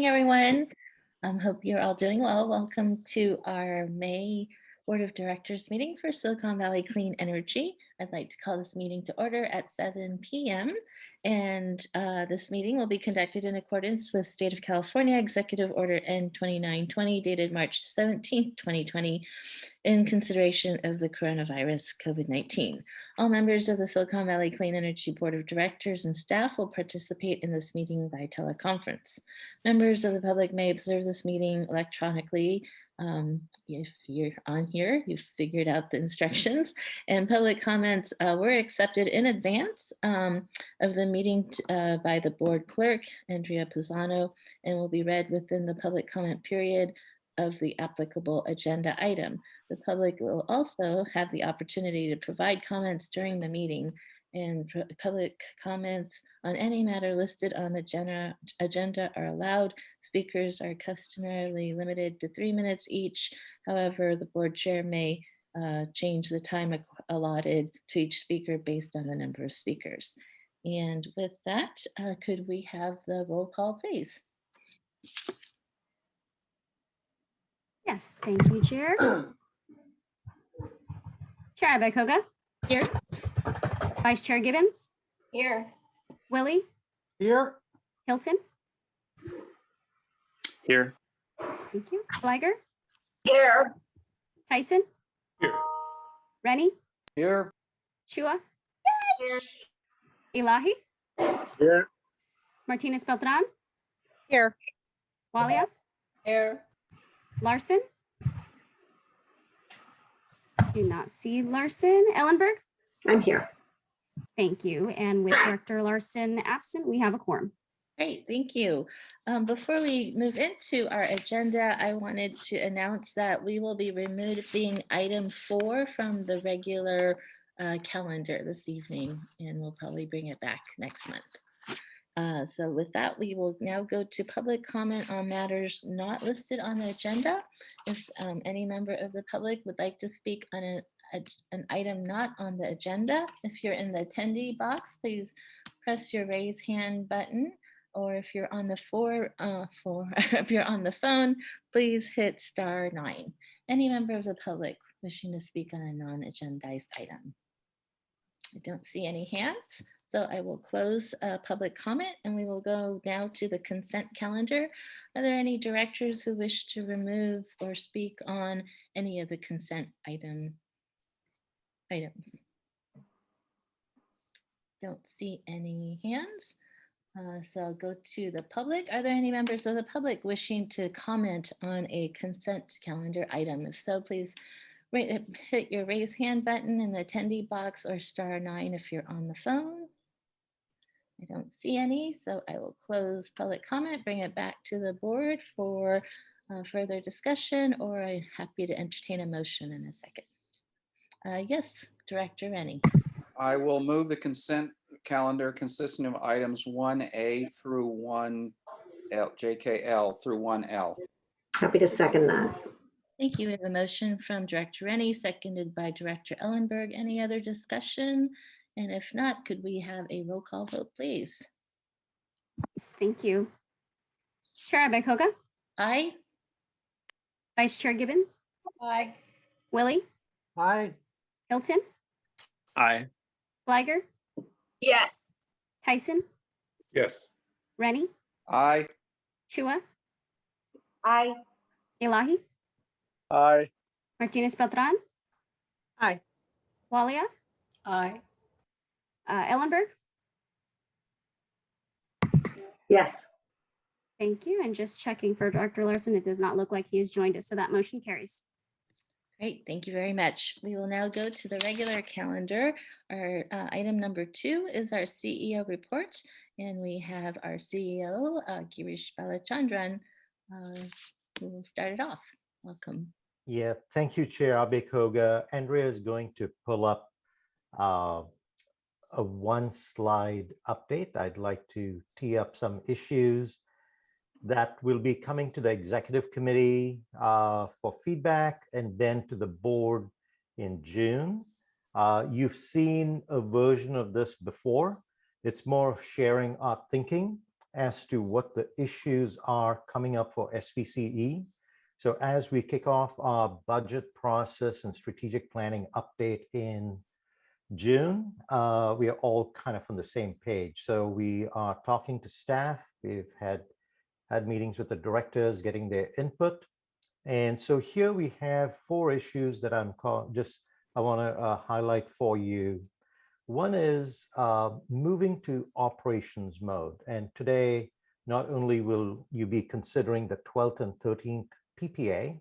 morning, everyone. Hope you're all doing well. Welcome to our May Board of Directors meeting for Silicon Valley Clean Energy. I'd like to call this meeting to order at 7 p.m. And this meeting will be conducted in accordance with State of California Executive Order N2920 dated March 17, 2020, in consideration of the coronavirus COVID-19. All members of the Silicon Valley Clean Energy Board of Directors and staff will participate in this meeting by teleconference. Members of the public may observe this meeting electronically. If you're on here, you've figured out the instructions, and public comments were accepted in advance of the meeting by the board clerk, Andrea Pisano, and will be read within the public comment period of the applicable agenda item. The public will also have the opportunity to provide comments during the meeting, and public comments on any matter listed on the agenda are allowed. Speakers are customarily limited to 3 minutes each. However, the board chair may change the time allotted to each speaker based on the number of speakers. And with that, could we have the roll call, please? Yes, thank you, Chair. Chair Abeykoga. Here. Vice Chair Gibbons. Here. Willie. Here. Hilton. Here. Thank you. Flagger. Here. Tyson. Here. Rennie. Here. Chua. Here. Elahi. Here. Martinez Beltran. Here. Walia. Here. Larson. Do not see Larson. Ellenberg. I'm here. Thank you. And with Director Larson absent, we have a quorum. Great, thank you. Before we move into our agenda, I wanted to announce that we will be removing item 4 from the regular calendar this evening, and we'll probably bring it back next month. So with that, we will now go to public comment on matters not listed on the agenda. If any member of the public would like to speak on an item not on the agenda, if you're in the attendee box, please press your raise hand button. Or if you're on the if you're on the phone, please hit *9. Any member of the public wishing to speak on a non-agendized item? I don't see any hands, so I will close public comment, and we will go now to the consent calendar. Are there any directors who wish to remove or speak on any of the consent items? Don't see any hands. So I'll go to the public. Are there any members of the public wishing to comment on a consent calendar item? If so, please hit your raise hand button in the attendee box or *9 if you're on the phone. I don't see any, so I will close public comment, bring it back to the board for further discussion, or I'm happy to entertain a motion in a second. Yes, Director Rennie. I will move the consent calendar consisting of items 1A through 1L, JKL through 1L. Happy to second that. Thank you. We have a motion from Director Rennie, seconded by Director Ellenberg. Any other discussion? And if not, could we have a roll call vote, please? Yes, thank you. Chair Abeykoga. Aye. Vice Chair Gibbons. Aye. Willie. Aye. Hilton. Aye. Flagger. Yes. Tyson. Yes. Rennie. Aye. Chua. Aye. Elahi. Aye. Martinez Beltran. Aye. Walia. Aye. Ellenberg. Yes. Thank you. And just checking for Director Larson, it does not look like he has joined us, so that motion carries. Great, thank you very much. We will now go to the regular calendar. Our item number 2 is our CEO report, and we have our CEO, Girish Balachandran, who will start it off. Welcome. Yeah, thank you, Chair Abeykoga. Andrea is going to pull up a 1-slide update. I'd like to tee up some issues that will be coming to the executive committee for feedback, and then to the board in June. You've seen a version of this before. It's more of sharing our thinking as to what the issues are coming up for SVCE. So as we kick off our budget process and strategic planning update in June, we are all kind of on the same page. So we are talking to staff. We've had meetings with the directors, getting their input. And so here we have 4 issues that I want to highlight for you. One is moving to operations mode. And today, not only will you be considering the 12th and 13th PPA,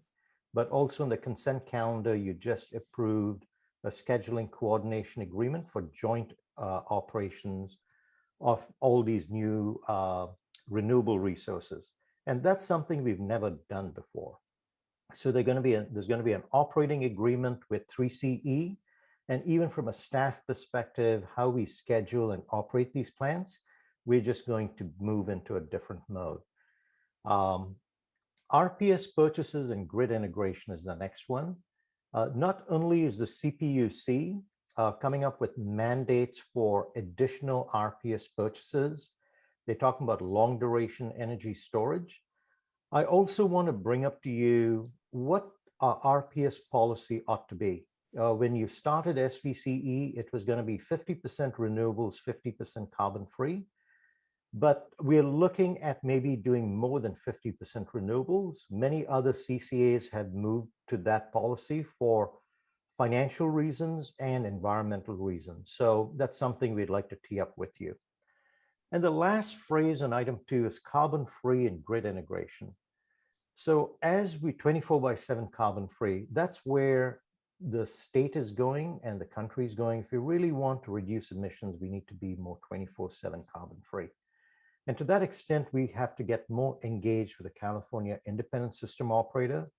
but also in the consent calendar, you just approved a scheduling coordination agreement for joint operations of all these new renewable resources. And that's something we've never done before. So there's going to be an operating agreement with 3CE. And even from a staff perspective, how we schedule and operate these plants, we're just going to move into a different mode. RPS purchases and grid integration is the next one. Not only is the CPUC coming up with mandates for additional RPS purchases, they're talking about long duration energy storage. I also want to bring up to you what our RPS policy ought to be. When you started SVCE, it was going to be 50% renewables, 50% carbon free. But we're looking at maybe doing more than 50% renewables. Many other CCAs have moved to that policy for financial reasons and environmental reasons. So that's something we'd like to tee up with you. And the last phrase on item 2 is carbon free and grid integration. So as we 24/7 carbon free, that's where the state is going and the country is going. If we really want to reduce emissions, we need to be more 24/7 carbon free. And to that extent, we have to get more engaged with the California Independent System Operator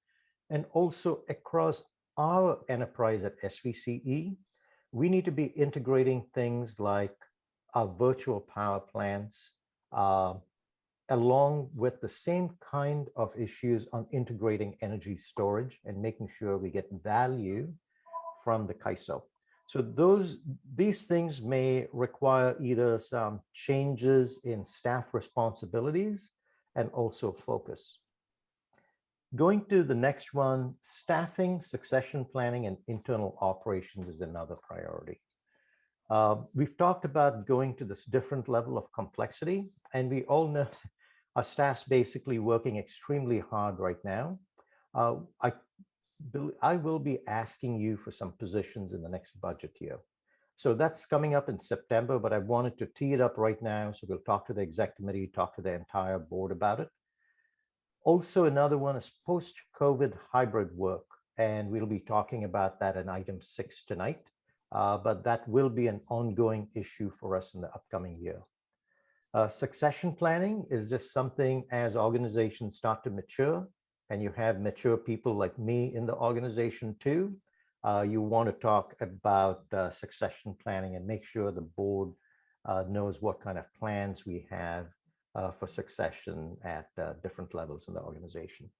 and also across our enterprise at SVCE. We need to be integrating things like our virtual power plants, along with the same kind of issues on integrating energy storage and making sure we get value from the CAISO. So these things may require either some changes in staff responsibilities and also focus. Going to the next one, staffing, succession planning, and internal operations is another priority. We've talked about going to this different level of complexity, and we all know our staff's basically working extremely hard right now. I will be asking you for some positions in the next budget year. So that's coming up in September, but I wanted to tee it up right now. So we'll talk to the exec committee, talk to the entire board about it. Also, another one is post-COVID hybrid work, and we'll be talking about that in item 6 tonight. But that will be an ongoing issue for us in the upcoming year. Succession planning is just something as organizations start to mature, and you have mature people like me in the organization too. You want to talk about succession planning and make sure the board knows what kind of plans we have for succession at different levels in the organization.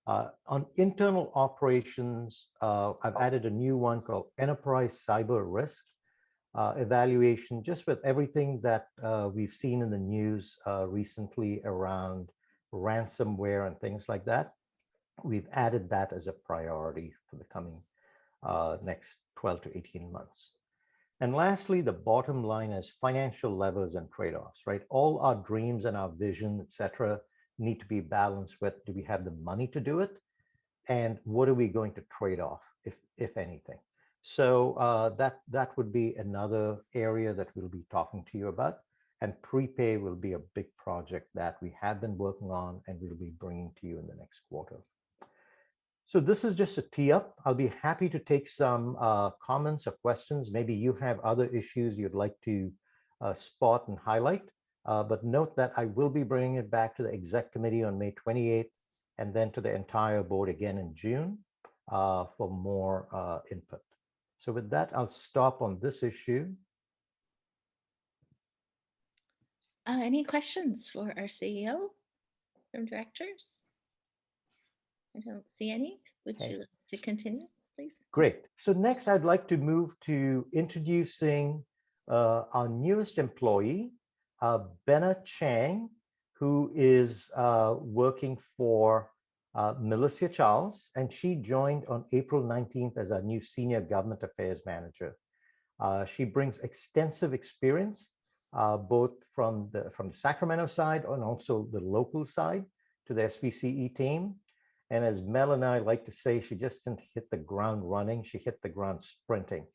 On internal operations, I've added a new one called Enterprise Cyber Risk Evaluation, just with everything that we've seen in the news recently around ransomware and things like that. We've added that as a priority for the coming next 12 to 18 months. And lastly, the bottom line is financial levers and trade-offs, right? All our dreams and our vision, et cetera, need to be balanced with, do we have the money to do it? And what are we going to trade off, if anything? So that would be another area that we'll be talking to you about. And prepay will be a big project that we have been working on and we'll be bringing to you in the next quarter. So this is just a tee up. I'll be happy to take some comments or questions. Maybe you have other issues you'd like to spot and highlight. But note that I will be bringing it back to the exec committee on May 28th and then to the entire board again in June for more input. So with that, I'll stop on this issue. Any questions for our CEO from directors? I don't see any. Would you like to continue, please? Great. So next, I'd like to move to introducing our newest employee, Benna Chang, who is working for Melissa Charles, and she joined on April 19th as our new Senior Government Affairs Manager. She brings extensive experience, both from the Sacramento side and also the local side to the SVCE team. And as Mel and I like to say, she just didn't hit the ground running, she hit the ground sprinting.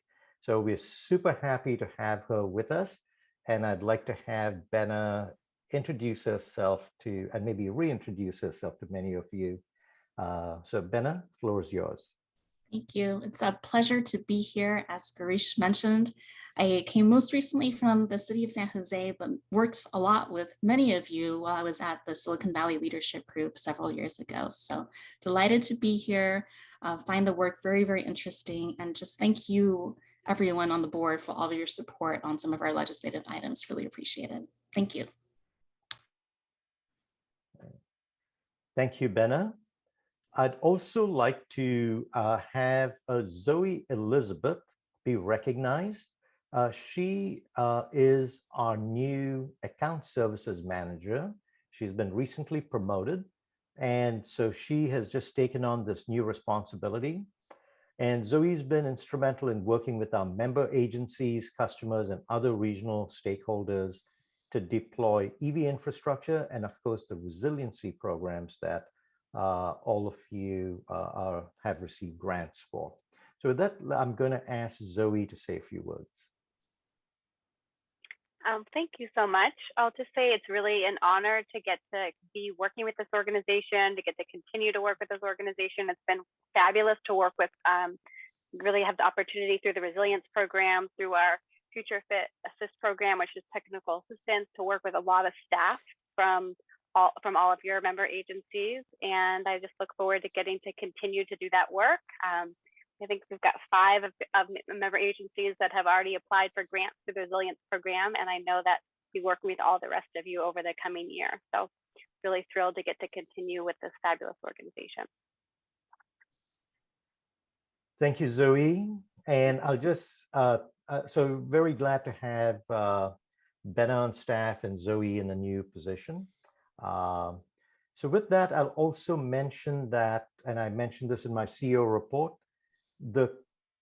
So we're super happy to have her with us. And I'd like to have Benna introduce herself to, and maybe reintroduce herself to many of you. So Benna, floor is yours. Thank you. It's a pleasure to be here. As Garish mentioned, I came most recently from the city of San Jose, but worked a lot with many of you while I was at the Silicon Valley Leadership Group several years ago. So delighted to be here, find the work very, very interesting, and just thank you, everyone on the board, for all of your support on some of our legislative items. Really appreciate it. Thank you. Thank you, Benna. I'd also like to have Zoe Elizabeth be recognized. She is our new account services manager. She's been recently promoted, and so she has just taken on this new responsibility. And Zoe's been instrumental in working with our member agencies, customers, and other regional stakeholders to deploy EV infrastructure and, of course, the resiliency programs that all of you have received grants for. So with that, I'm going to ask Zoe to say a few words. Thank you so much. I'll just say it's really an honor to get to be working with this organization, to get to continue to work with this organization. It's been fabulous to work with, really have the opportunity through the resilience program, through our Future Fit Assist program, which is technical assistance, to work with a lot of staff from all of your member agencies. And I just look forward to getting to continue to do that work. I think we've got 5 of member agencies that have already applied for grants through the resilience program. And I know that we work with all the rest of you over the coming year. So really thrilled to get to continue with this fabulous organization. Thank you, Zoe. And I'll just, so very glad to have Benna on staff and Zoe in a new position. So with that, I'll also mention that, and I mentioned this in my CEO report, the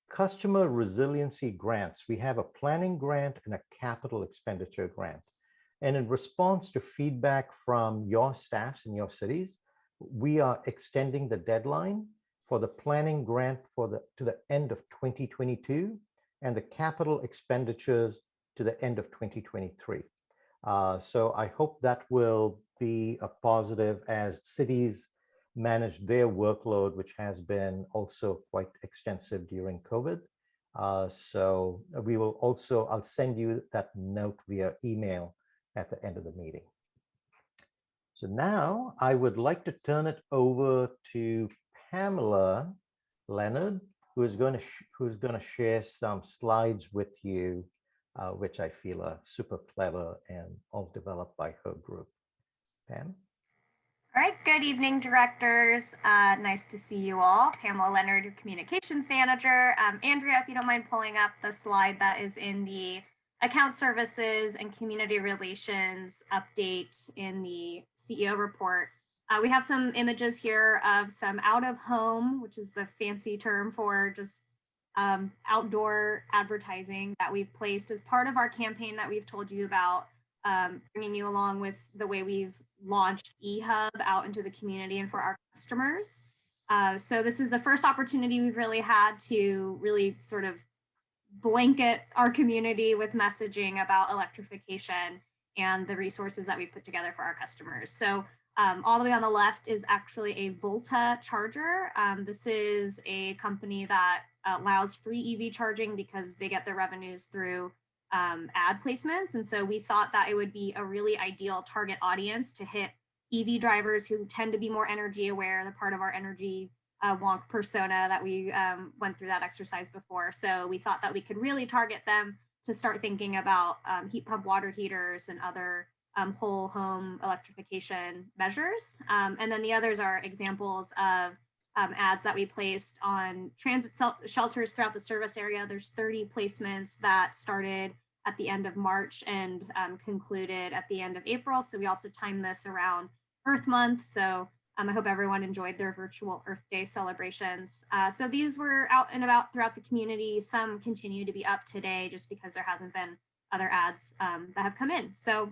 customer resiliency grants, we have a planning grant and a capital expenditure grant. And in response to feedback from your staffs in your cities, we are extending the deadline for the planning grant to the end of 2022 and the capital expenditures to the end of 2023. So I hope that will be a positive as cities manage their workload, which has been also quite extensive during COVID. So we will also, I'll send you that note via email at the end of the meeting. So now I would like to turn it over to Pamela Leonard, who's going to share some slides with you, which I feel are super clever and all developed by her group. Pam? All right, good evening, directors. Nice to see you all. Pamela Leonard, your communications manager. Andrea, if you don't mind pulling up the slide that is in the account services and community relations update in the CEO report. We have some images here of some out of home, which is the fancy term for just outdoor advertising that we've placed as part of our campaign that we've told you about, bringing you along with the way we've launched eHub out into the community and for our customers. So this is the first opportunity we've really had to really sort of blanket our community with messaging about electrification and the resources that we put together for our customers. So all the way on the left is actually a Volta charger. This is a company that allows free EV charging because they get their revenues through ad placements. And so we thought that it would be a really ideal target audience to hit EV drivers who tend to be more energy aware, the part of our energy wonk persona that we went through that exercise before. So we thought that we could really target them to start thinking about heat pump water heaters and other whole home electrification measures. And then the others are examples of ads that we placed on transit shelters throughout the service area. There's 30 placements that started at the end of March and concluded at the end of April. So we also timed this around Earth Month. So I hope everyone enjoyed their virtual Earth Day celebrations. So these were out and about throughout the community. Some continue to be up today just because there hasn't been other ads that have come in. So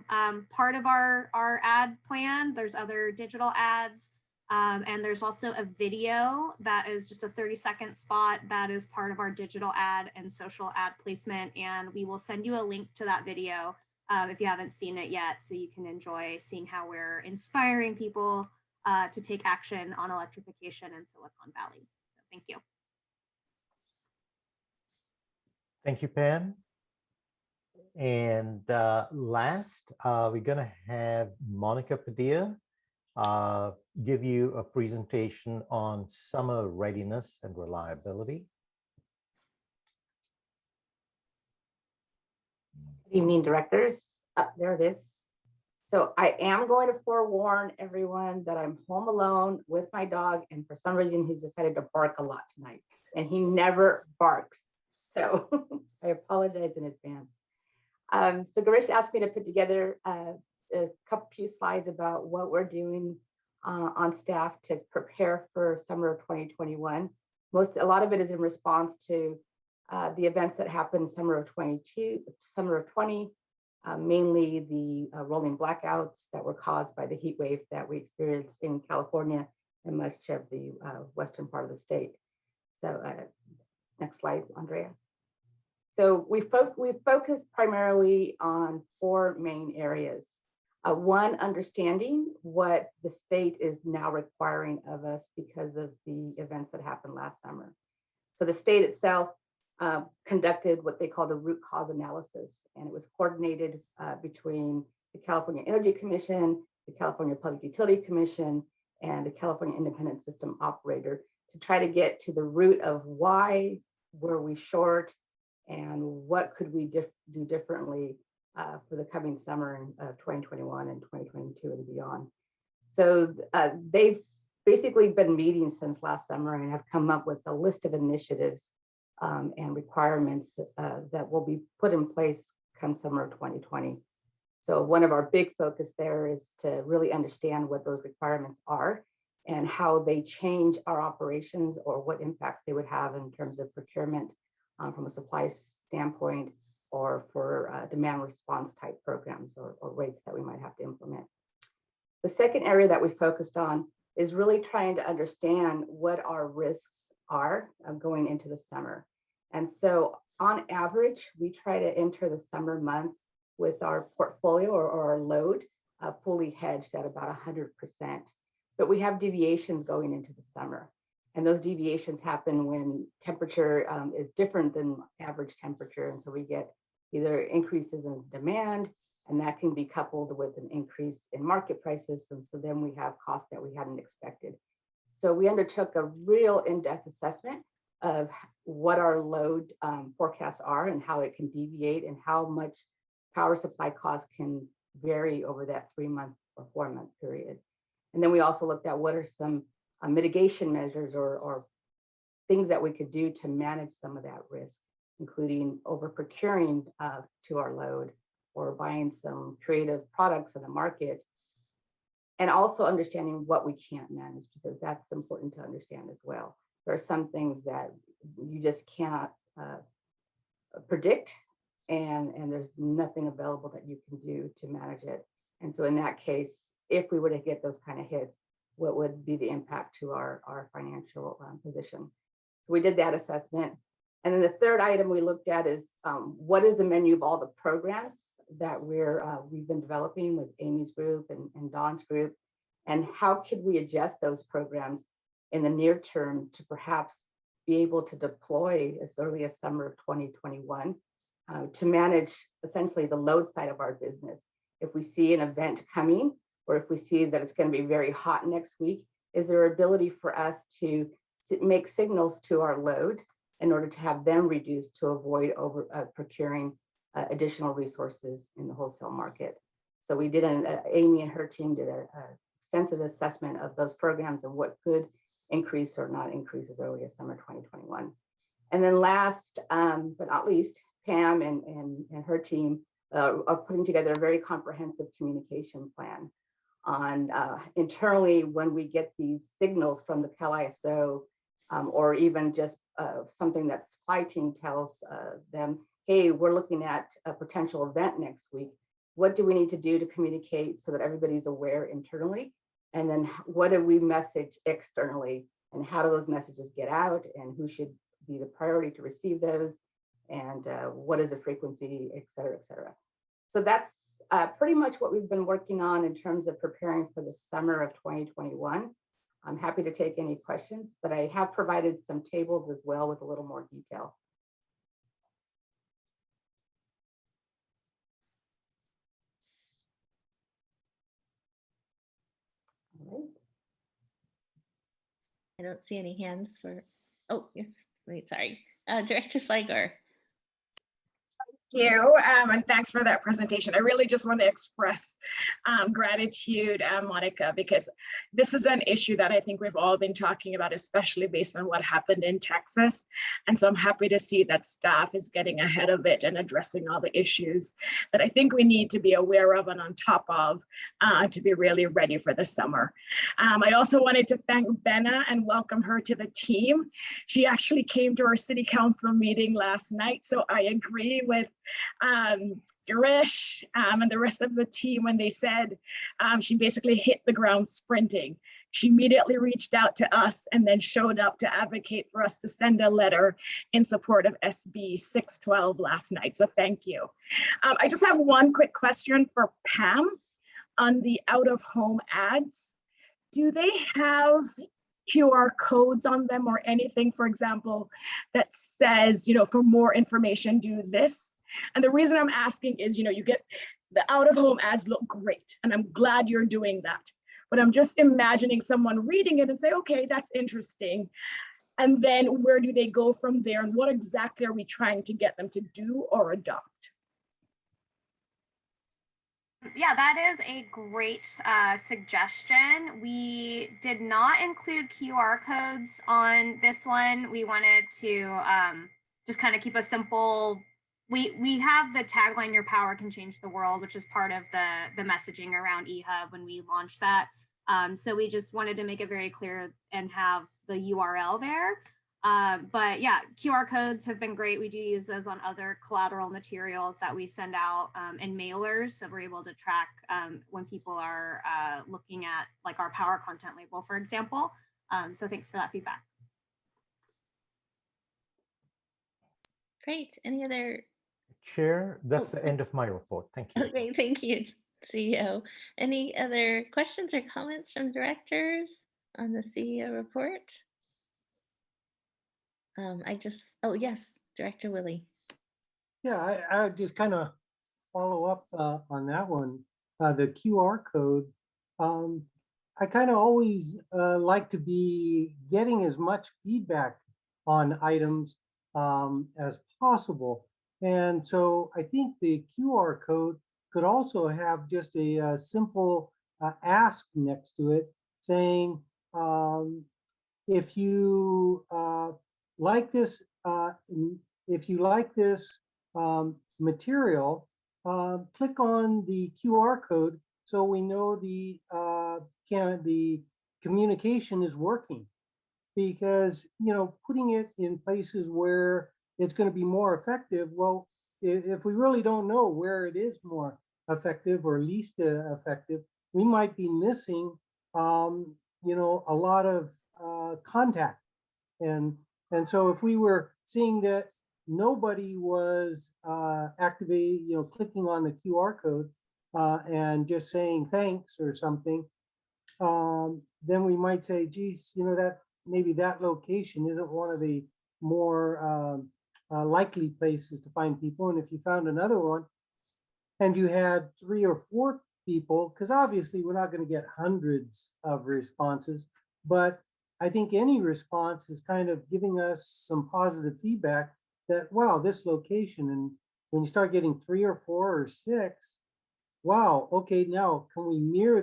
part of our ad plan, there's other digital ads, and there's also a video that is just a 30-second spot that is part of our digital ad and social ad placement. And we will send you a link to that video if you haven't seen it yet, so you can enjoy seeing how we're inspiring people to take action on electrification in Silicon Valley. So thank you. Thank you, Pam. And last, we're going to have Monica Padilla give you a presentation on summer readiness and reliability. Good evening, directors. There it is. So I am going to forewarn everyone that I'm home alone with my dog, and for some reason he's decided to bark a lot tonight, and he never barks. So I apologize in advance. So Garish asked me to put together a few slides about what we're doing on staff to prepare for summer of 2021. A lot of it is in response to the events that happened summer of 20, mainly the rolling blackouts that were caused by the heat wave that we experienced in California and much of the western part of the state. So next slide, Andrea. So we focus primarily on 4 main areas. One, understanding what the state is now requiring of us because of the events that happened last summer. So the state itself conducted what they called a root cause analysis, and it was coordinated between the California Energy Commission, the California Public Utility Commission, and the California Independent System Operator to try to get to the root of why were we short and what could we do differently for the coming summer in 2021 and 2022 and beyond. So they've basically been meeting since last summer and have come up with a list of initiatives and requirements that will be put in place come summer of 2020. So one of our big focus there is to really understand what those requirements are and how they change our operations or what impacts they would have in terms of procurement from a supply standpoint or for demand response type programs or rates that we might have to implement. The second area that we focused on is really trying to understand what our risks are going into the summer. And so on average, we try to enter the summer months with our portfolio or our load fully hedged at about 100%. But we have deviations going into the summer. And those deviations happen when temperature is different than average temperature. And so we get either increases in demand, and that can be coupled with an increase in market prices. And so then we have costs that we hadn't expected. So we undertook a real in-depth assessment of what our load forecasts are and how it can deviate and how much power supply costs can vary over that 3-month or 4-month period. And then we also looked at what are some mitigation measures or things that we could do to manage some of that risk, including over procuring to our load or buying some creative products in the market, and also understanding what we can't manage, because that's important to understand as well. There are some things that you just cannot predict, and there's nothing available that you can do to manage it. And so in that case, if we were to get those kind of hits, what would be the impact to our financial position? So we did that assessment. And then the third item we looked at is what is the menu of all the programs that we've been developing with Amy's group and Dawn's group, and how could we adjust those programs in the near term to perhaps be able to deploy as early as summer of 2021 to manage essentially the load side of our business. If we see an event coming, or if we see that it's going to be very hot next week, is there ability for us to make signals to our load in order to have them reduced to avoid procuring additional resources in the wholesale market? So we did Amy and her team did an extensive assessment of those programs and what could increase or not increase as early as summer 2021. And then last but not least, Pam and her team are putting together a very comprehensive communication plan on internally when we get these signals from the Cal ISO, or even just something that supply team tells them, hey, we're looking at a potential event next week. What do we need to do to communicate so that everybody's aware internally? And then what do we message externally? And how do those messages get out? And who should be the priority to receive those? And what is the frequency, et cetera, et cetera. So that's pretty much what we've been working on in terms of preparing for the summer of 2021. I'm happy to take any questions, but I have provided some tables as well with a little more detail. All right. I don't see any hands for, oh, yes, wait, sorry. Director Fleiger. You and thanks for that presentation. I really just want to express gratitude, Monica, because this is an issue that I think we've all been talking about, especially based on what happened in Texas. And so I'm happy to see that staff is getting ahead of it and addressing all the issues that I think we need to be aware of and on top of to be really ready for the summer. I also wanted to thank Benna and welcome her to the team. She actually came to our city council meeting last night, so I agree with Girish and the rest of the team when they said she basically hit the ground sprinting. She immediately reached out to us and then showed up to advocate for us to send a letter in support of SB 612 last night. So thank you. I just have one quick question for Pam on the out-of-home ads. Do they have QR codes on them or anything, for example, that says, for more information, do this? And the reason I'm asking is, you get the out-of-home ads look great, and I'm glad you're doing that. But I'm just imagining someone reading it and say, okay, that's interesting. And then where do they go from there? And what exactly are we trying to get them to do or adopt? Yeah, that is a great suggestion. We did not include QR codes on this one. We wanted to just kind of keep a simple, we have the tagline, your power can change the world, which is part of the messaging around eHub when we launched that. So we just wanted to make it very clear and have the URL there. But yeah, QR codes have been great. We do use those on other collateral materials that we send out in mailers. So we're able to track when people are looking at like our power content label, for example. So thanks for that feedback. Great. Any other? Chair, that's the end of my report. Thank you. Okay, thank you, CEO. Any other questions or comments from directors on the CEO report? Oh yes, Director Willie. Yeah, I just kind of follow up on that one. The QR code, I kind of always like to be getting as much feedback on items as possible. And so I think the QR code could also have just a simple ask next to it saying, if you like this, material, click on the QR code so we know the communication is working. Because putting it in places where it's going to be more effective, well, if we really don't know where it is more effective or least effective, we might be missing a lot of contact. And so if we were seeing that nobody was activating, clicking on the QR code and just saying thanks or something, then we might say, geez, that maybe that location isn't one of the more likely places to find people. And if you found another one and you had 3 or 4 people, because obviously we're not going to get hundreds of responses, but I think any response is kind of giving us some positive feedback that, wow, this location, and when you start getting 3 or 4 or 6, wow, okay, now can we mirror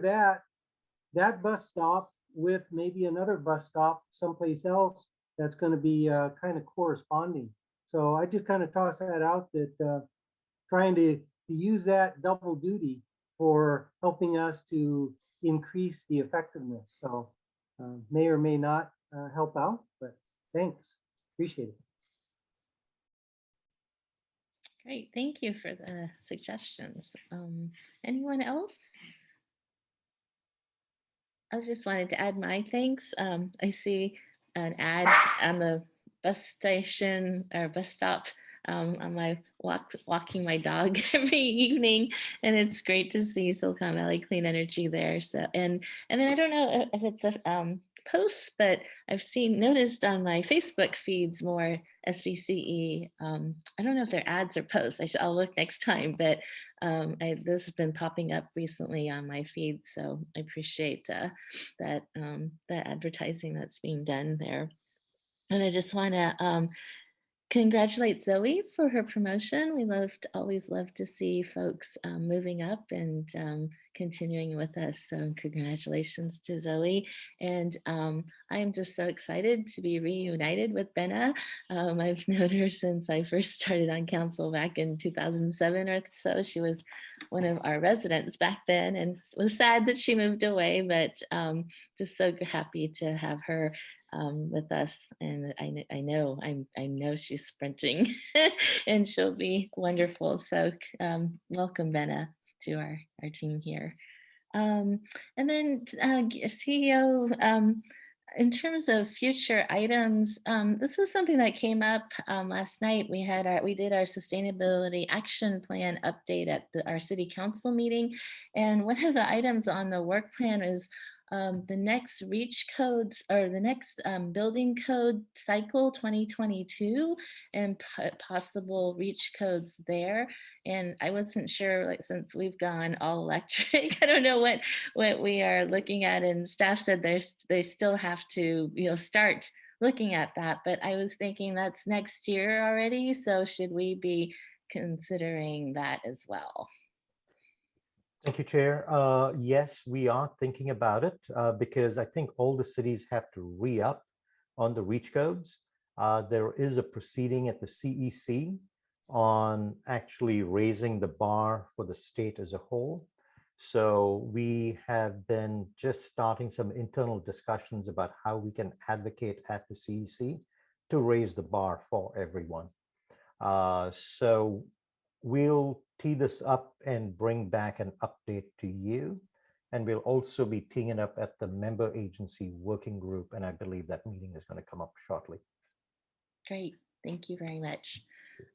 that bus stop with maybe another bus stop someplace else that's going to be kind of corresponding. So I just kind of toss that out that trying to use that double duty for helping us to increase the effectiveness. So may or may not help out, but thanks. Appreciate it. Great, thank you for the suggestions. Anyone else? I just wanted to add my thanks. I see an ad on the bus station or bus stop on my walking my dog every evening, and it's great to see Silicon Valley Clean Energy there. So and then I don't know if it's a post, but I've noticed on my Facebook feeds more SVCE. I don't know if they're ads or posts. I'll look next time, but those have been popping up recently on my feed, so I appreciate that advertising that's being done there. And I just want to congratulate Zoe for her promotion. We always love to see folks moving up and continuing with us. So congratulations to Zoe. And I am just so excited to be reunited with Benna. I've known her since I first started on council back in 2007 or so. She was one of our residents back then, and it was sad that she moved away, but just so happy to have her with us, and I know she's sprinting and she'll be wonderful. So welcome, Benna, to our team here. And then CEO, in terms of future items, this was something that came up last night. We did our sustainability action plan update at our city council meeting, and one of the items on the work plan is the next REACH codes, or the next building code cycle 2022, and possible REACH codes there. And I wasn't sure, like, since we've gone all electric, I don't know what we are looking at. And staff said they still have to, start looking at that. But I was thinking that's next year already. So should we be considering that as well? Thank you, Chair. Yes, we are thinking about it because I think all the cities have to re-up on the REACH codes. There is a proceeding at the CEC on actually raising the bar for the state as a whole. So we have been just starting some internal discussions about how we can advocate at the CEC to raise the bar for everyone. So we'll tee this up and bring back an update to you. And we'll also be teeing it up at the member agency working group. And I believe that meeting is going to come up shortly. Great. Thank you very much.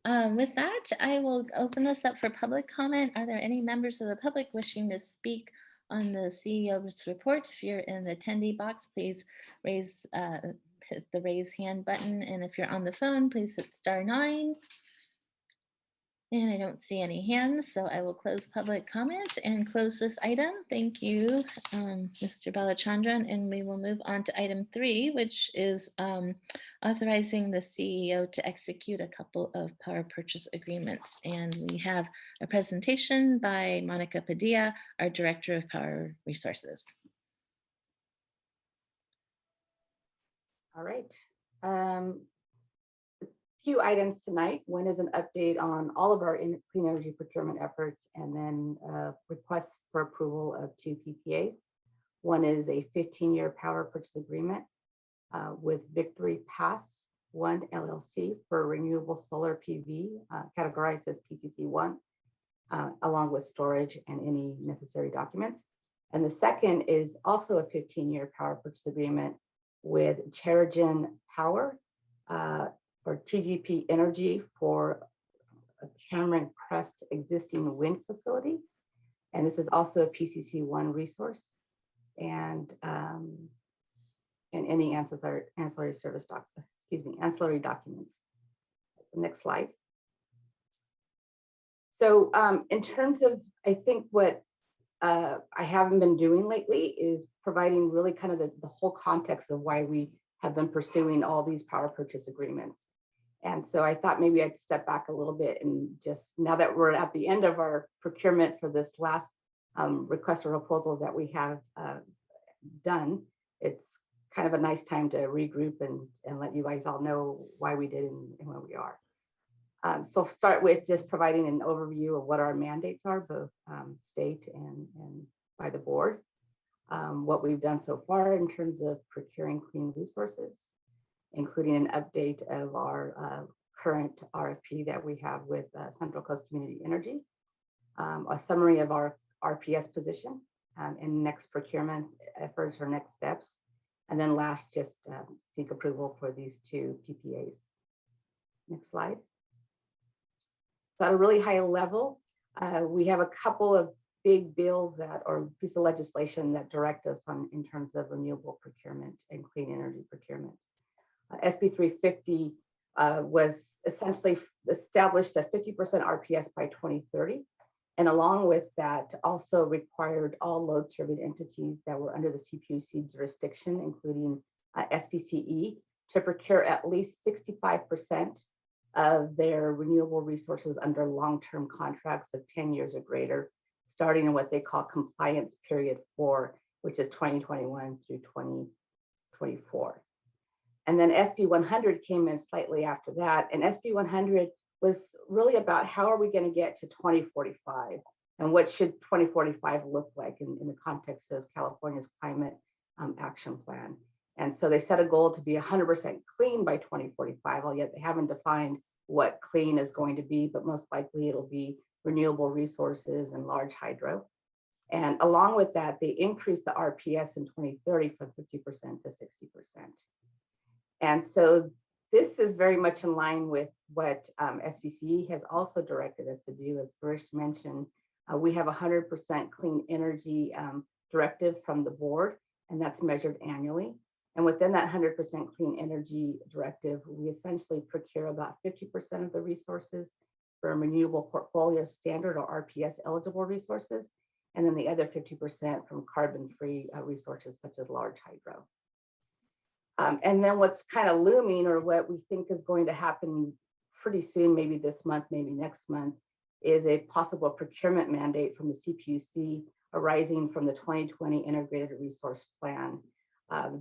With that, I will open this up for public comment. Are there any members of the public wishing to speak on the CEO's report? If you're in the attendee box, please hit the raise hand button. And if you're on the phone, please hit *9. And I don't see any hands, so I will close public comment and close this item. Thank you, Mr. Balachandran. And we will move on to item 3, which is authorizing the CEO to execute a couple of power purchase agreements. And we have a presentation by Monica Padilla, our Director of Power Resources. All right. Few items tonight. One is an update on all of our clean energy procurement efforts, and then requests for approval of 2 PPAs. One is a 15-year power purchase agreement with Victory Pass 1 LLC for renewable solar PV, categorized as PCC1, along with storage and any necessary documents. And the second is also a 15-year power purchase agreement with Terrigen Power, or TGP Energy, for a Cameron Crest existing wind facility. And this is also a PCC1 resource, and any ancillary service ancillary documents. The next slide. So in terms of, I think what I haven't been doing lately is providing really kind of the whole context of why we have been pursuing all these power purchase agreements. And so I thought maybe I'd step back a little bit and just, now that we're at the end of our procurement for this last request for proposals that we have done, it's kind of a nice time to regroup and let you guys all know why we did and where we are. So I'll start with just providing an overview of what our mandates are, both state and by the board. What we've done so far in terms of procuring clean resources, including an update of our current RFP that we have with Central Coast Community Energy, a summary of our RPS position and next procurement efforts or next steps, and then last, just seek approval for these 2 PPAs. Next slide. So at a really high level, we have a couple of big bills that or piece of legislation that direct us on in terms of renewable procurement and clean energy procurement. SB 350 was essentially established a 50% RPS by 2030. And along with that, also required all load serving entities that were under the CPUC jurisdiction, including SPCE, to procure at least 65% of their renewable resources under long-term contracts of 10 years or greater, starting in what they call compliance period 4, which is 2021 through 2024. And then SB 100 came in slightly after that. And SB 100 was really about how are we going to get to 2045 and what should 2045 look like in the context of California's climate action plan. And so they set a goal to be 100% clean by 2045, yet they haven't defined what clean is going to be, but most likely it'll be renewable resources and large hydro. And along with that, they increased the RPS in 2030 from 50% to 60%. And so this is very much in line with what SPCE has also directed us to do. As Girish mentioned, we have 100% clean energy directive from the board, and that's measured annually. And within that 100% clean energy directive, we essentially procure about 50% of the resources from renewable portfolio standard or RPS eligible resources, and then the other 50% from carbon-free resources such as large hydro. And then what's kind of looming, or what we think is going to happen pretty soon, maybe this month, maybe next month, is a possible procurement mandate from the CPUC arising from the 2020 Integrated Resource Plan.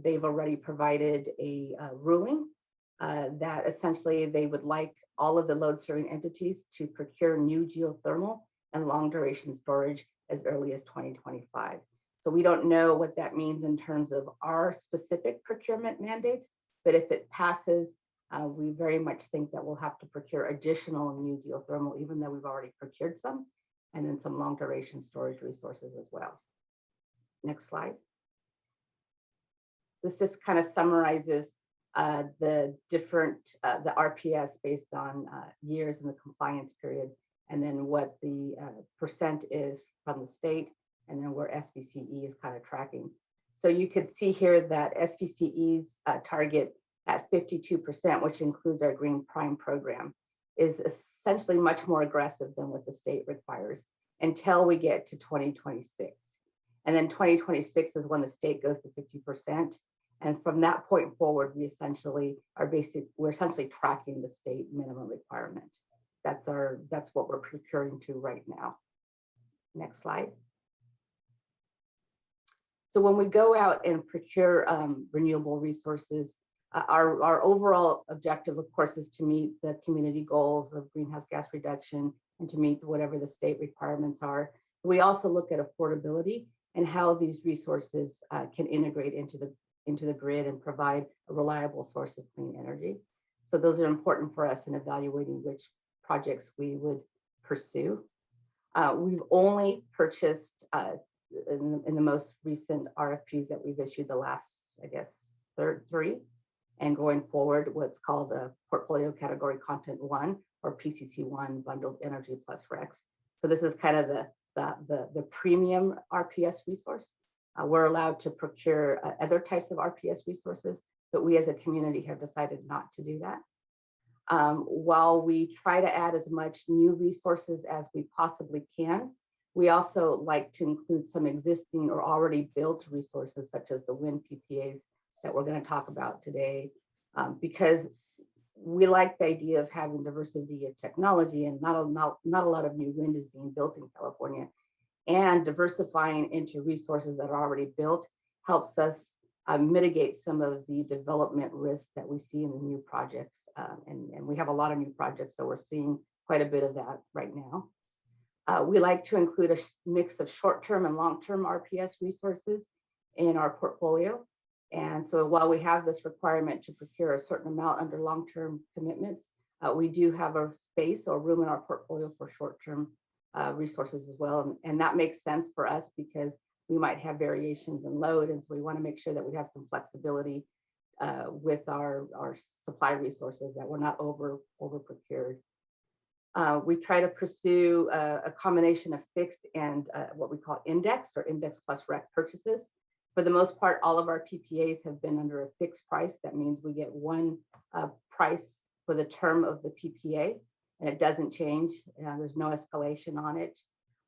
They've already provided a ruling that essentially they would like all of the load serving entities to procure new geothermal and long duration storage as early as 2025. So we don't know what that means in terms of our specific procurement mandates, but if it passes, we very much think that we'll have to procure additional new geothermal, even though we've already procured some, and then some long duration storage resources as well. Next slide. This just kind of summarizes the different, the RPS based on years in the compliance period, and then what the percent is from the state, and then where SPCE is kind of tracking. So you could see here that SPCE's target at 52%, which includes our Green Prime program, is essentially much more aggressive than what the state requires until we get to 2026. And then 2026 is when the state goes to 50%. And from that point forward, we essentially we're essentially tracking the state minimum requirement. That's what we're procuring to right now. Next slide. So when we go out and procure renewable resources, our overall objective, of course, is to meet the community goals of greenhouse gas reduction and to meet whatever the state requirements are. We also look at affordability and how these resources can integrate into the grid and provide a reliable source of clean energy. So those are important for us in evaluating which projects we would pursue. We've only purchased in the most recent RFPs that we've issued, the last, I guess, three, and going forward, what's called a Portfolio Category Content 1 or PCC1 Bundled Energy Plus RECs. So this is kind of the premium RPS resource. We're allowed to procure other types of RPS resources, but we as a community have decided not to do that. While we try to add as much new resources as we possibly can, we also like to include some existing or already built resources, such as the wind PPAs that we're going to talk about today, because we like the idea of having diversity of technology, and not a lot of new wind is being built in California. And diversifying into resources that are already built helps us mitigate some of the development risk that we see in the new projects. And we have a lot of new projects, so we're seeing quite a bit of that right now. We like to include a mix of short-term and long-term RPS resources in our portfolio. And so while we have this requirement to procure a certain amount under long-term commitments, we do have a space or room in our portfolio for short-term resources as well. And that makes sense for us because we might have variations in load. And so we want to make sure that we have some flexibility with our supply resources, that we're not over procured. We try to pursue a combination of fixed and what we call index or index plus rec purchases. For the most part, all of our PPAs have been under a fixed price. That means we get one price for the term of the PPA, and it doesn't change. There's no escalation on it.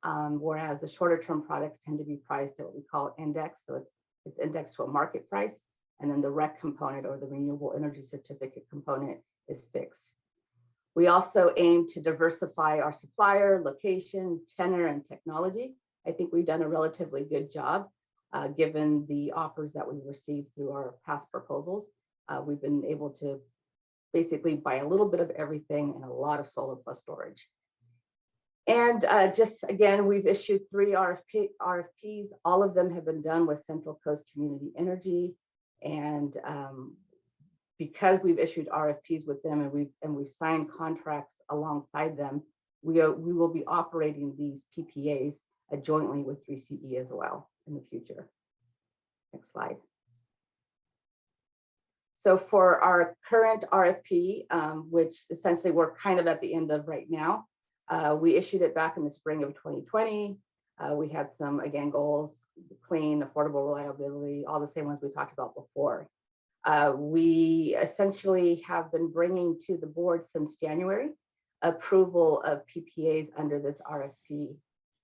Whereas the shorter term products tend to be priced at what we call index. So it's indexed to a market price. And then the REC component, or the renewable energy certificate component, is fixed. We also aim to diversify our supplier, location, tenor, and technology. I think we've done a relatively good job given the offers that we've received through our past proposals. We've been able to basically buy a little bit of everything and a lot of solar plus storage. And just again, we've issued 3 RFPs. All of them have been done with Central Coast Community Energy. And because we've issued RFPs with them and we've signed contracts alongside them, we will be operating these PPAs jointly with 3CE as well in the future. Next slide. So for our current RFP, which essentially we're kind of at the end of right now, we issued it back in the spring of 2020. We had some, again, goals: clean, affordable, reliability, all the same ones we talked about before. We essentially have been bringing to the board since January approval of PPAs under this RFP.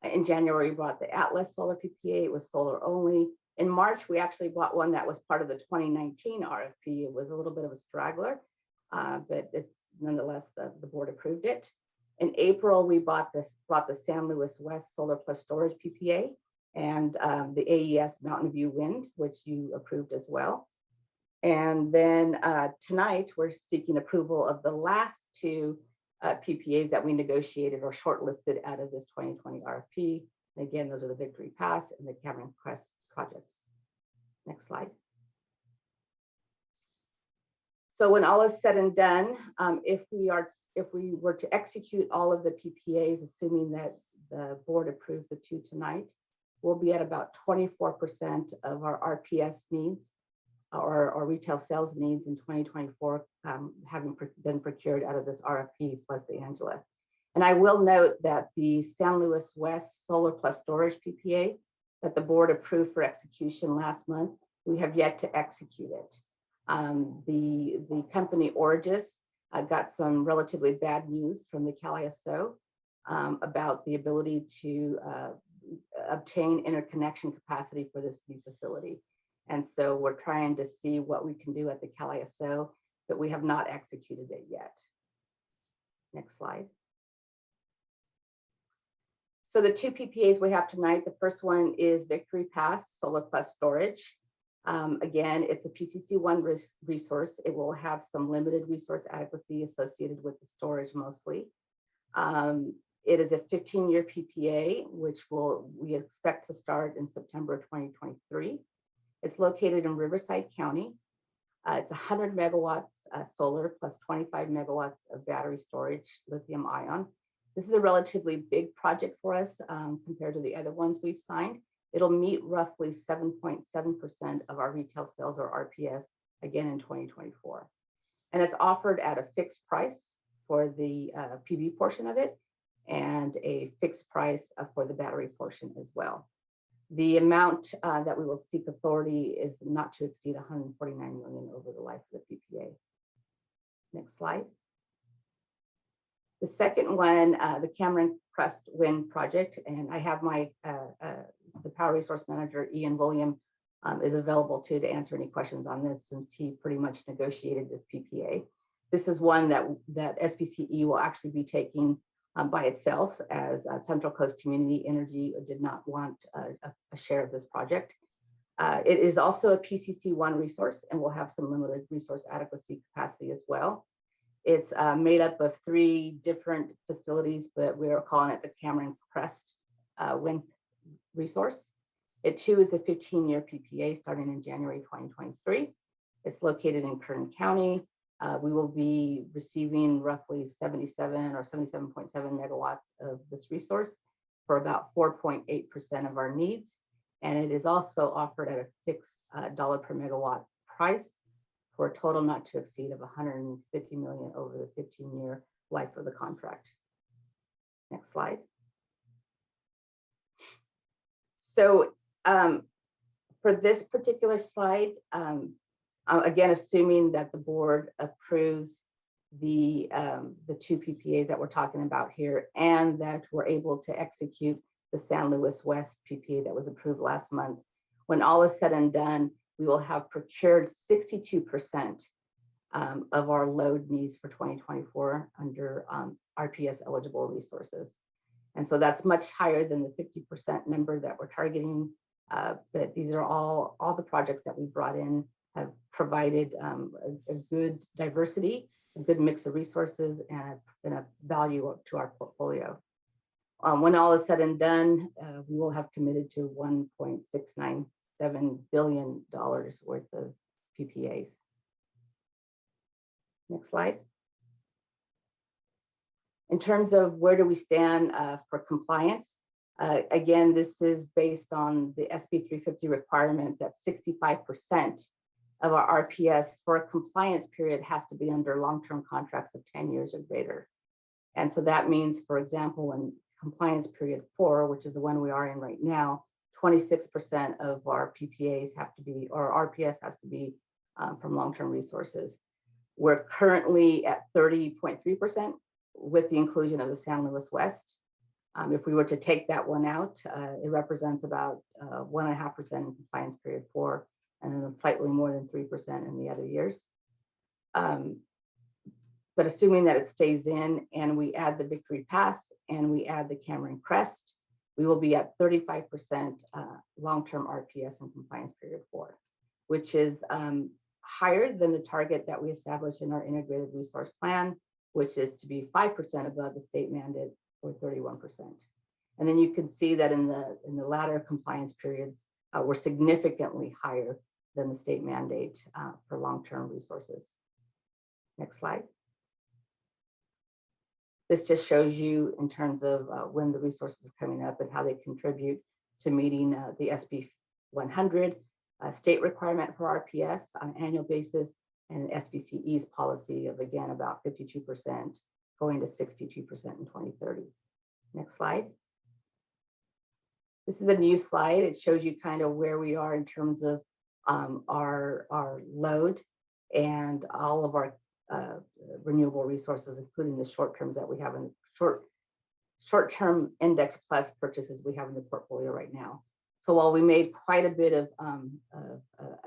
In January, we brought the Atlas Solar PPA. It was solar only. In March, we actually bought one that was part of the 2019 RFP. It was a little bit of a straggler, but it's nonetheless, the board approved it. In April, we brought the San Luis West Solar Plus Storage PPA and the AES Mountain View Wind, which you approved as well. And then tonight, we're seeking approval of the last 2 PPAs that we negotiated or shortlisted out of this 2020 RFP. And again, those are the Victory Pass and the Cameron Crest projects. Next slide. So when all is said and done, if we were to execute all of the PPAs, assuming that the board approves the 2 tonight, we'll be at about 24% of our RPS needs or retail sales needs in 2024, having been procured out of this RFP plus the Angela. And I will note that the San Luis West Solar Plus Storage PPA that the board approved for execution last month, we have yet to execute it. The company Origis got some relatively bad news from the CalISO about the ability to obtain interconnection capacity for this new facility. And so we're trying to see what we can do at the CalISO, but we have not executed it yet. Next slide. So the 2 PPAs we have tonight, the first one is Victory Pass Solar Plus Storage. Again, it's a PCC1 resource. It will have some limited resource adequacy associated with the storage mostly. It is a 15-year PPA, which we expect to start in September 2023. It's located in Riverside County. It's 100 megawatts solar plus 25 megawatts of battery storage, lithium ion. This is a relatively big project for us compared to the other ones we've signed. It'll meet roughly 7.7% of our retail sales or RPS again in 2024. And it's offered at a fixed price for the PV portion of it and a fixed price for the battery portion as well. The amount that we will seek authority is not to exceed $149 million over the life of the PPA. Next slide. The second one, the Cameron Crest Wind Project, and I have my the Power Resource Manager, Ian William, is available to answer any questions on this since he pretty much negotiated this PPA. This is one that SPCE will actually be taking by itself, as Central Coast Community Energy did not want a share of this project. It is also a PCC1 resource and will have some limited resource adequacy capacity as well. It's made up of 3 different facilities, but we are calling it the Cameron Crest wind resource. It too is a 15-year PPA starting in January 2023. It's located in Kern County. We will be receiving roughly 77 or 77.7 megawatts of this resource for about 4.8% of our needs. And it is also offered at a fixed dollar per megawatt price for a total not to exceed of $150 million over the 15-year life of the contract. Next slide. So for this particular slide, again, assuming that the board approves the 2 PPAs that we're talking about here, and that we're able to execute the San Luis West PPA that was approved last month. When all is said and done, we will have procured 62% of our load needs for 2024 under RPS eligible resources. And so that's much higher than the 50% number that we're targeting. But these are all the projects that we brought in have provided a good diversity, a good mix of resources, and a value to our portfolio. When all is said and done, we will have committed to $1.697 billion worth of PPAs. Next slide. In terms of where do we stand for compliance, again, this is based on the SB 350 requirement that 65% of our RPS for a compliance period has to be under long-term contracts of 10 years or greater. And so that means, for example, in compliance period 4, which is the one we are in right now, 26% of our PPAs have to be, or RPS has to be from long-term resources. We're currently at 30.3% with the inclusion of the San Luis West. If we were to take that one out, it represents about 1.5% in compliance period 4, and then slightly more than 3% in the other years. But assuming that it stays in and we add the Victory Pass and we add the Cameron Crest, we will be at 35% long-term RPS in compliance period 4, which is higher than the target that we established in our integrated resource plan, which is to be 5% above the state mandate or 31%. And then you can see that in the latter compliance periods, we're significantly higher than the state mandate for long-term resources. Next slide. This just shows you in terms of when the resources are coming up and how they contribute to meeting the SB 100 state requirement for RPS on an annual basis, and SBCE's policy of, again, about 52% going to 62% in 2030. Next slide. This is a new slide. It shows you kind of where we are in terms of our load and all of our renewable resources, including the short terms that we have in short-term index plus purchases we have in the portfolio right now. So while we made quite a bit of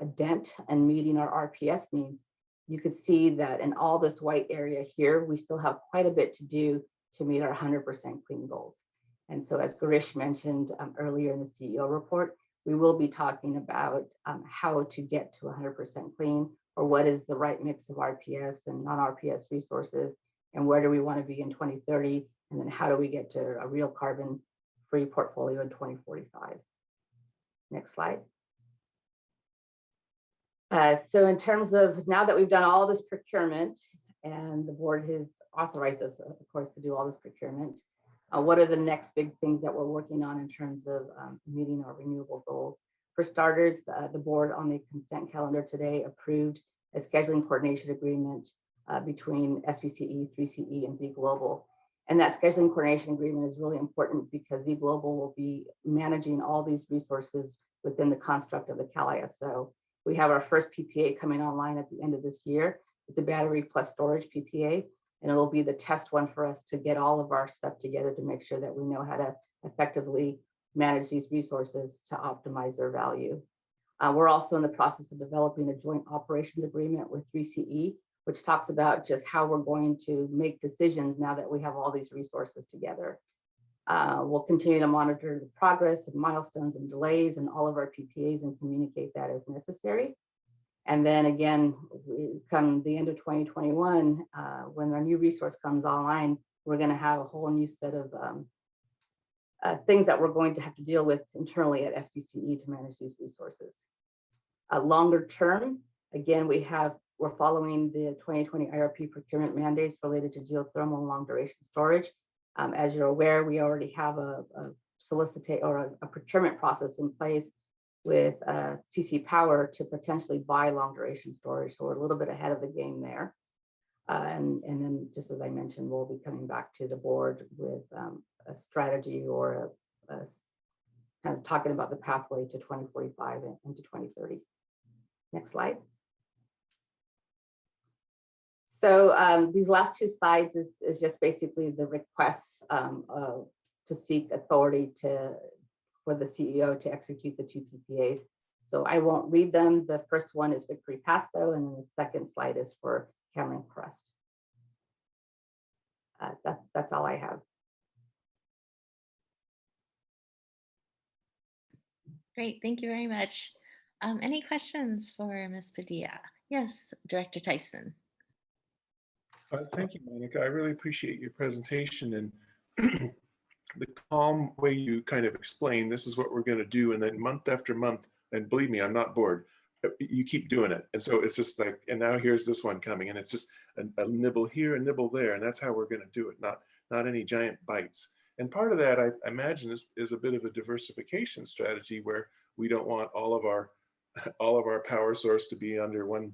a dent in meeting our RPS needs, you could see that in all this white area here, we still have quite a bit to do to meet our 100% clean goals. And so as Girish mentioned earlier in the CEO report, we will be talking about how to get to 100% clean, or what is the right mix of RPS and non-RPS resources, and where do we want to be in 2030, and then how do we get to a real carbon-free portfolio in 2045. Next slide. So in terms of now that we've done all this procurement, and the board has authorized us, of course, to do all this procurement, what are the next big things that we're working on in terms of meeting our renewable goals? For starters, the board on the consent calendar today approved a scheduling coordination agreement between SBCE, 3CE, and Z Global. And that scheduling coordination agreement is really important because Z Global will be managing all these resources within the construct of the Cal ISO. We have our first PPA coming online at the end of this year. It's a battery plus storage PPA, and it will be the test one for us to get all of our stuff together to make sure that we know how to effectively manage these resources to optimize their value. We're also in the process of developing a joint operations agreement with 3CE, which talks about just how we're going to make decisions now that we have all these resources together. We'll continue to monitor the progress and milestones and delays in all of our PPAs and communicate that as necessary. And then again, come the end of 2021, when our new resource comes online, we're going to have a whole new set of things that we're going to have to deal with internally at SPCE to manage these resources. Longer term, again, we're following the 2020 IRP procurement mandates related to geothermal long duration storage. As you're aware, we already have a procurement process in place with CC Power to potentially buy long duration storage. So we're a little bit ahead of the game there. And then just as I mentioned, we'll be coming back to the board with a strategy or a kind of talking about the pathway to 2045 and into 2030. Next slide. So these last two slides is just basically the requests to seek authority for the CEO to execute the two PPAs. So I won't read them. The first one is Victory Pass, though, and then the second slide is for Cameron Crest. That's all I have. Great, thank you very much. Any questions for Ms. Padilla? Yes, Director Tyson. Thank you, Monica. I really appreciate your presentation and the calm way you kind of explain this is what we're going to do, and then month after month, and believe me, I'm not bored. You keep doing it, and so it's just like, and now here's this one coming, and it's just a nibble here, a nibble there, and that's how we're going to do it. Not any giant bites. And part of that, I imagine, is a bit of a diversification strategy where we don't want all of our power source to be under one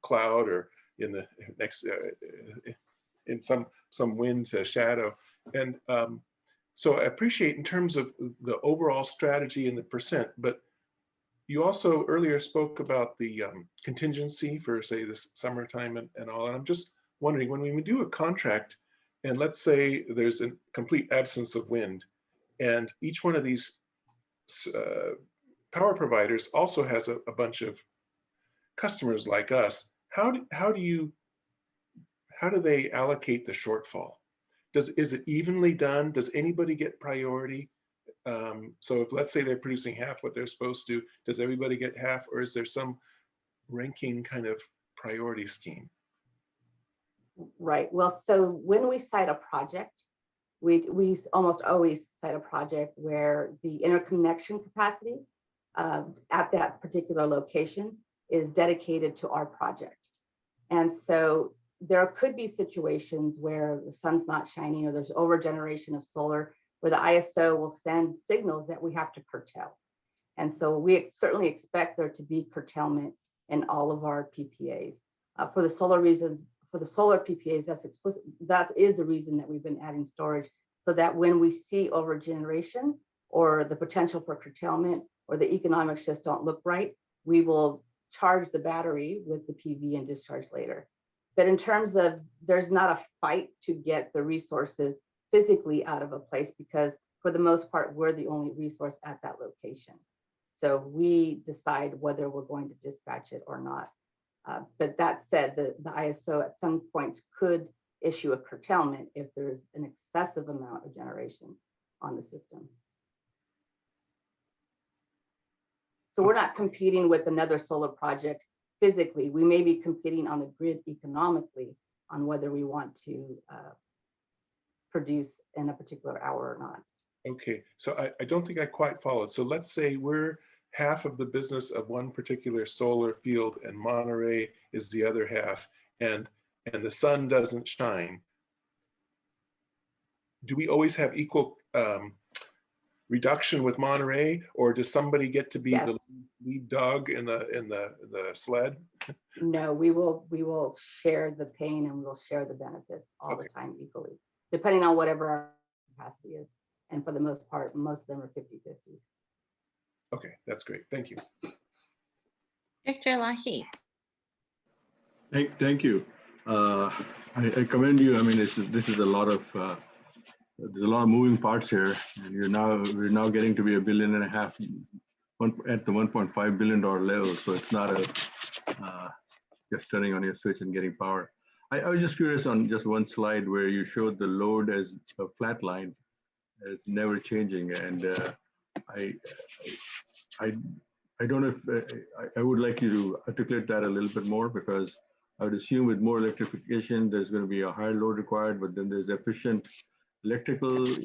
cloud or in the next in some wind to shadow. And so I appreciate in terms of the overall strategy and the percent, but you also earlier spoke about the contingency for, say, this summertime and all. And I'm just wondering, when we do a contract, and let's say there's a complete absence of wind, and each one of these power providers also has a bunch of customers like us, how do they allocate the shortfall? Is it evenly done? Does anybody get priority? So if, let's say, they're producing half what they're supposed to, does everybody get half, or is there some ranking kind of priority scheme? Right. Well, so when we cite a project, we almost always cite a project where the interconnection capacity at that particular location is dedicated to our project. And so there could be situations where the sun's not shining or there's overgeneration of solar, where the ISO will send signals that we have to curtail. And so we certainly expect there to be curtailment in all of our PPAs. For the solar reasons, for the solar PPAs, that's explicit. That is the reason that we've been adding storage, so that when we see overgeneration or the potential for curtailment or the economics just don't look right, we will charge the battery with the PV and discharge later. But in terms of, there's not a fight to get the resources physically out of a place, because for the most part, we're the only resource at that location. So we decide whether we're going to dispatch it or not. But that said, the ISO at some points could issue a curtailment if there's an excessive amount of generation on the system. So we're not competing with another solar project physically. We may be competing on the grid economically on whether we want to produce in a particular hour or not. Okay, so I don't think I quite followed. So let's say we're half of the business of one particular solar field and Monterey is the other half, and the sun doesn't shine. Do we always have equal reduction with Monterey, or does somebody get to be the lead dog in the sled? No, we will share the pain and we'll share the benefits all the time equally, depending on whatever our capacity is. And for the most part, most of them are 50-50. Okay, that's great. Thank you. Director Elahi. Thank you. I commend you. I mean, this is a lot of there's a lot of moving parts here, and we're now getting to be $1.5 billion at the $1.5 billion level. So it's not a just turning on your switch and getting power. I was just curious on just one slide where you showed the load as a flat line, it's never changing. And I don't know if I would like you to articulate that a little bit more, because I would assume with more electrification, there's going to be a higher load required, but then there's efficient electrical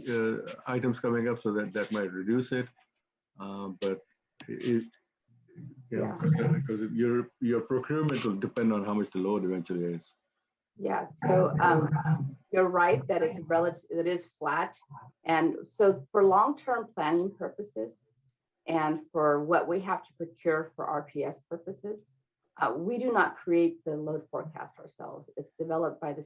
items coming up, so that might reduce it. But it, because your procurement will depend on how much the load eventually is. Yeah, so you're right that it's relative, it is flat. And so for long-term planning purposes and for what we have to procure for RPS purposes, we do not create the load forecast ourselves. It's developed by the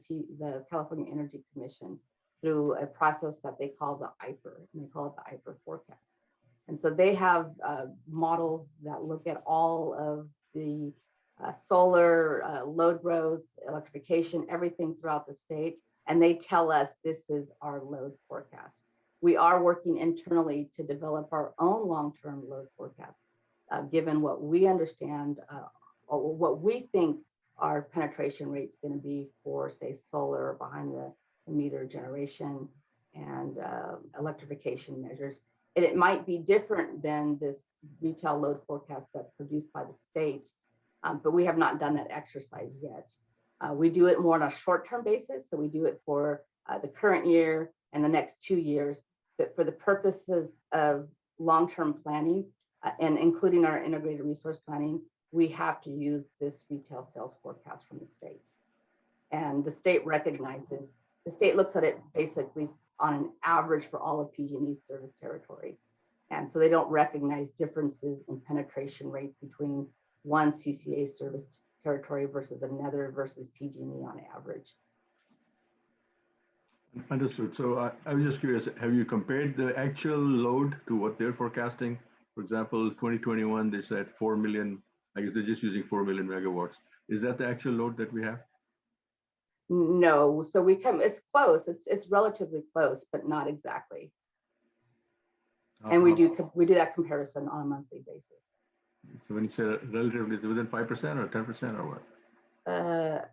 California Energy Commission through a process that they call the IPER, and they call it the IPER forecast. And so they have models that look at all of the solar, load growth, electrification, everything throughout the state, and they tell us this is our load forecast. We are working internally to develop our own long-term load forecast, given what we understand or what we think our penetration rate is going to be for, say, solar behind the meter generation and electrification measures. And it might be different than this retail load forecast that's produced by the state, but we have not done that exercise yet. We do it more on a short-term basis. So we do it for the current year and the next 2 years, but for the purposes of long-term planning and including our integrated resource planning, we have to use this retail sales forecast from the state. And the state recognizes, the state looks at it basically on an average for all of PG&E's service territory. And so they don't recognize differences in penetration rates between one CCA service territory versus another versus PG&E on average. Understood. So I was just curious, have you compared the actual load to what they're forecasting? For example, 2021, they said 4 million, I guess they're just using 4 million megawatts. Is that the actual load that we have? No, so we come, it's close, it's relatively close, but not exactly. And we do that comparison on a monthly basis. So when you say relatively, is it within 5% or 10% or what?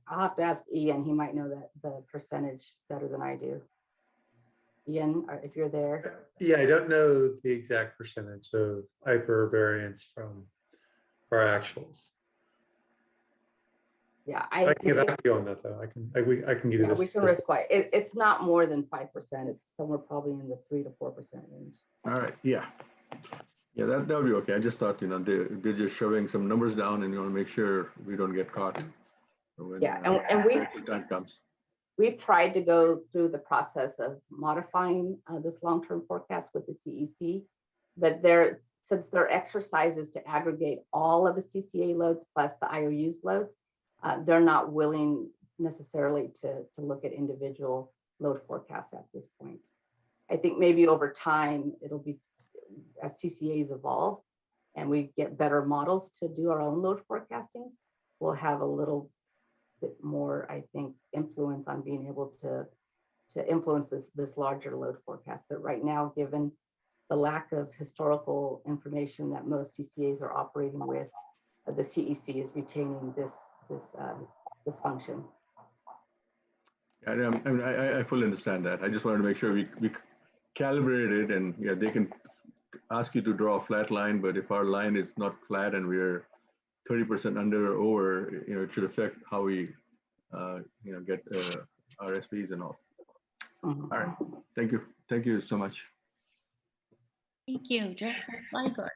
I'll have to ask Ian, he might know that the percentage better than I do. Ian, if you're there. Yeah, I don't know the exact percentage of IPER variance from our actuals. Yeah, I can get back to you on that though. I can give you this. We can risk quite. It's not more than 5%. It's somewhere probably in the 3 to 4% range. All right. Yeah. Yeah, that would be okay. I just thought, you know, they're just shoving some numbers down, and you want to make sure we don't get caught. When, yeah, and time comes. We've tried to go through the process of modifying this long-term forecast with the CEC, but since their exercise is to aggregate all of the CCA loads plus the IOUs loads, they're not willing necessarily to look at individual load forecasts at this point. I think maybe over time, it'll be as CCAs evolve and we get better models to do our own load forecasting, we'll have a little bit more, I think, influence on being able to influence this larger load forecast. But right now, given the lack of historical information that most CCAs are operating with, the CEC is retaining this function. Yeah, I fully understand that. I just wanted to make sure we calibrated, and yeah, they can ask you to draw a flat line, but if our line is not flat and we're 30% under or over, you know, it should affect how we, you know, get RSPs and all. Mm-hmm. All right. Thank you. Thank you so much. Thank you, Director Fleiberg.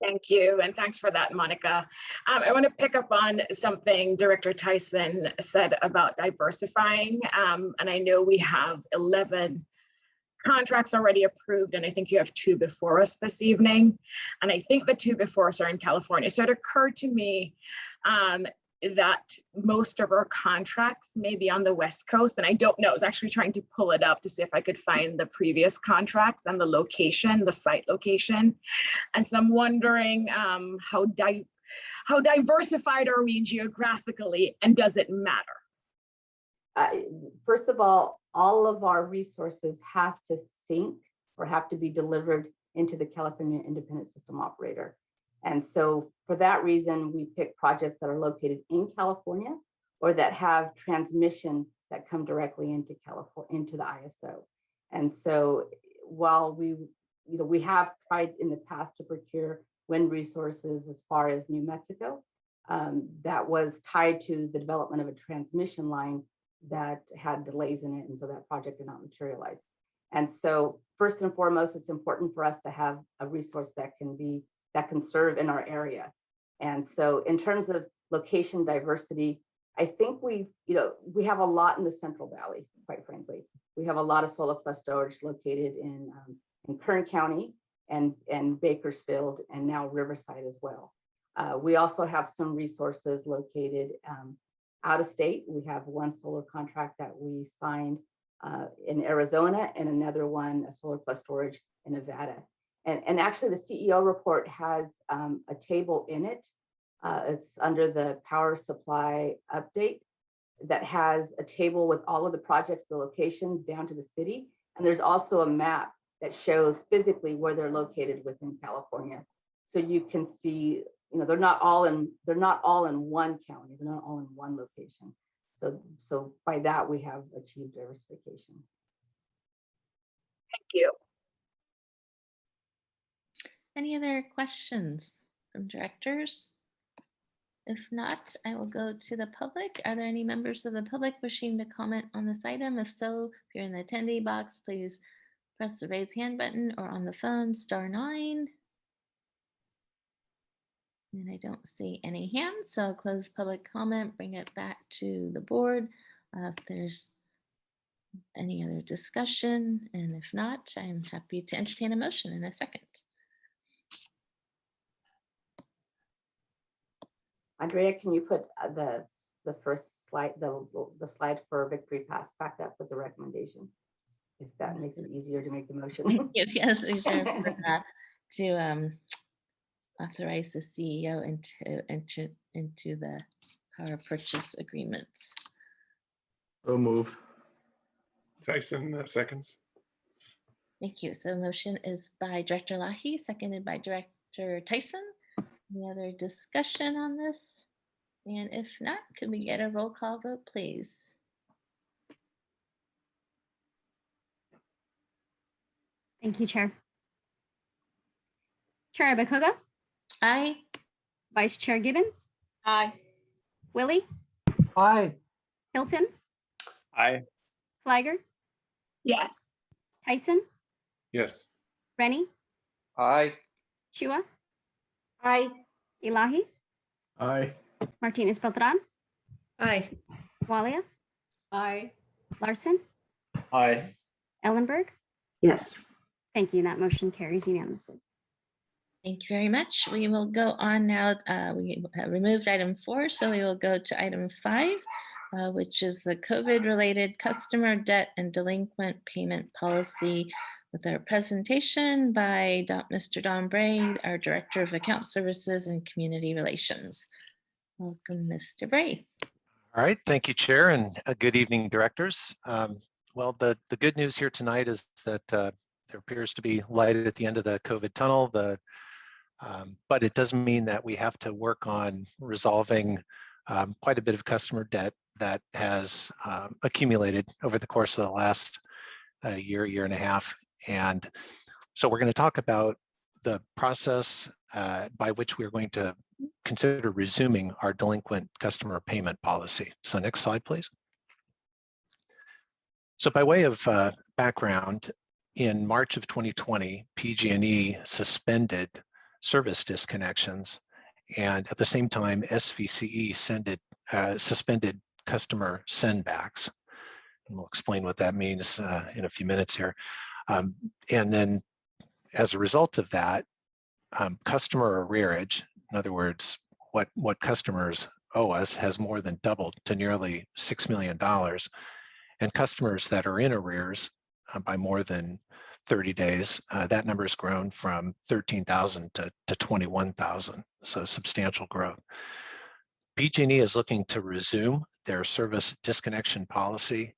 Thank you, and thanks for that, Monica. I want to pick up on something Director Tyson said about diversifying, and I know we have 11 contracts already approved, and I think you have 2 before us this evening, and I think the 2 before us are in California. So it occurred to me that most of our contracts may be on the West Coast, and I don't know. I was actually trying to pull it up to see if I could find the previous contracts and the location, the site location. And so I'm wondering how diversified are we geographically, and does it matter? First of all of our resources have to sync or have to be delivered into the California Independent System Operator. And so for that reason, we pick projects that are located in California or that have transmission that come directly into California, into the ISO. And so while we have tried in the past to procure wind resources as far as New Mexico, that was tied to the development of a transmission line that had delays in it. And so that project did not materialize. And so first and foremost, it's important for us to have a resource that can serve in our area. And so in terms of location diversity, I think we have a lot in the Central Valley, quite frankly. We have a lot of solar plus storage located in Kern County and Bakersfield, and now Riverside as well. We also have some resources located out of state. We have one solar contract that we signed in Arizona, and another one, a solar plus storage in Nevada. And actually the CEO report has a table in it. It's under the power supply update that has a table with all of the projects, the locations down to the city. And there's also a map that shows physically where they're located within California. So you can see, they're not all in one county, they're not all in one location. So by that we have achieved diversification. Thank you. Any other questions from directors? If not, I will go to the public. Are there any members of the public wishing to comment on this item? If so, if you're in the attendee box, please press the raise hand button, or on the phone, *9. And I don't see any hands, so I'll close public comment, bring it back to the board. If there's any other discussion, and if not, I'm happy to entertain a motion in a second. Andrea, can you put the first slide, the slide for Victory Pass back up with the recommendation, if that makes it easier to make the motion? Yes, to authorize the CEO into the power purchase agreements. So moved. Tyson, seconds. Thank you. So motion is by Director Lahey, seconded by Director Tyson. Any other discussion on this? And if not, could we get a roll call vote, please? Thank you, Chair. Chair Abakoga? Aye. Vice Chair Gibbons? Aye. Willie? Aye. Hilton? Aye. Flagger? Yes. Tyson? Yes. Rennie? Aye. Chua? Aye. Elahi? Aye. Martinez Beltran? Aye. Walia? Aye. Larson? Aye. Ellenberg? Yes. Thank you. That motion carries unanimously. Thank you very much. We will go on now. We have removed item 4, so we will go to item 5, which is the COVID-related customer debt and delinquent payment policy, with our presentation by Mr. Don Bray, our Director of Account Services and Community Relations. Welcome, Mr. Bray. All right, thank you, Chair, and good evening, directors. Well, the good news here tonight is that there appears to be light at the end of the COVID tunnel. But it does mean that we have to work on resolving quite a bit of customer debt that has accumulated over the course of the last year and a half. And so we're going to talk about the process by which we're going to consider resuming our delinquent customer payment policy. So next slide, please. So by way of background, in March of 2020, PG&E suspended service disconnections, and at the same time, SVCE suspended customer sendbacks. And we'll explain what that means in a few minutes here. And then as a result of that, customer arrearage, in other words, what customers owe us, has more than doubled to nearly $6 million. And customers that are in arrears by more than 30 days, that number has grown from 13,000 to 21,000, so substantial growth. PG&E is looking to resume their service disconnection policy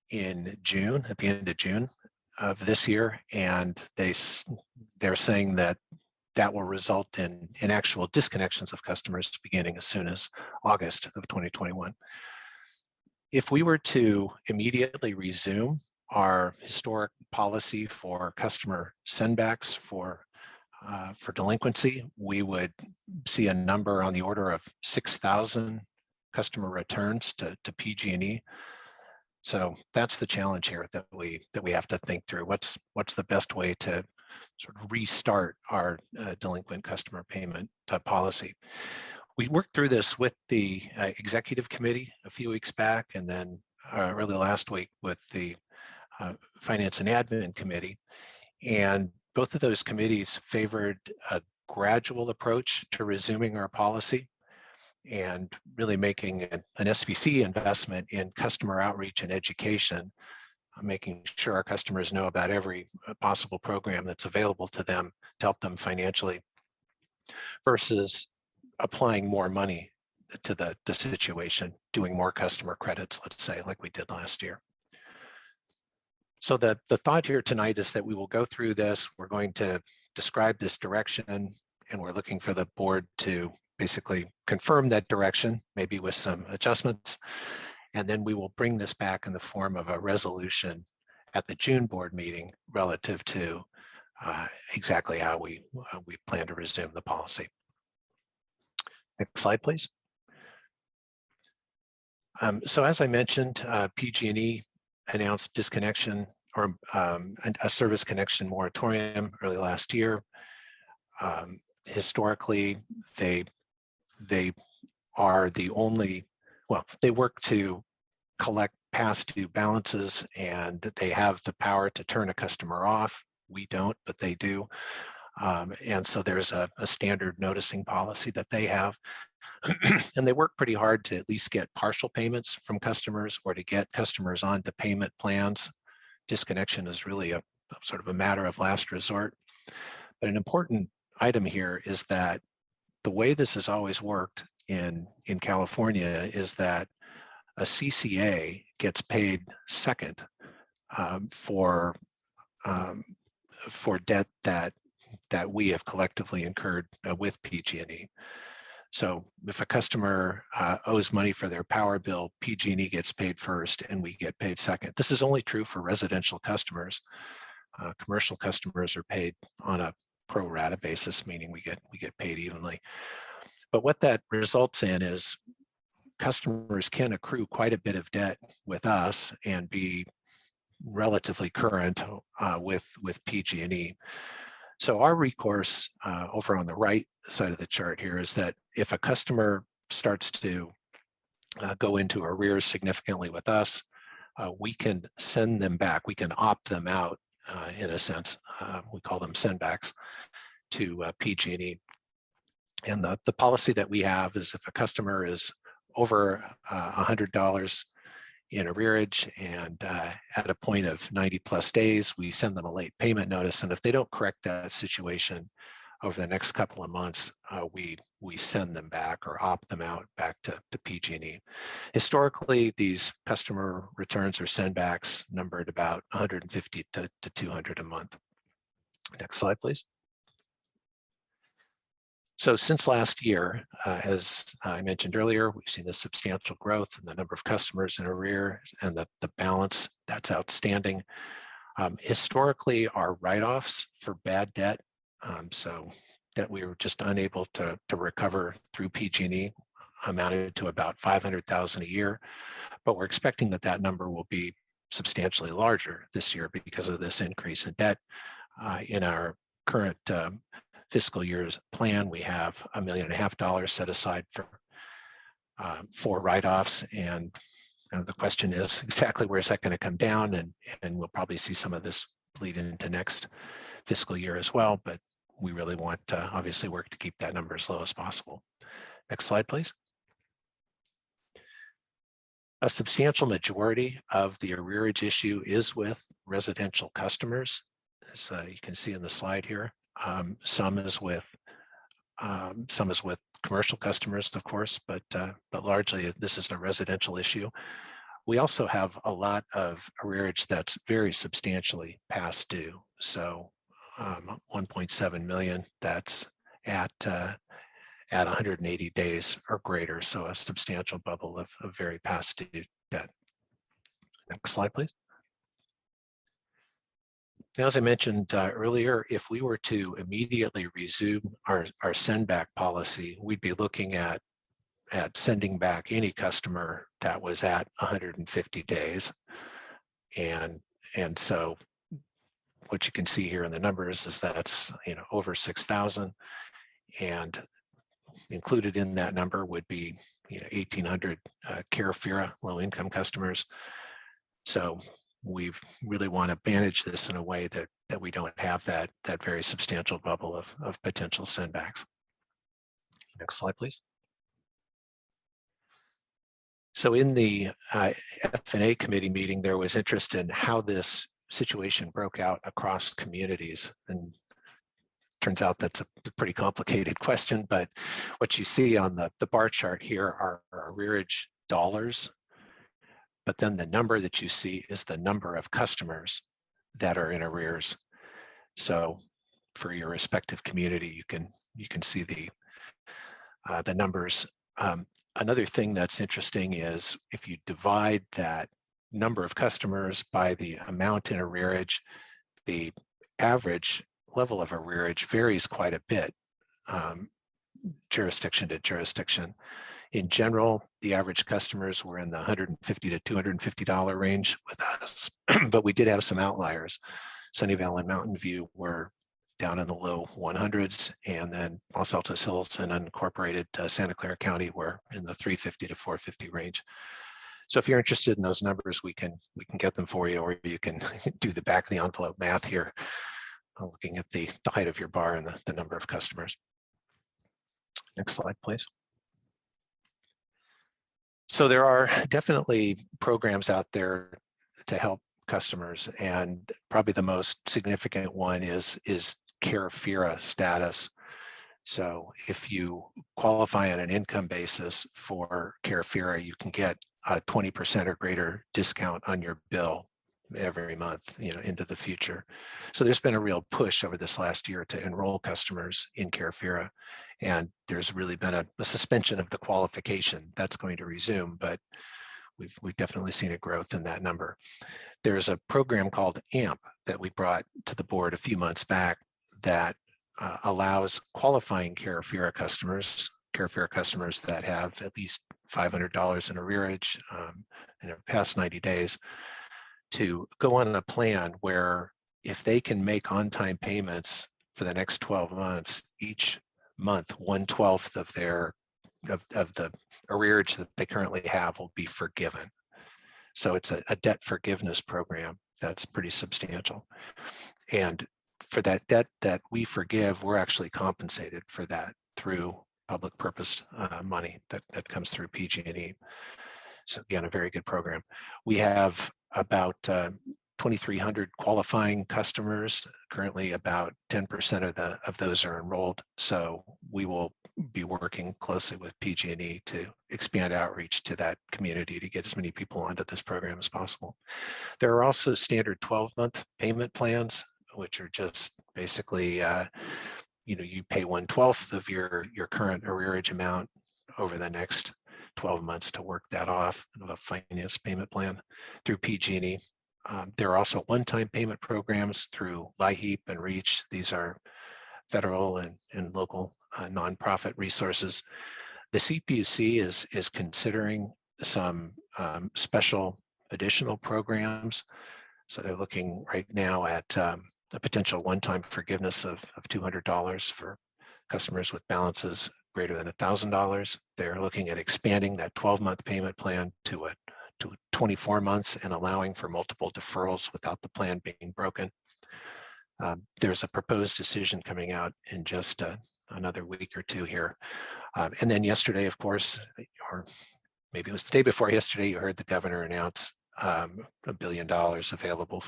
in June, at the end of June of this year, and they're saying that will result in actual disconnections of customers beginning as soon as August of 2021. If we were to immediately resume our historic policy for customer sendbacks for delinquency, we would see a number on the order of 6,000 customer returns to PG&E. So that's the challenge here that we have to think through. What's the best way to sort of restart our delinquent customer payment policy? We worked through this with the executive committee a few weeks back, and then early last week with the finance and admin committee. And both of those committees favored a gradual approach to resuming our policy and really making an SVC investment in customer outreach and education, making sure our customers know about every possible program that's available to them to help them financially, versus applying more money to the situation, doing more customer credits, let's say, like we did last year. So the thought here tonight is that we will go through this. We're going to describe this direction, and we're looking for the board to basically confirm that direction, maybe with some adjustments. And then we will bring this back in the form of a resolution at the June board meeting relative to exactly how we plan to resume the policy. Next slide, please. So as I mentioned, PG&E announced disconnection or a service connection moratorium early last year. Historically, they are the only, well, they work to collect past due balances, and they have the power to turn a customer off. We don't, but they do. And so there's a standard noticing policy that they have. And they work pretty hard to at least get partial payments from customers or to get customers onto payment plans. Disconnection is really a sort of a matter of last resort. But an important item here is that the way this has always worked in California is that a CCA gets paid second for debt that we have collectively incurred with PG&E. So if a customer owes money for their power bill, PG&E gets paid first and we get paid second. This is only true for residential customers. Commercial customers are paid on a pro rata basis, meaning we get paid evenly. But what that results in is customers can accrue quite a bit of debt with us and be relatively current with PG&E. So our recourse over on the right side of the chart here is that if a customer starts to go into arrears significantly with us, we can send them back. We can opt them out in a sense. We call them sendbacks to PG&E. And the policy that we have is if a customer is over $100 in arrearage and at a point of 90 plus days, we send them a late payment notice. And if they don't correct that situation over the next couple of months, we send them back or opt them out back to PG&E. Historically, these customer returns or sendbacks numbered about 150 to 200 a month. Next slide, please. So since last year, as I mentioned earlier, we've seen this substantial growth in the number of customers in arrears and the balance that's outstanding. Historically, our write-offs for bad debt, so that we were just unable to recover through PG&E, amounted to about $500,000 a year. But we're expecting that number will be substantially larger this year because of this increase in debt. In our current fiscal year's plan, we have $1.5 million set aside for write-offs, and the question is exactly where is that going to come down, and we'll probably see some of this bleed into next fiscal year as well, but we really want to obviously work to keep that number as low as possible. Next slide, please. A substantial majority of the arrearage issue is with residential customers, as you can see in the slide here. Some is with commercial customers, of course, but largely this is a residential issue. We also have a lot of arrearage that's very substantially past due. So 1.7 million that's at 180 days or greater. So a substantial bubble of very past due debt. Next slide, please. Now, as I mentioned earlier, if we were to immediately resume our send back policy, we'd be looking at sending back any customer that was at 150 days. And so what you can see here in the numbers is that's over 6,000, and included in that number would be 1,800 CareFira low-income customers. So we really want to manage this in a way that we don't have that very substantial bubble of potential sendbacks. Next slide, please. So in the F&A committee meeting, there was interest in how this situation broke out across communities. And turns out that's a pretty complicated question, but what you see on the bar chart here are arrearage dollars, but then the number that you see is the number of customers that are in arrears. So for your respective community, you can see the numbers. Another thing that's interesting is if you divide that number of customers by the amount in arrearage, the average level of arrearage varies quite a bit, jurisdiction to jurisdiction. In general, the average customers were in the $150 to $250 range with us, but we did have some outliers. Sunnyvale and Mountain View were down in the low 100s, and then Los Altos Hills and unincorporated Santa Clara County were in the 350 to 450 range. So if you're interested in those numbers, we can get them for you, or you can do the back of the envelope math here, looking at the height of your bar and the number of customers. Next slide, please. So there are definitely programs out there to help customers, and probably the most significant one is CareFira status. So if you qualify on an income basis for CareFira, you can get a 20% or greater discount on your bill every month, into the future. So there's been a real push over this last year to enroll customers in CareFira, and there's really been a suspension of the qualification. That's going to resume, but we've definitely seen a growth in that number. There's a program called AMP that we brought to the board a few months back that allows qualifying CareFira customers that have at least $500 in arrearage in the past 90 days to go on a plan where if they can make on-time payments for the next 12 months, each month 1/12 of the arrearage that they currently have will be forgiven. So it's a debt forgiveness program that's pretty substantial. And for that debt that we forgive, we're actually compensated for that through public purpose money that comes through PG&E. So again, a very good program. We have about 2,300 qualifying customers. Currently, about 10% of those are enrolled. So we will be working closely with PG&E to expand outreach to that community to get as many people onto this program as possible. There are also standard 12-month payment plans, which are just basically, you pay 1/12 of your current arrearage amount over the next 12 months to work that off of a finance payment plan through PG&E. There are also one-time payment programs through LIHEAP and REACH. These are federal and local nonprofit resources. The CPUC is considering some special additional programs. So they're looking right now at a potential one-time forgiveness of $200 for customers with balances greater than $1,000. They're looking at expanding that 12-month payment plan to 24 months and allowing for multiple deferrals without the plan being broken. There's a proposed decision coming out in just another week or two here. And then yesterday, of course, or maybe it was the day before yesterday, you heard the governor announce $1 billion available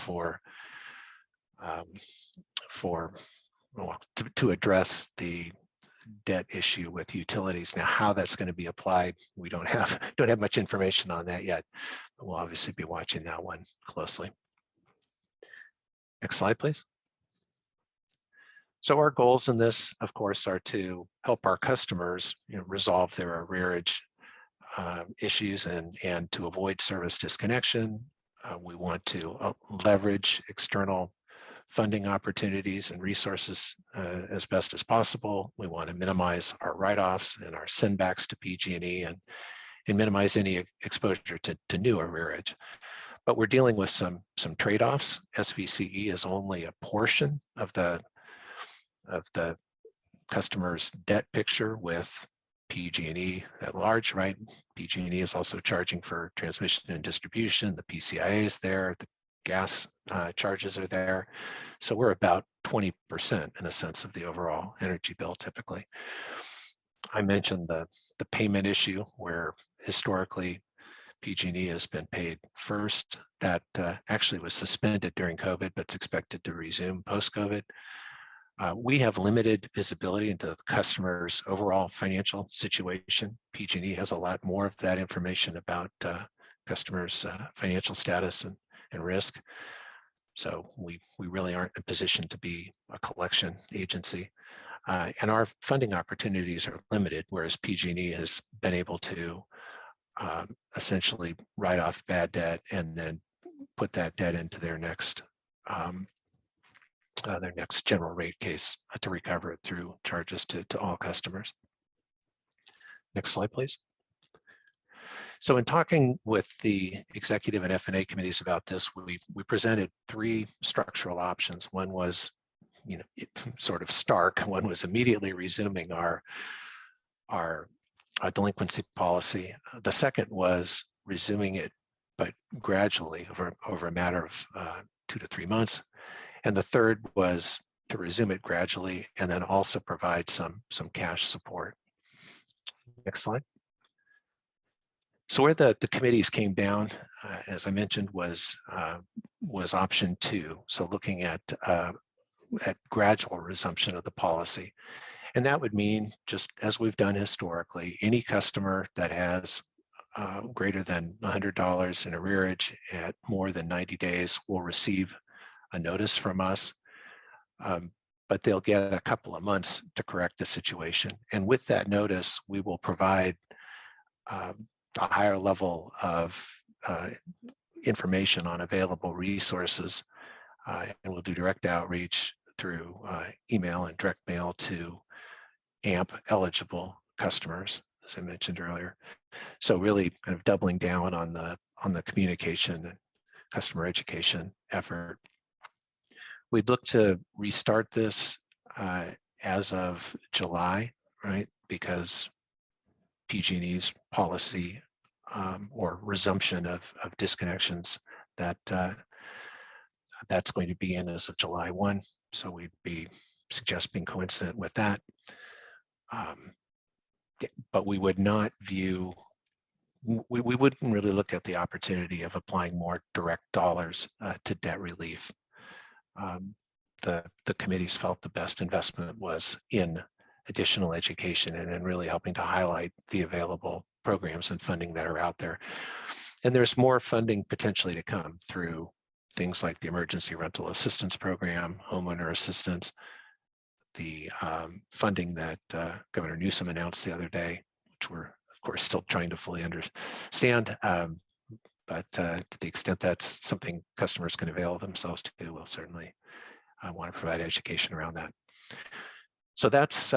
to address the debt issue with utilities. Now, how that's going to be applied, we don't have much information on that yet, but we'll obviously be watching that one closely. Next slide, please. So our goals in this, of course, are to help our customers resolve their arrearage issues and to avoid service disconnection. We want to leverage external funding opportunities and resources as best as possible. We want to minimize our write-offs and our sendbacks to PG&E and minimize any exposure to new arrearage. But we're dealing with some trade-offs. SVCE is only a portion of the customer's debt picture with PG&E at large, right? PG&E is also charging for transmission and distribution. The PCIA is there. The gas charges are there. So we're about 20% in a sense of the overall energy bill typically. I mentioned the payment issue where historically PG&E has been paid first. That actually was suspended during COVID, but it's expected to resume post-COVID. We have limited visibility into the customer's overall financial situation. PG&E has a lot more of that information about customers' financial status and risk. So we really aren't in a position to be a collection agency. And our funding opportunities are limited, whereas PG&E has been able to essentially write off bad debt and then put that debt into their next general rate case to recover it through charges to all customers. Next slide, please. So in talking with the executive and F&A committees about this, we presented 3 structural options. One was, sort of stark. One was immediately resuming our delinquency policy. The second was resuming it, but gradually over a matter of 2 to 3 months. And the third was to resume it gradually and then also provide some cash support. Next slide. So where the committees came down, as I mentioned, was option 2. So looking at gradual resumption of the policy. And that would mean, just as we've done historically, any customer that has greater than $100 in arrearage at more than 90 days will receive a notice from us, but they'll get a couple of months to correct the situation. And with that notice, we will provide a higher level of information on available resources, and we'll do direct outreach through email and direct mail to AMP eligible customers, as I mentioned earlier. So really kind of doubling down on the communication and customer education effort. We'd look to restart this as of July, right? Because PG&E's policy or resumption of disconnections that's going to be in as of July 1. So we'd be suggesting coincident with that. But we would not view, we wouldn't really look at the opportunity of applying more direct dollars to debt relief. The committees felt the best investment was in additional education and in really helping to highlight the available programs and funding that are out there. And there's more funding potentially to come through things like the Emergency Rental Assistance Program, homeowner assistance, the funding that Governor Newsom announced the other day, which we're of course still trying to fully understand. But to the extent that's something customers can avail themselves to, we'll certainly want to provide education around that. So that's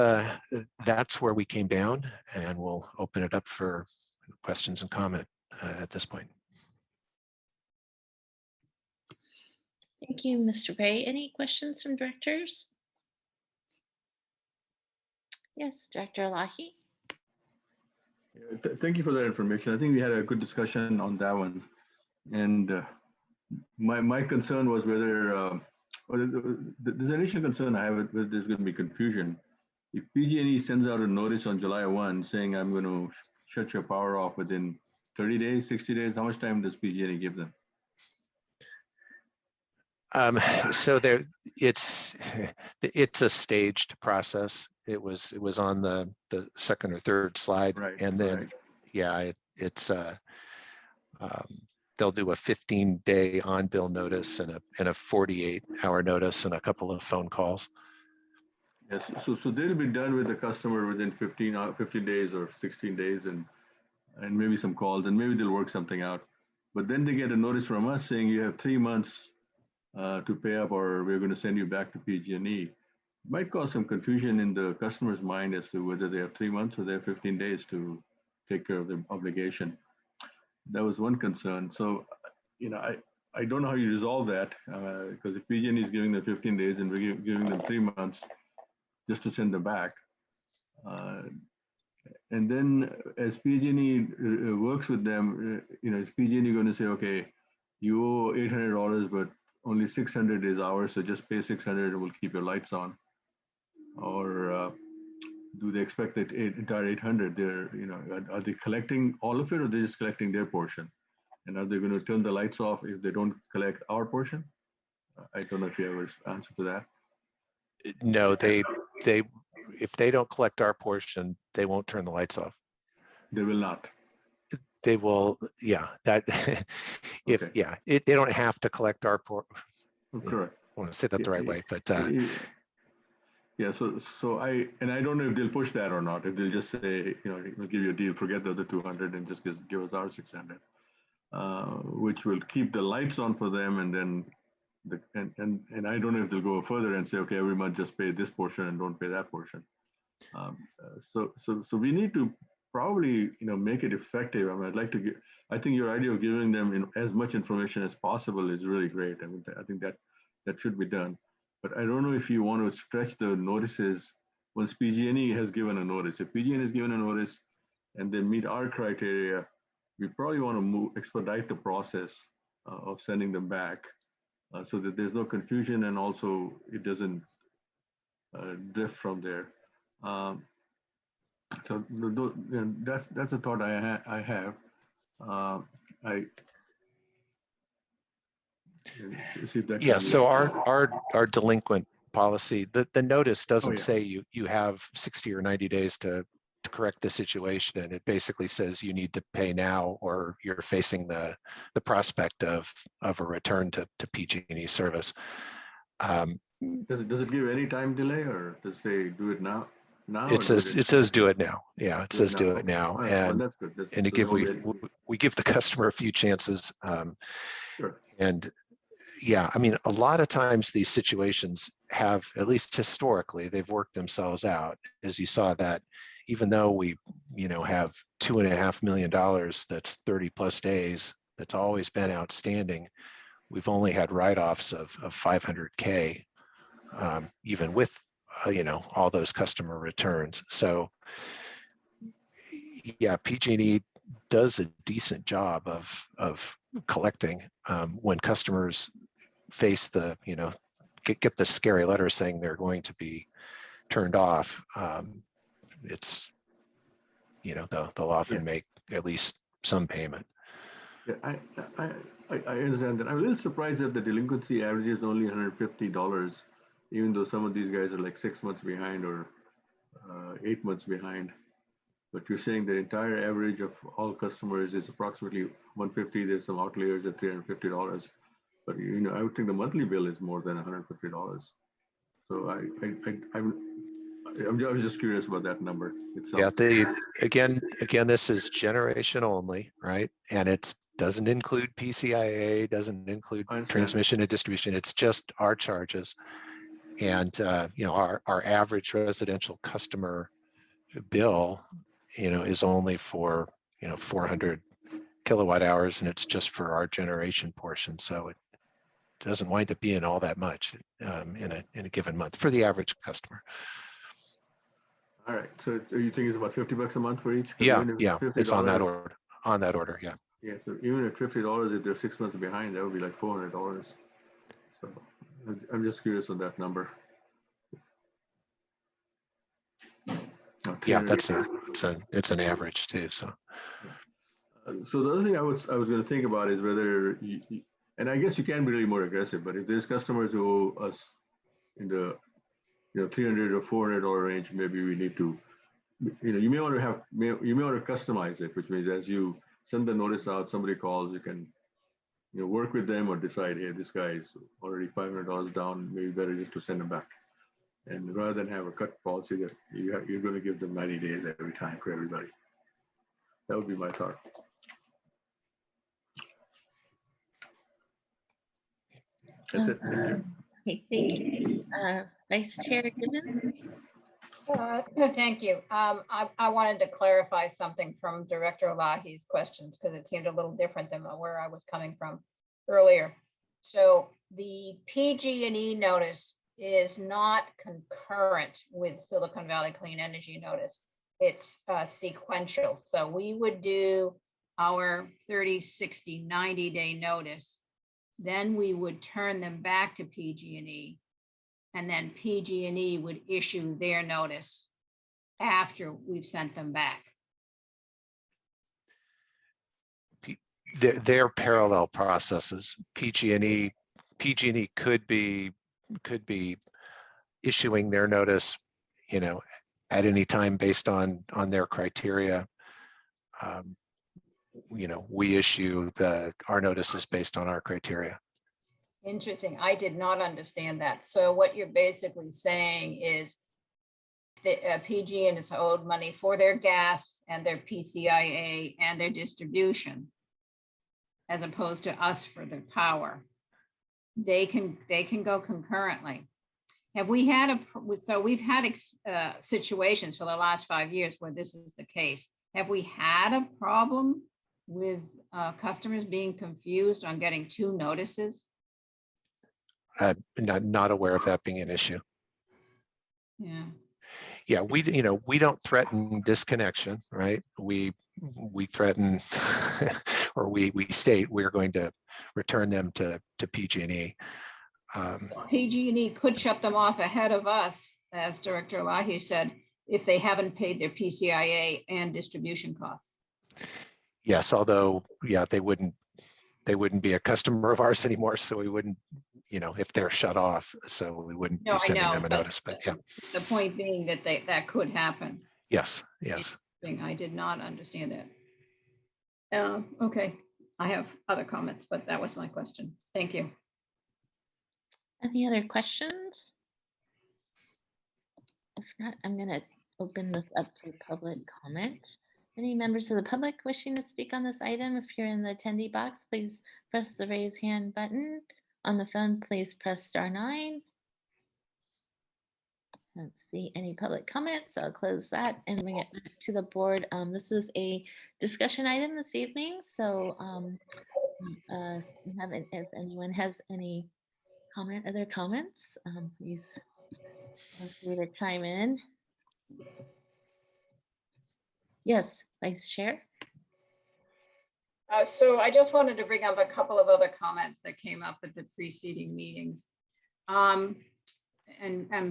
where we came down, and we'll open it up for questions and comment at this point. Thank you, Mr. Ray. Any questions from directors? Yes, Director Elahi. Thank you for that information. I think we had a good discussion on that one. And my concern was whether, there's an initial concern I have whether there's going to be confusion. If PG&E sends out a notice on July 1 saying I'm going to shut your power off within 30 days, 60 days, how much time does PG&E give them? So it's a staged process. It was on the second or third slide, right, and then right. Yeah, they'll do a 15-day on-bill notice and a 48-hour notice and a couple of phone calls. Yes, so they'll be done with the customer within 15 days or 16 days, and maybe some calls, and maybe they'll work something out. But then they get a notice from us saying you have 3 months to pay up, or we're going to send you back to PG&E. Might cause some confusion in the customer's mind as to whether they have 3 months or they have 15 days to take care of the obligation. That was one concern. So, I don't know how you resolve that, because if PG&E is giving them 15 days and we're giving them 3 months just to send them back. And then as PG&E works with them, is PG&E going to say, okay, you owe $800, but only 600 is ours, so just pay 600 and we'll keep your lights on? Or do they expect that entire 800? Are they collecting all of it, or they're just collecting their portion? And are they going to turn the lights off if they don't collect our portion? I don't know if you have an answer to that. No, if they don't collect our portion, they won't turn the lights off. They will not. They will, yeah. That if Okay. they don't have to collect our portion. Correct. I want to say that the right way, but yeah. So I don't know if they'll push that or not. If they'll just say, we'll give you a deal, forget the other 200, and just give us our 600, which will keep the lights on for them, and then and I don't know if they'll go further and say, okay, every month just pay this portion and don't pay that portion. So we need to probably make it effective. I mean, I think your idea of giving them as much information as possible is really great. I mean, I think that should be done. But I don't know if you want to stretch the notices once PG&E has given a notice. If PG&E has given a notice and they meet our criteria, we probably want to expedite the process of sending them back, so that there's no confusion, and also it doesn't drift from there. So that's a thought I have. See if that yeah. So our delinquent policy, the notice doesn't yeah. say you have 60 or 90 days to correct the situation. It basically says you need to pay now, or you're facing the prospect of a return to PG&E service. Does it give any time delay, or does it say do it now? It says do it now. Yeah, it says do it now, and that's good. And we give the customer a few chances. Sure. And yeah, I mean, a lot of times these situations have, at least historically, they've worked themselves out. As you saw that, even though we, have $2.5 million, that's 30 plus days, that's always been outstanding. We've only had write-offs of $500K, even with, all those customer returns. So yeah, PG&E does a decent job of collecting when customers face the, get the scary letter saying they're going to be turned off. It's, they'll often make at least some payment. Yeah, I understand that. I'm a little surprised that the delinquency average is only $150, even though some of these guys are like 6 months behind or 8 months behind. But you're saying the entire average of all customers is approximately $150. There's some outliers at $350. But I would think the monthly bill is more than $150. So I'm just curious about that number itself. Yeah, again, this is generation only, right? And it doesn't include PCIA, doesn't include transmission and distribution. It's just our charges. And our average residential customer bill, is only for 400 kilowatt hours, and it's just for our generation portion. So it doesn't wind up being all that much in a given month for the average customer. All right. So you think it's about $50 a month for each? Yeah, it's on that order. Yeah. Yeah. So even at $50, if they're 6 months behind, that would be like $400. So I'm just curious on that number. Yeah, it's an average too. So. So the other thing I was going to think about is whether, and I guess you can be really more aggressive, but if there's customers who owe us in the $300 or $400 range, maybe we need to, you may want to customize it, which means as you send the notice out, somebody calls, you can work with them or decide, hey, this guy is already $500 down, maybe better just to send them back. And rather than have a cut policy that you're going to give them 90 days every time for everybody. That would be my thought. That's it. Thank you. Okay, thank you. Vice Chair Gibbons? Thank you. I wanted to clarify something from Director Elahi's questions because it seemed a little different than where I was coming from earlier. So the PG&E notice is not concurrent with Silicon Valley Clean Energy notice. It's sequential. So we would do our 30, 60, 90-day notice. Then we would turn them back to PG&E. And then PG&E would issue their notice after we've sent them back. They're parallel processes. PG&E could be issuing their notice, at any time based on their criteria. We issue our notices based on our criteria. Interesting. I did not understand that. So what you're basically saying is that PG&E is owed money for their gas and their PCIA and their distribution, as opposed to us for their power. They can go concurrently. Have we had we've had situations for the last 5 years where this is the case. Have we had a problem with customers being confused on getting 2 notices? Not aware of that being an issue. Yeah. Yeah, we don't threaten disconnection, right? We threaten, or we state we're going to return them to PG&E. PG&E could shut them off ahead of us, as Director Elahi said, if they haven't paid their PCIA and distribution costs. Yes, although they wouldn't be a customer of ours anymore, so we wouldn't, if they're shut off, so we wouldn't be sending them a notice. But yeah, the point being that that could happen. Yes. I did not understand that. Okay, I have other comments, but that was my question. Thank you. Any other questions? If not, I'm going to open this up for public comment. Any members of the public wishing to speak on this item? If you're in the attendee box, please press the raise hand button. On the phone, please press *9. Let's see any public comments. I'll close that and bring it back to the board. This is a discussion item this evening. So if anyone has any other comments, please feel free to chime in. Yes, Vice Chair. So I just wanted to bring up a couple of other comments that came up at the preceding meetings, and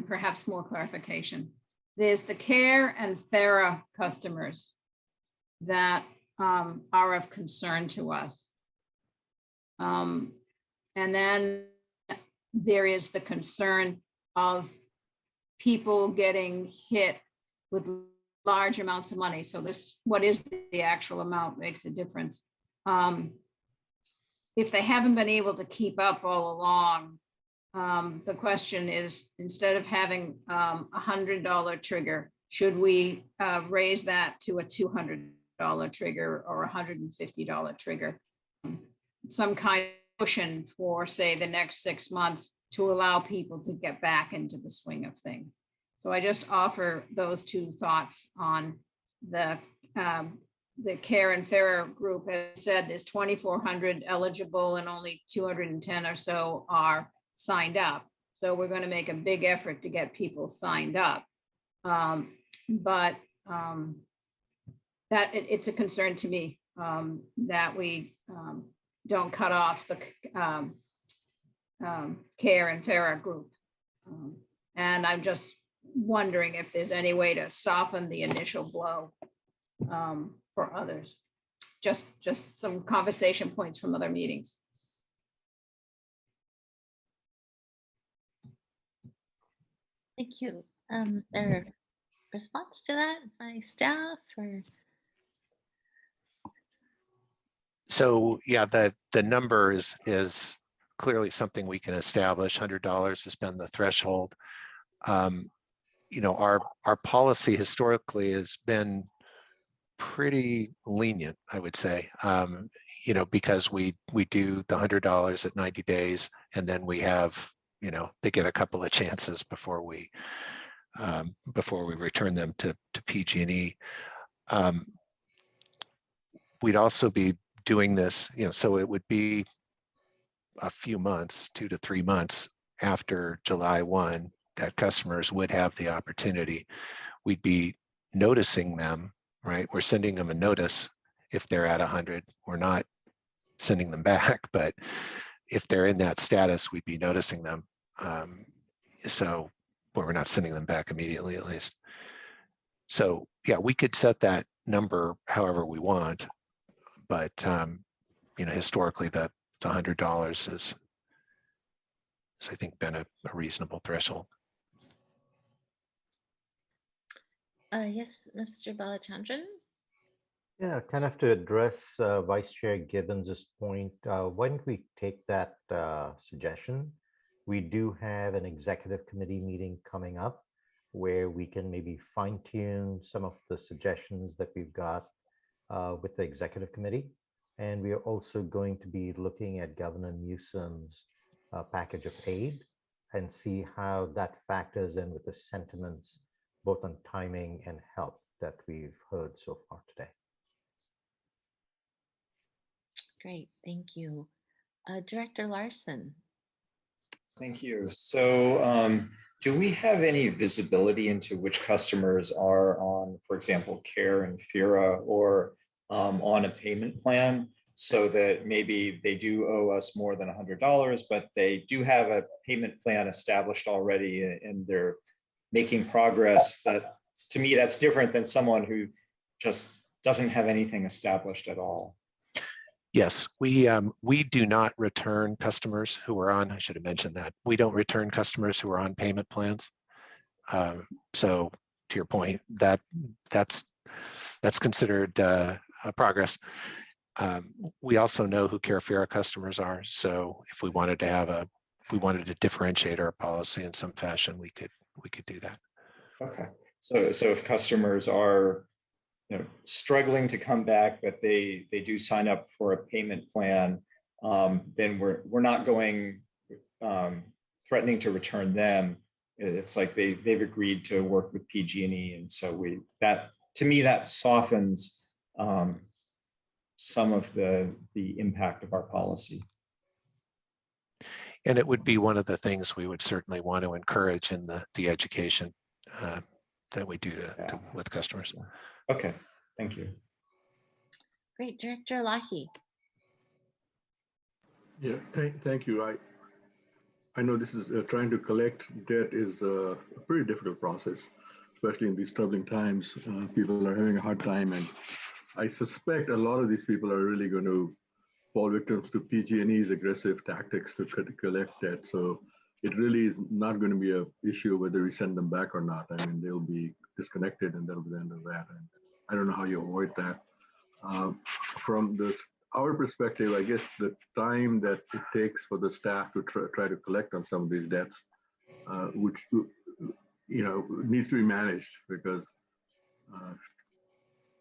perhaps more clarification. There's the CARE and THERA customers that are of concern to us. And then there is the concern of people getting hit with large amounts of money. So what is the actual amount makes a difference. If they haven't been able to keep up all along, the question is, instead of having $100 trigger, should we raise that to a $200 trigger or a $150 trigger? Some kind of cushion for, say, the next 6 months to allow people to get back into the swing of things. So I just offer those 2 thoughts on the CARE and THERA group. As I said, there's 2,400 eligible and only 210 or so are signed up. So we're going to make a big effort to get people signed up. But that it's a concern to me that we don't cut off the CARE and THERA group. And I'm just wondering if there's any way to soften the initial blow for others. Just some conversation points from other meetings. Thank you. There response to that by staff or? So yeah, the number is clearly something we can establish. $100 has been the threshold. Our policy historically has been pretty lenient, I would say, because we do the $100 at 90 days, and then we have, they get a couple of chances before we return them to PG&E. We'd also be doing this, so it would be a few months, 2 to 3 months after July 1, that customers would have the opportunity. We'd be noticing them, right? We're sending them a notice if they're at 100. We're not sending them back, but if they're in that status, we'd be noticing them. So we're not sending them back immediately, at least. So yeah, we could set that number however we want, but historically the $100 has I think been a reasonable threshold. Yes, Mr. Balachandran. Yeah, kind of to address Vice Chair Gibbons's point, why don't we take that suggestion? We do have an executive committee meeting coming up where we can maybe fine tune some of the suggestions that we've got with the executive committee. And we are also going to be looking at Governor Newsom's package of aid and see how that factors in with the sentiments, both on timing and help that we've heard so far today. Great, thank you. Director Larson. Thank you. So do we have any visibility into which customers are on, for example, CARE and FERA, or on a payment plan, so that maybe they do owe us more than $100, but they do have a payment plan established already and they're making progress? That, to me, that's different than someone who just doesn't have anything established at all. Yes, we do not return customers who are on, I should have mentioned that, we don't return customers who are on payment plans. So to your point, that's considered a progress. We also know who CARE FERA customers are. So if we wanted to differentiate our policy in some fashion, we could do that. Okay. So if customers are struggling to come back, but they do sign up for a payment plan, then we're not going threatening to return them. It's like they've agreed to work with PG&E, and so to me that softens some of the impact of our policy. And it would be one of the things we would certainly want to encourage in the education that we do with customers. Okay, thank you. Great, Director Lahi. Yeah, thank you. I know this is trying to collect debt is a pretty difficult process, especially in these troubling times. People are having a hard time, and I suspect a lot of these people are really going to fall victims to PG&E's aggressive tactics to collect debt. So it really is not going to be an issue whether we send them back or not. I mean, they'll be disconnected, and that'll be the end of that. And I don't know how you avoid that. From our perspective, I guess the time that it takes for the staff to try to collect on some of these debts, which needs to be managed, because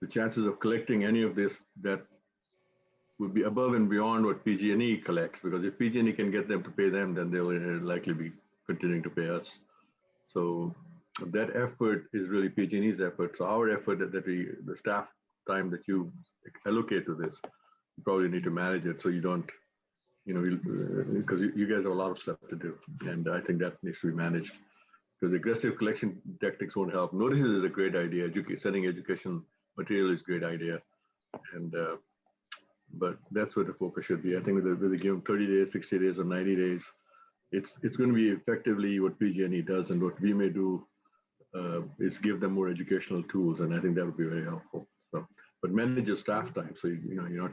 the chances of collecting any of this debt would be above and beyond what PG&E collects, because if PG&E can get them to pay them, then they'll likely be continuing to pay us. So that effort is really PG&E's effort. So our effort the staff time that you allocate to this, you probably need to manage it so you don't, because you guys have a lot of stuff to do. And I think that needs to be managed, because aggressive collection tactics won't help. Notices is a great idea. Sending education material is a great idea. And but that's what the focus should be. I think whether they give them 30 days, 60 days, or 90 days, it's going to be effectively what PG&E does, and what we may do is give them more educational tools, and I think that would be very helpful. So, but manage your staff time, so you're not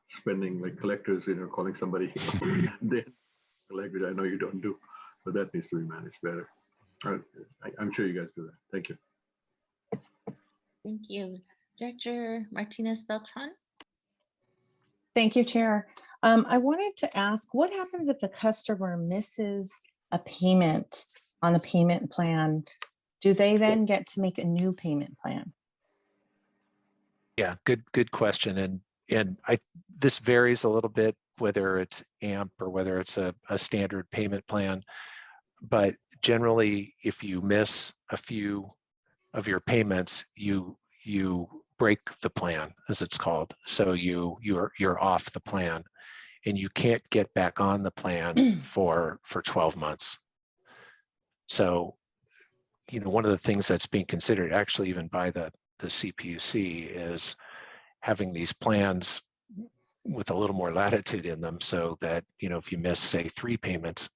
spending like collectors, calling somebody. They collect, which I know you don't do, but that needs to be managed better. I'm sure you guys do that. Thank you. Thank you, Director Martinez Beltran. Thank you, Chair. I wanted to ask, what happens if a customer misses a payment on a payment plan? Do they then get to make a new payment plan? Yeah, good question. And this varies a little bit, whether it's AMP or whether it's a standard payment plan. But generally, if you miss a few of your payments, you break the plan, as it's called. So you're off the plan, and you can't get back on the plan for 12 months. So, one of the things that's being considered, actually, even by the CPUC, is having these plans with a little more latitude in them, so that if you miss, say, 3 payments,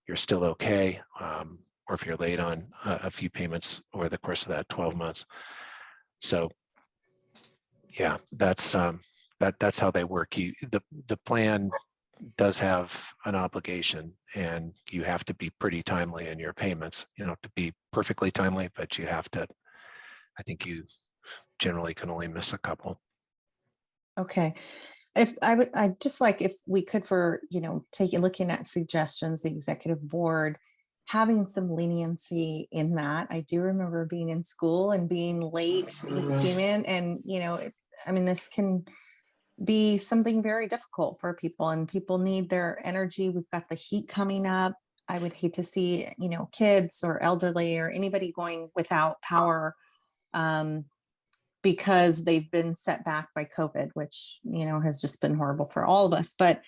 you're still okay. Or if you're late on a few payments over the course of that 12 months. So yeah, that's how they work. The plan does have an obligation, and you have to be pretty timely in your payments. To be perfectly timely, but you have to. I think you generally can only miss a couple. Okay. I'd just like if we could, for looking at suggestions, the executive board having some leniency in that. I do remember being in school and being late with payment, and this can be something very difficult for people, and people need their energy. We've got the heat coming up. I would hate to see kids or elderly or anybody going without power because they've been set back by COVID, which has just been horrible for all of us. But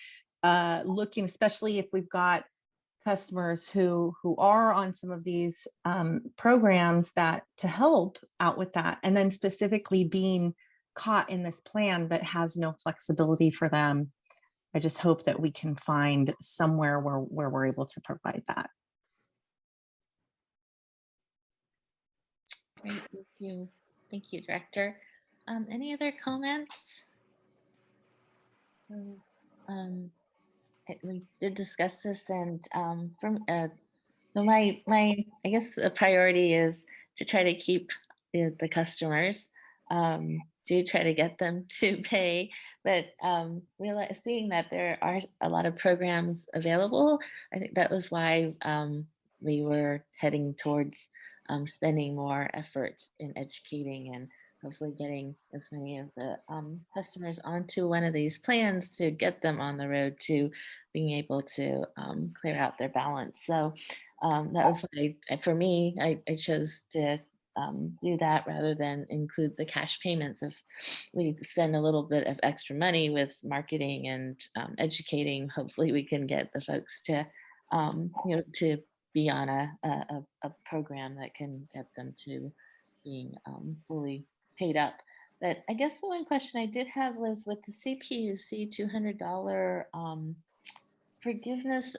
looking, especially if we've got customers who are on some of these programs, that to help out with that, and then specifically being caught in this plan that has no flexibility for them. I just hope that we can find somewhere where we're able to provide that. Great, thank you. Thank you, Director. Any other comments? We did discuss this, and so my I guess the priority is to try to keep the customers, to try to get them to pay, but seeing that there are a lot of programs available, I think that was why we were heading towards spending more effort in educating and hopefully getting as many of the customers onto one of these plans to get them on the road to being able to clear out their balance. So that was why, for me, I chose to do that rather than include the cash payments. If we spend a little bit of extra money with marketing and educating, hopefully we can get the folks to to be on a program that can get them to being fully paid up. But I guess the one question I did have was with the CPUC $200 forgiveness.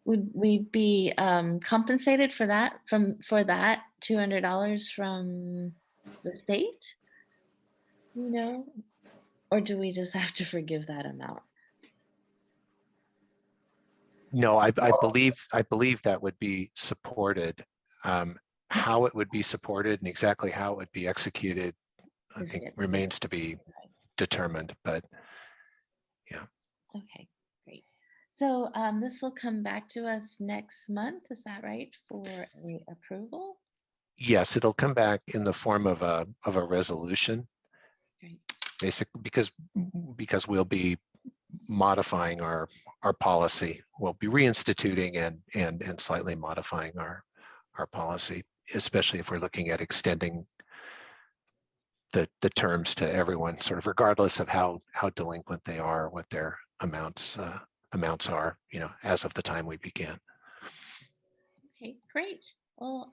Would we be compensated for that for that $200 from the state? Or do we just have to forgive that amount? No, I believe that would be supported. How it would be supported and exactly how it would be executed, I think remains to be determined. But yeah. Okay, great. So this will come back to us next month. Is that right, for the approval? Yes, it'll come back in the form of a resolution. Great. Basically, because we'll be modifying our policy. We'll be reinstituting and slightly modifying our policy, especially if we're looking at extending the terms to everyone, sort of regardless of how delinquent they are, what their amounts are, as of the time we began. Okay, great. Well,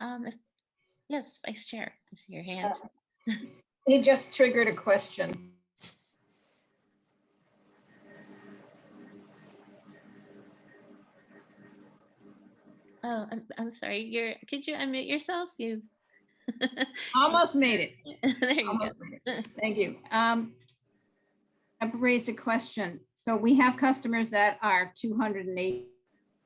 yes, Vice Chair, I see your hand. It just triggered a question. Oh, I'm sorry. Could you unmute yourself? You Almost made it. There you Almost go. made it. Thank you. I've raised a question. So we have customers that are 208,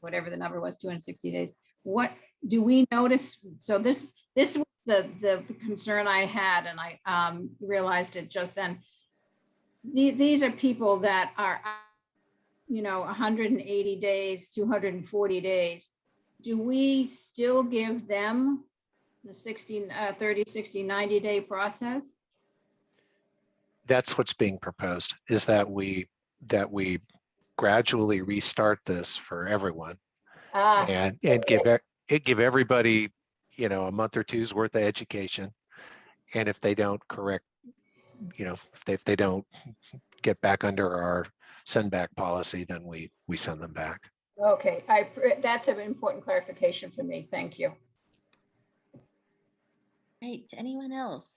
whatever the number was, 260 days. What do we notice? So this was the concern I had, and I realized it just then. These are people that are, 180 days, 240 days. Do we still give them The 30, 60, 90-day process? That's what's being proposed, is that we gradually restart this for everyone and give everybody, a month or two's worth of education. And if they don't correct, if they don't get back under our send back policy, then we send them back. Okay, that's an important clarification for me. Thank you. Right, anyone else?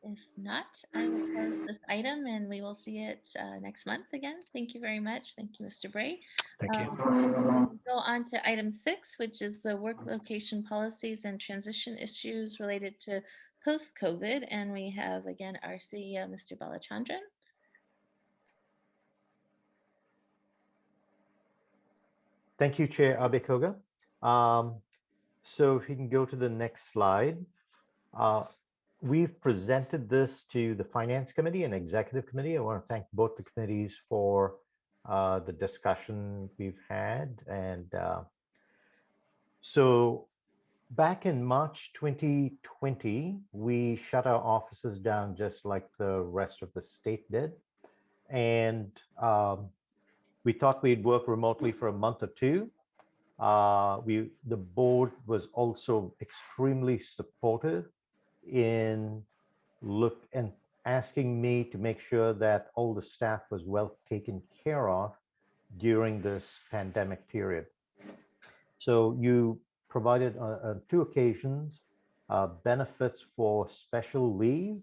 If not, I will close this item and we will see it next month again. Thank you very much. Thank you, Mr. Bray. Thank you. We'll go on to item 6, which is the work location policies and transition issues related to post-COVID. And we have, again, our CEO, Mr. Balachandran. Thank you, Chair Abekoga. So if you can go to the next slide. We've presented this to the Finance Committee and Executive Committee. I want to thank both the committees for the discussion we've had. And so back in March 2020, we shut our offices down just like the rest of the state did. And we thought we'd work remotely for a month or two. The board was also extremely supportive in asking me to make sure that all the staff was well taken care of during this pandemic period. So you provided on 2 occasions benefits for special leave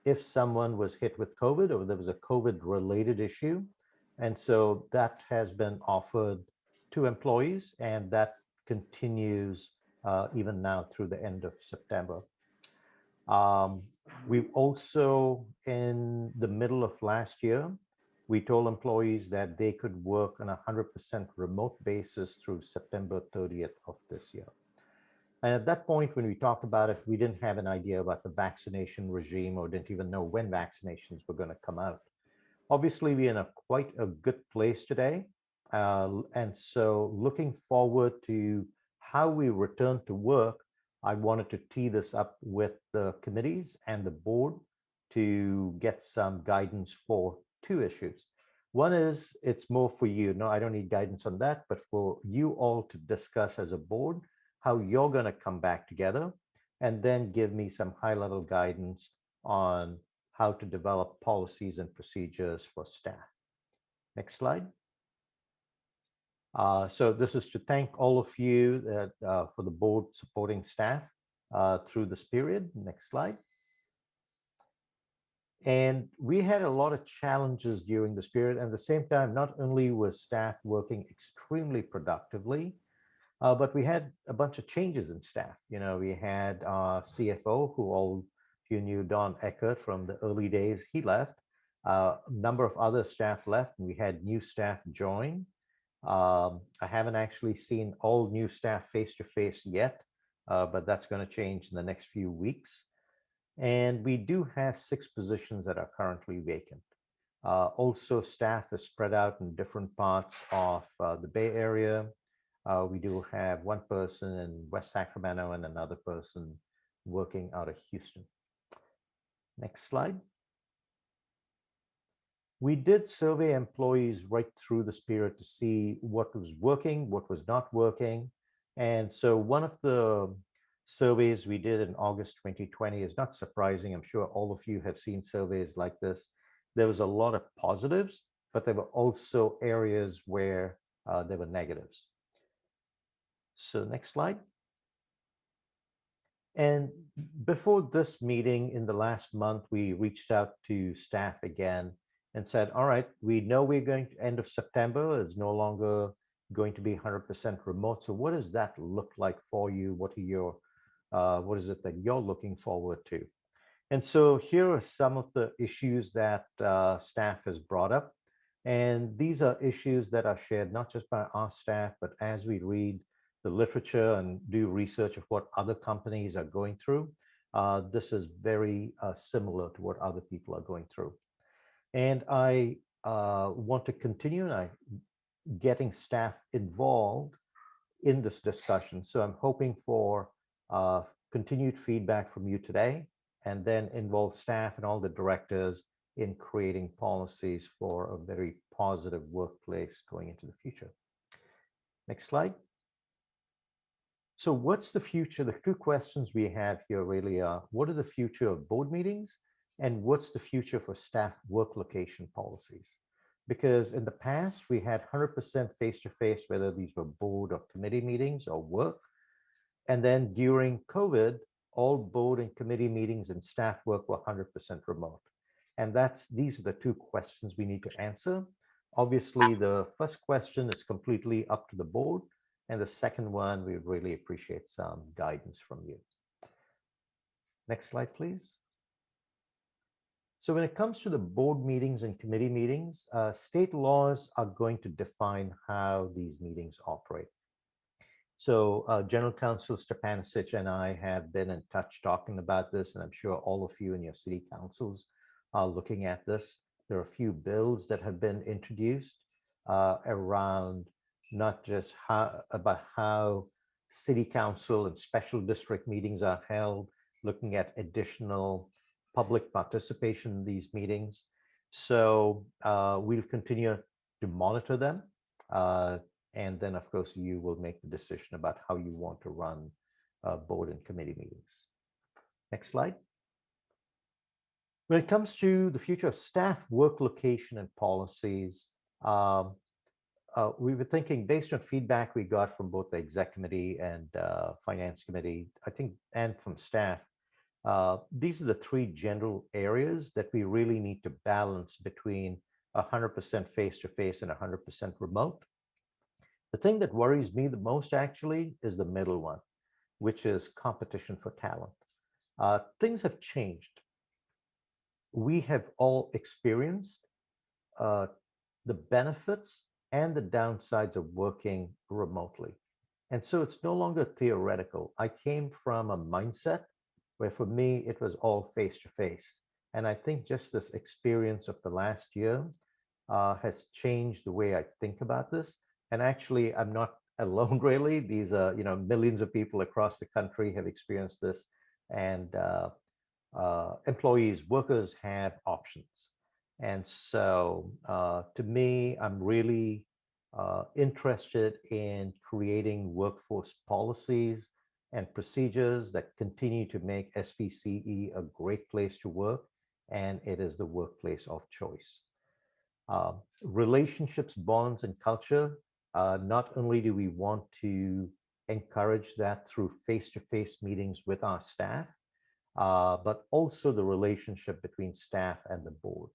if someone was hit with COVID or there was a COVID-related issue. And so that has been offered to employees, and that continues even now through the end of September. We've also, in the middle of last year, we told employees that they could work on a 100% remote basis through September 30th of this year. And at that point, when we talked about it, we didn't have an idea about the vaccination regime or didn't even know when vaccinations were going to come out. Obviously, we're in quite a good place today. And so looking forward to how we return to work, I wanted to tee this up with the committees and the board to get some guidance for 2 issues. One is, it's more for you. No, I don't need guidance on that, but for you all to discuss as a board how you're going to come back together, and then give me some high-level guidance on how to develop policies and procedures for staff. Next slide. So this is to thank all of you for the board supporting staff through this period. Next slide. And we had a lot of challenges during this period. And at the same time, not only was staff working extremely productively, but we had a bunch of changes in staff. We had our CFO, who all you knew, Don Eckert, from the early days. He left. A number of other staff left, and we had new staff join. I haven't actually seen all new staff face-to-face yet, but that's going to change in the next few weeks. And we do have 6 positions that are currently vacant. Also, staff is spread out in different parts of the Bay Area. We do have 1 person in West Sacramento and another person working out of Houston. Next slide. We did survey employees right through this period to see what was working, what was not working. And so one of the surveys we did in August 2020 is not surprising. I'm sure all of you have seen surveys like this. There was a lot of positives, but there were also areas where there were negatives. So next slide. And before this meeting in the last month, we reached out to staff again and said, all right, we know we're going to end of September. It's no longer going to be 100% remote. So what does that look like for you? What is it that you're looking forward to? And so here are some of the issues that staff has brought up. And these are issues that are shared not just by our staff, but as we read the literature and do research of what other companies are going through, this is very similar to what other people are going through. And I want to continue getting staff involved in this discussion. So I'm hoping for continued feedback from you today, and then involve staff and all the directors in creating policies for a very positive workplace going into the future. Next slide. So what's the future? The two questions we have here really are, what are the future of board meetings, and what's the future for staff work location policies? Because in the past, we had 100% face-to-face, whether these were board or committee meetings or work. And then during COVID, all board and committee meetings and staff work were 100% remote. And these are the two questions we need to answer. Obviously, the first question is completely up to the board. And the second one, we would really appreciate some guidance from you. Next slide, please. So when it comes to the board meetings and committee meetings, state laws are going to define how these meetings operate. So General Counsel Stepanisic and I have been in touch talking about this, and I'm sure all of you in your city councils are looking at this. There are a few bills that have been introduced around not just about how city council and special district meetings are held, looking at additional public participation in these meetings. So we'll continue to monitor them. And then, of course, you will make the decision about how you want to run board and committee meetings. Next slide. When it comes to the future of staff work location and policies, we were thinking, based on feedback we got from both the exec committee and finance committee, I think, and from staff, these are the three general areas that we really need to balance between 100% face-to-face and 100% remote. The thing that worries me the most actually is the middle one, which is competition for talent. Things have changed. We have all experienced the benefits and the downsides of working remotely. And so it's no longer theoretical. I came from a mindset where for me, it was all face-to-face. And I think just this experience of the last year has changed the way I think about this. And actually, I'm not alone, really. These are, millions of people across the country have experienced this. And employees, workers have options. And so to me, I'm really interested in creating workforce policies and procedures that continue to make SVCE a great place to work, and it is the workplace of choice. Relationships, bonds, and culture, not only do we want to encourage that through face-to-face meetings with our staff, but also the relationship between staff and the board.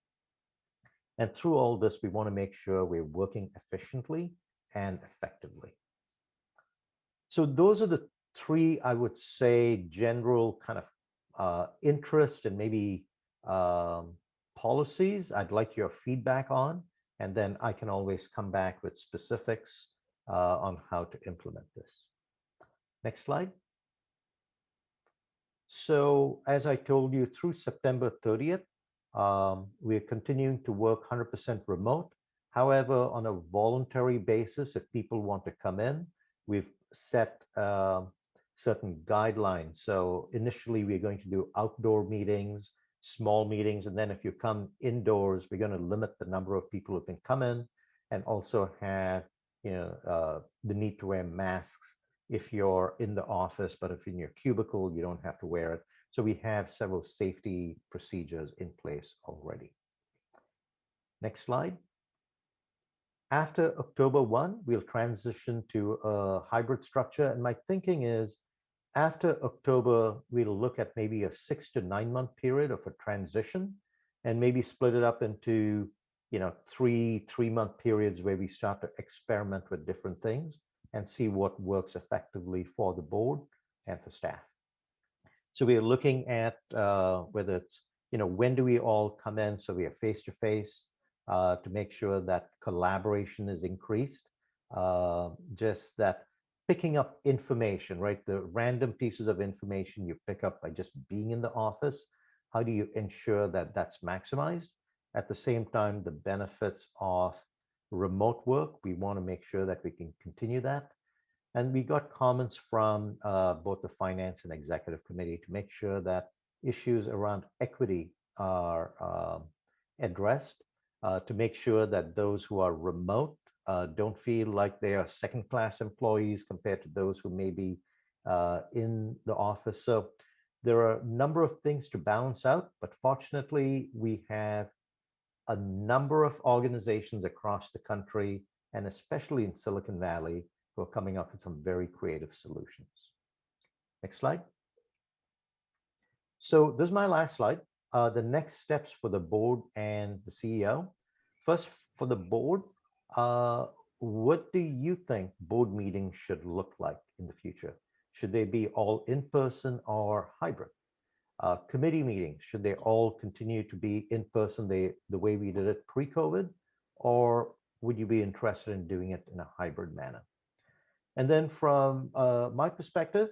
And through all this, we want to make sure we're working efficiently and effectively. So those are the three, I would say, general kind of interest and maybe policies I'd like your feedback on, and then I can always come back with specifics on how to implement this. Next slide. So as I told you, through September 30th, we're continuing to work 100% remote. However, on a voluntary basis, if people want to come in, we've set certain guidelines. So initially, we're going to do outdoor meetings, small meetings, and then if you come indoors, we're going to limit the number of people who can come in, and also have the need to wear masks if you're in the office, but if in your cubicle, you don't have to wear it. So we have several safety procedures in place already. Next slide. After October 1, we'll transition to a hybrid structure. And my thinking is, after October, we'll look at maybe a 6 to 9 month period of a transition, and maybe split it up into three-month periods where we start to experiment with different things and see what works effectively for the board and for staff. So we are looking at whether it's, when do we all come in so we are face-to-face to make sure that collaboration is increased, just that picking up information, right? The random pieces of information you pick up by just being in the office, how do you ensure that that's maximized? At the same time, the benefits of remote work, we want to make sure that we can continue that. And we got comments from both the Finance and Executive Committee to make sure that issues around equity are addressed, to make sure that those who are remote don't feel like they are second-class employees compared to those who may be in the office. So there are a number of things to balance out, but fortunately, we have a number of organizations across the country, and especially in Silicon Valley, who are coming up with some very creative solutions. Next slide. So this is my last slide. The next steps for the board and the CEO. First, for the board, what do you think board meetings should look like in the future? Should they be all in person or hybrid? Committee meetings, should they all continue to be in person the way we did it pre-COVID? Or would you be interested in doing it in a hybrid manner? And then from my perspective,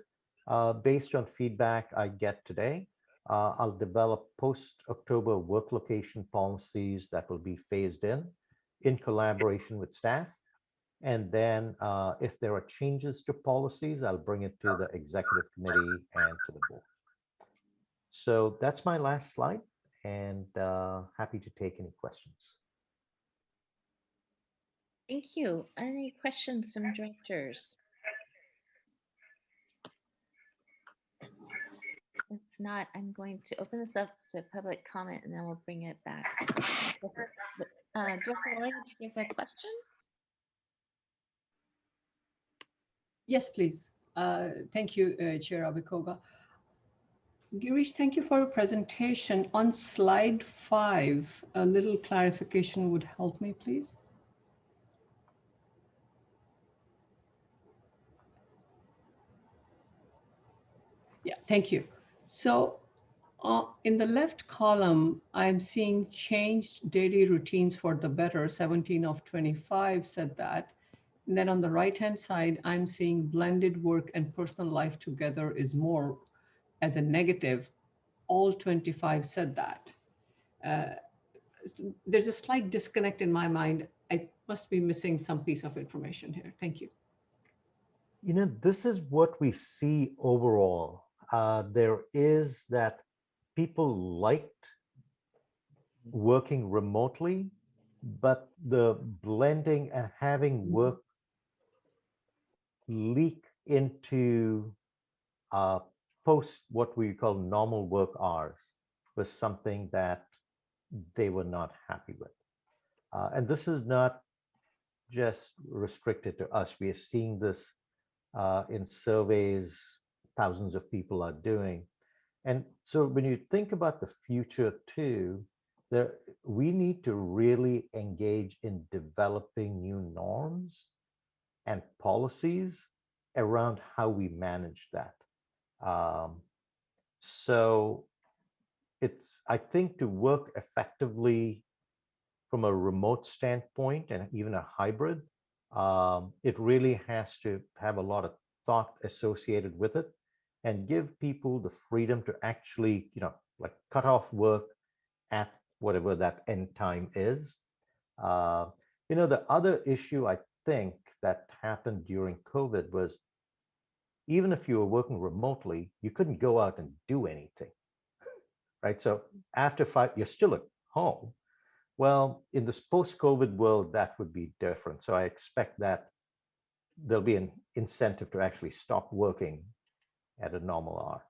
based on feedback I get today, I'll develop post-October work location policies that will be phased in collaboration with staff. And then if there are changes to policies, I'll bring it to the executive committee and to the board. So that's my last slide, and happy to take any questions. Thank you. Any questions from directors? If not, I'm going to open this up to public comment and then we'll bring it back. Director Williams, do you have a question? Yes, please. Thank you, Chair Abikova. Girish, thank you for your presentation. On slide 5, a little clarification would help me, please. Yeah, thank you. So in the left column, I'm seeing changed daily routines for the better. 17 of 25 said that. And then on the right-hand side, I'm seeing blended work and personal life together is more as a negative. All 25 said that. There's a slight disconnect in my mind. I must be missing some piece of information here. Thank you. You know, this is what we see overall. There is that people liked working remotely, but the blending and having work leak into post what we call normal work hours was something that they were not happy with. And this is not just restricted to us. We are seeing this in surveys thousands of people are doing. And so when you think about the future too, we need to really engage in developing new norms and policies around how we manage that. So I think to work effectively from a remote standpoint and even a hybrid, it really has to have a lot of thought associated with it and give people the freedom to actually, like cut off work at whatever that end time is. The other issue I think that happened during COVID was even if you were working remotely, you couldn't go out and do anything, right? So after 5, you're still at home. Well, in this post-COVID world, that would be different. So I expect that there'll be an incentive to actually stop working at a normal hour.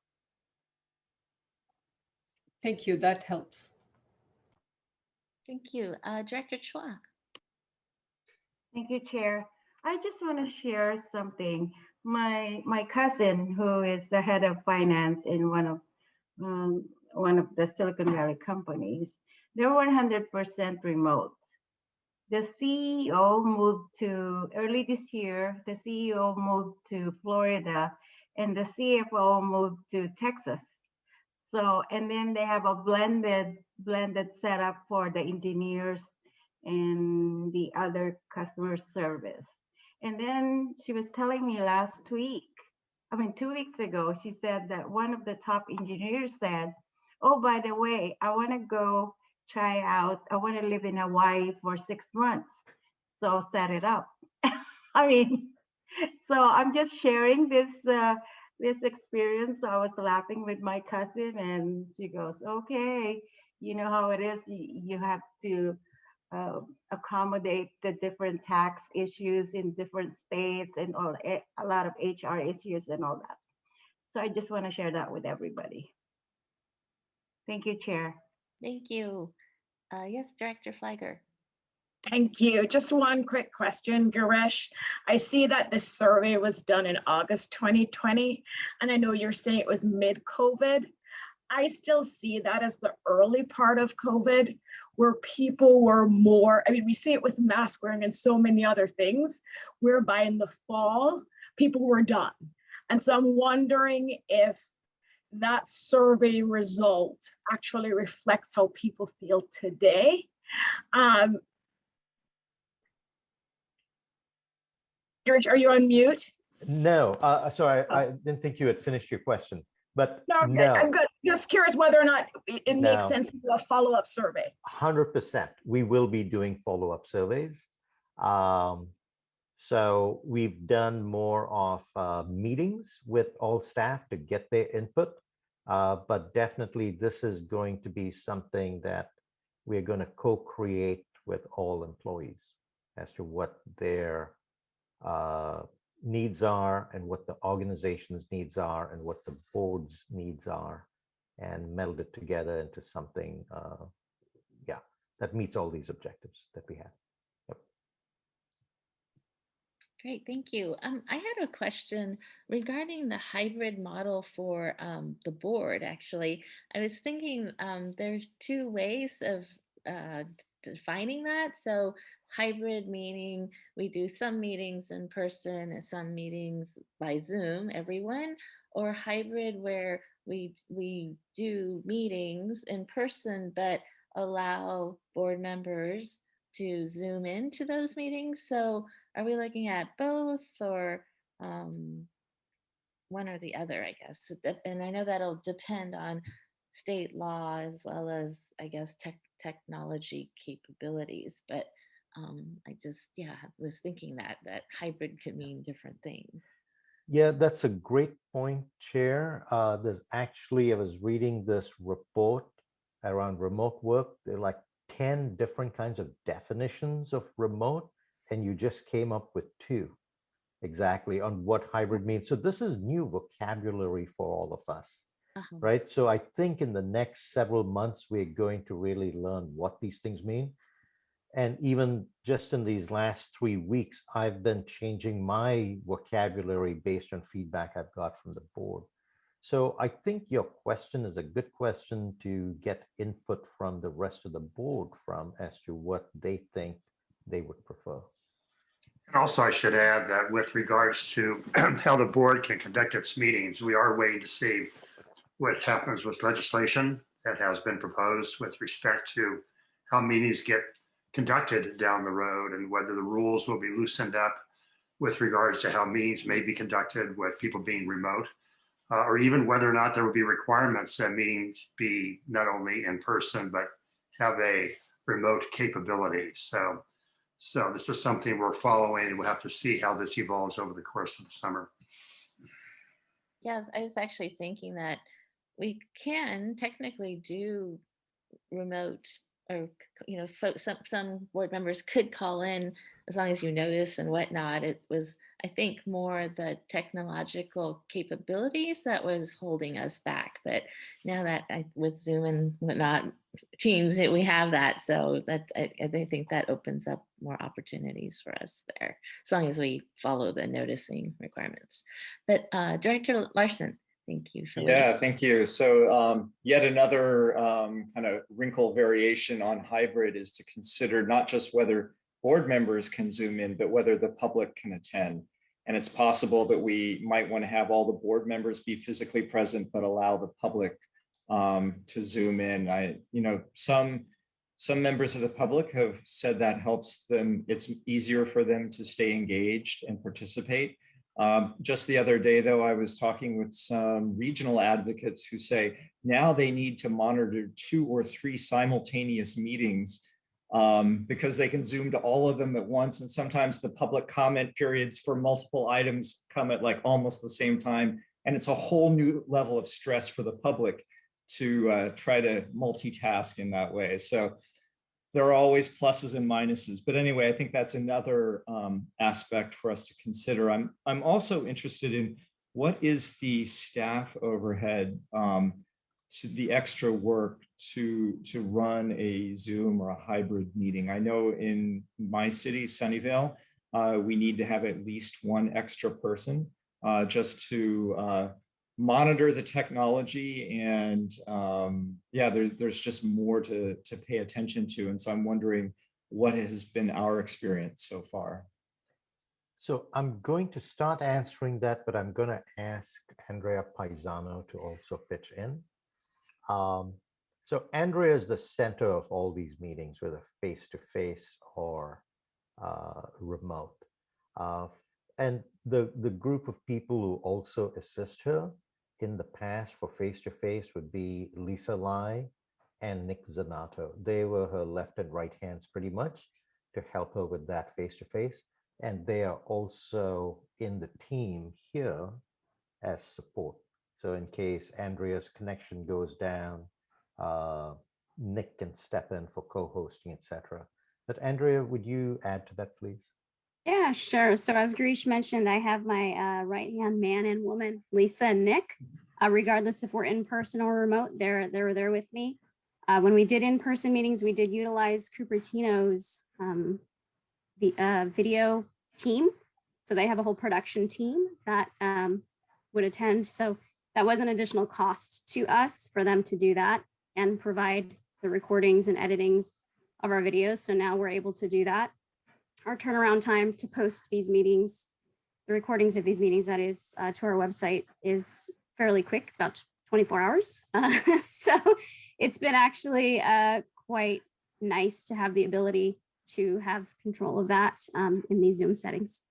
Thank you. That helps. Thank you. Director Chua. Thank you, Chair. I just want to share something. My cousin, who is the head of finance in one of the Silicon Valley companies, they're 100% remote. The CEO moved to early this year. The CEO moved to Florida, and the CFO moved to Texas. So, and then they have a blended setup for the engineers and the other customer service. And then she was telling me 2 weeks ago, she said that one of the top engineers said, oh, by the way, I want to go try out, I want to live in Hawaii for 6 months. So set it up. I mean, So I'm just sharing this experience. I was laughing with my cousin, and she goes, "Okay, you know how it is. You have to accommodate the different tax issues in different states and a lot of HR issues and all that." So I just want to share that with everybody. Thank you, Chair. Thank you. Yes, Director Fliger. Thank you. Just one quick question, Girish. I see that this survey was done in August 2020, and I know you're saying it was mid-COVID. I still see that as the early part of COVID, where people were more, I mean, we see it with mask wearing and so many other things, whereby in the fall, people were done. And so I'm wondering if that survey result actually reflects how people feel today. Girish, are you on mute? No, sorry, I didn't think you had finished your question, but No, I'm just curious whether or not it makes No. sense to do a follow-up survey. 100%. We will be doing follow-up surveys. So we've done more of meetings with all staff to get their input. But definitely this is going to be something that we're going to co-create with all employees as to what their needs are and what the organization's needs are and what the board's needs are, and meld it together into something that meets all these objectives that we have. Yep. Great, thank you. I had a question regarding the hybrid model for the board, actually. I was thinking there's two ways of defining that. So hybrid meaning we do some meetings in person and some meetings by Zoom, everyone, or hybrid where we do meetings in person but allow board members to Zoom into those meetings. So are we looking at both, or one or the other, I guess? And I know that'll depend on state law as well as, I guess, technology capabilities. But I just, was thinking that hybrid could mean different things. Yeah, that's a great point, Chair. There's actually, I was reading this report around remote work. There are like 10 different kinds of definitions of remote, and you just came up with 2 exactly on what hybrid means. So this is new vocabulary for all of us, right? So I think in the next several months, we're going to really learn what these things mean. And even just in these last 3 weeks, I've been changing my vocabulary based on feedback I've got from the board. So I think your question is a good question to get input from the rest of the board from as to what they think they would prefer. And also, I should add that with regards to how the board can conduct its meetings, we are waiting to see what happens with legislation that has been proposed with respect to how meetings get conducted down the road, and whether the rules will be loosened up with regards to how meetings may be conducted with people being remote, or even whether or not there will be requirements that meetings be not only in person, but have a remote capability. So this is something we're following, and we'll have to see how this evolves over the course of the summer. Yes, I was actually thinking that we can technically do remote, or some board members could call in as long as you notice and whatnot. It was, I think, more the technological capabilities that was holding us back. But now that with Zoom and whatnot, Teams, we have that. So that I think that opens up more opportunities for us there, as long as we follow the noticing requirements. But Director Larson, thank you for Thank you. So yet another kind of wrinkle variation on hybrid is to consider not just whether board members can Zoom in, but whether the public can attend. And it's possible that we might want to have all the board members be physically present, but allow the public to Zoom in. Some members of the public have said that helps them. It's easier for them to stay engaged and participate. Just the other day, though, I was talking with some regional advocates who say now they need to monitor 2 or 3 simultaneous meetings because they can zoom to all of them at once. And sometimes the public comment periods for multiple items come at like almost the same time. And it's a whole new level of stress for the public to try to multitask in that way. So there are always pluses and minuses. But anyway, I think that's another aspect for us to consider. I'm also interested in what is the staff overhead, to the extra work to run a Zoom or a hybrid meeting. I know in my city, Sunnyvale, we need to have at least one extra person just to monitor the technology, and yeah, there's just more to pay attention to. And so I'm wondering what has been our experience so far. So I'm going to start answering that, but I'm going to ask Andrea Paisano to also pitch in. So Andrea is the center of all these meetings, whether face-to-face or remote. And the group of people who also assist her in the past for face-to-face would be Lisa Lai and Nick Zanato. They were her left and right hands pretty much to help her with that face-to-face. And they are also in the team here as support. So in case Andrea's connection goes down, Nick can step in for co-hosting, etc. But Andrea, would you add to that, please? Yeah, sure. So as Girish mentioned, I have my right-hand man and woman, Lisa and Nick. Regardless if we're in person or remote, they're there with me. When we did in-person meetings, we did utilize Cupertino's video team. So they have a whole production team that would attend. So that was an additional cost to us for them to do that and provide the recordings and editings of our videos. So now we're able to do that. Our turnaround time to post these meetings, the recordings of these meetings, that is, to our website is fairly quick. It's about 24 hours. So it's been actually quite nice to have the ability to have control of that in these Zoom settings.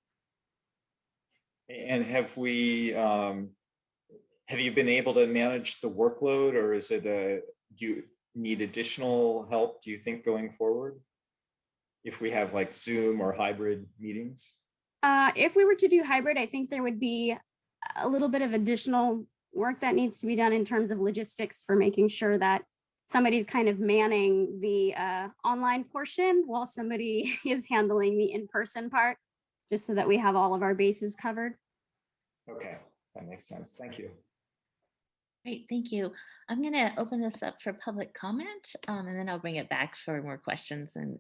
And have you been able to manage the workload, or is it do you need additional help, do you think, going forward, if we have like Zoom or hybrid meetings? If we were to do hybrid, I think there would be a little bit of additional work that needs to be done in terms of logistics for making sure that somebody's kind of manning the online portion while somebody is handling the in-person part, just so that we have all of our bases covered. Okay, that makes sense. Thank you. Great, thank you. I'm going to open this up for public comment, and then I'll bring it back for more questions and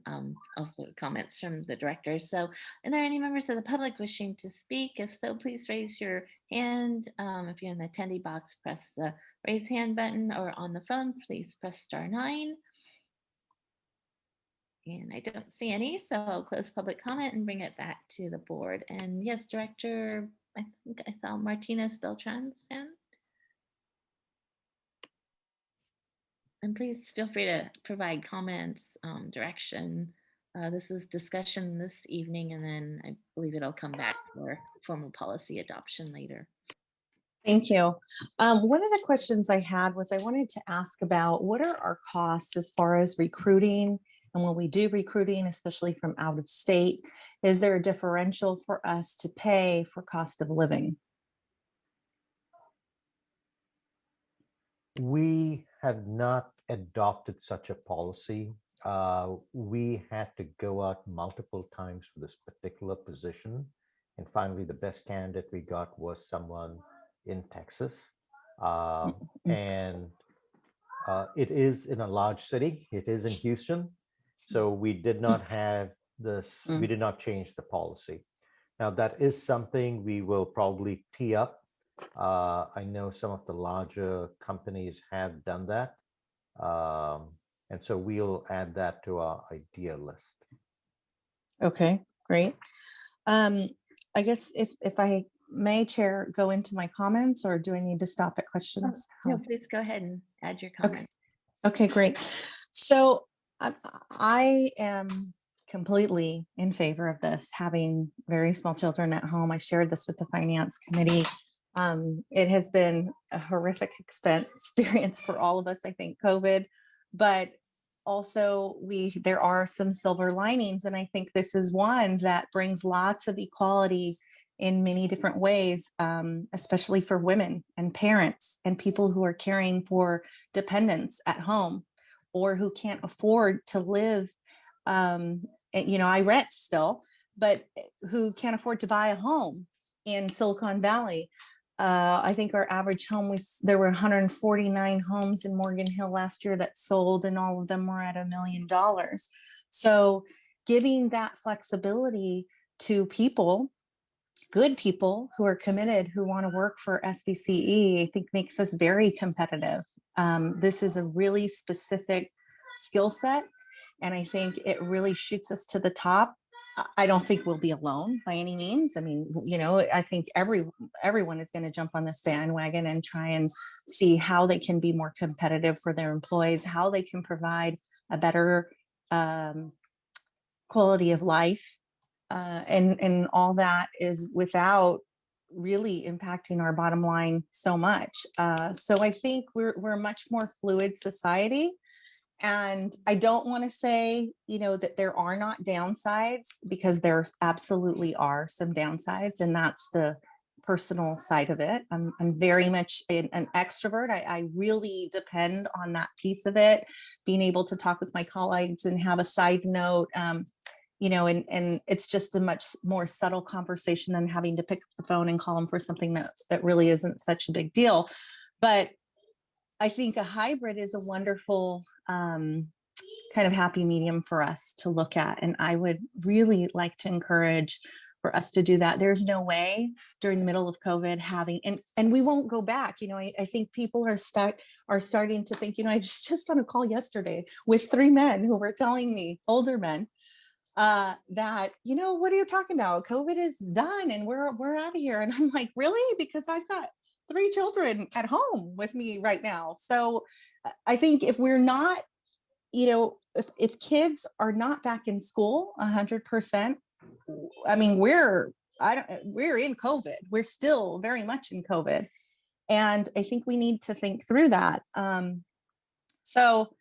also comments from the directors. So are there any members of the public wishing to speak? If so, please raise your hand. If you're in the attendee box, press the raise hand button, or on the phone, please press *9. And I don't see any, so I'll close public comment and bring it back to the board. And yes, Director, I think I saw Martinez Beltran's hand. And please feel free to provide comments, direction. This is discussion this evening, and then I believe it'll come back for formal policy adoption later. Thank you. One of the questions I had was I wanted to ask about what are our costs as far as recruiting, and when we do recruiting, especially from out of state, is there a differential for us to pay for cost of living? We have not adopted such a policy. We had to go out multiple times for this particular position. And finally, the best candidate we got was someone in Texas. And it is in a large city. It is in Houston. So we did not have this, we did not change the policy. Now that is something we will probably tee up. I know some of the larger companies have done that. And so we'll add that to our idea list. Okay, great. I guess if I may, Chair, go into my comments, or do I need to stop at questions? No, please go ahead and add your comment. Okay, great. So I am completely in favor of this, having very small children at home. I shared this with the Finance Committee. It has been a horrific experience for all of us, I think, COVID, but also there are some silver linings, and I think this is one that brings lots of equality in many different ways, especially for women and parents and people who are caring for dependents at home or who can't afford to live. I rent still, but who can't afford to buy a home in Silicon Valley. I think our average home there were 149 homes in Morgan Hill last year that sold, and all of them were at $1 million. So giving that flexibility to people, good people who are committed, who want to work for SBCE, I think makes us very competitive. This is a really specific skill set, and I think it really shoots us to the top. I don't think we'll be alone by any means. I mean, I think everyone is going to jump on this bandwagon and try and see how they can be more competitive for their employees, how they can provide a better quality of life. And all that is without really impacting our bottom line so much. So I think we're a much more fluid society. And I don't want to say, that there are not downsides, because there absolutely are some downsides, and that's the personal side of it. I'm very much an extrovert. I really depend on that piece of it, being able to talk with my colleagues and have a side note, and it's just a much more subtle conversation than having to pick up the phone and call them for something that really isn't such a big deal. But I think a hybrid is a wonderful kind of happy medium for us to look at. And I would really like to encourage for us to do that. There's no way during the middle of COVID and we won't go back. I think people are starting to think, I was just on a call yesterday with 3 men who were telling me, older men, that, what are you talking about? COVID is done and we're out of here. And I'm like, really? Because I've got 3 children at home with me right now. So I think if we're not, if kids are not back in school 100%, I mean, we're in COVID. We're still very much in COVID. And I think we need to think through that. So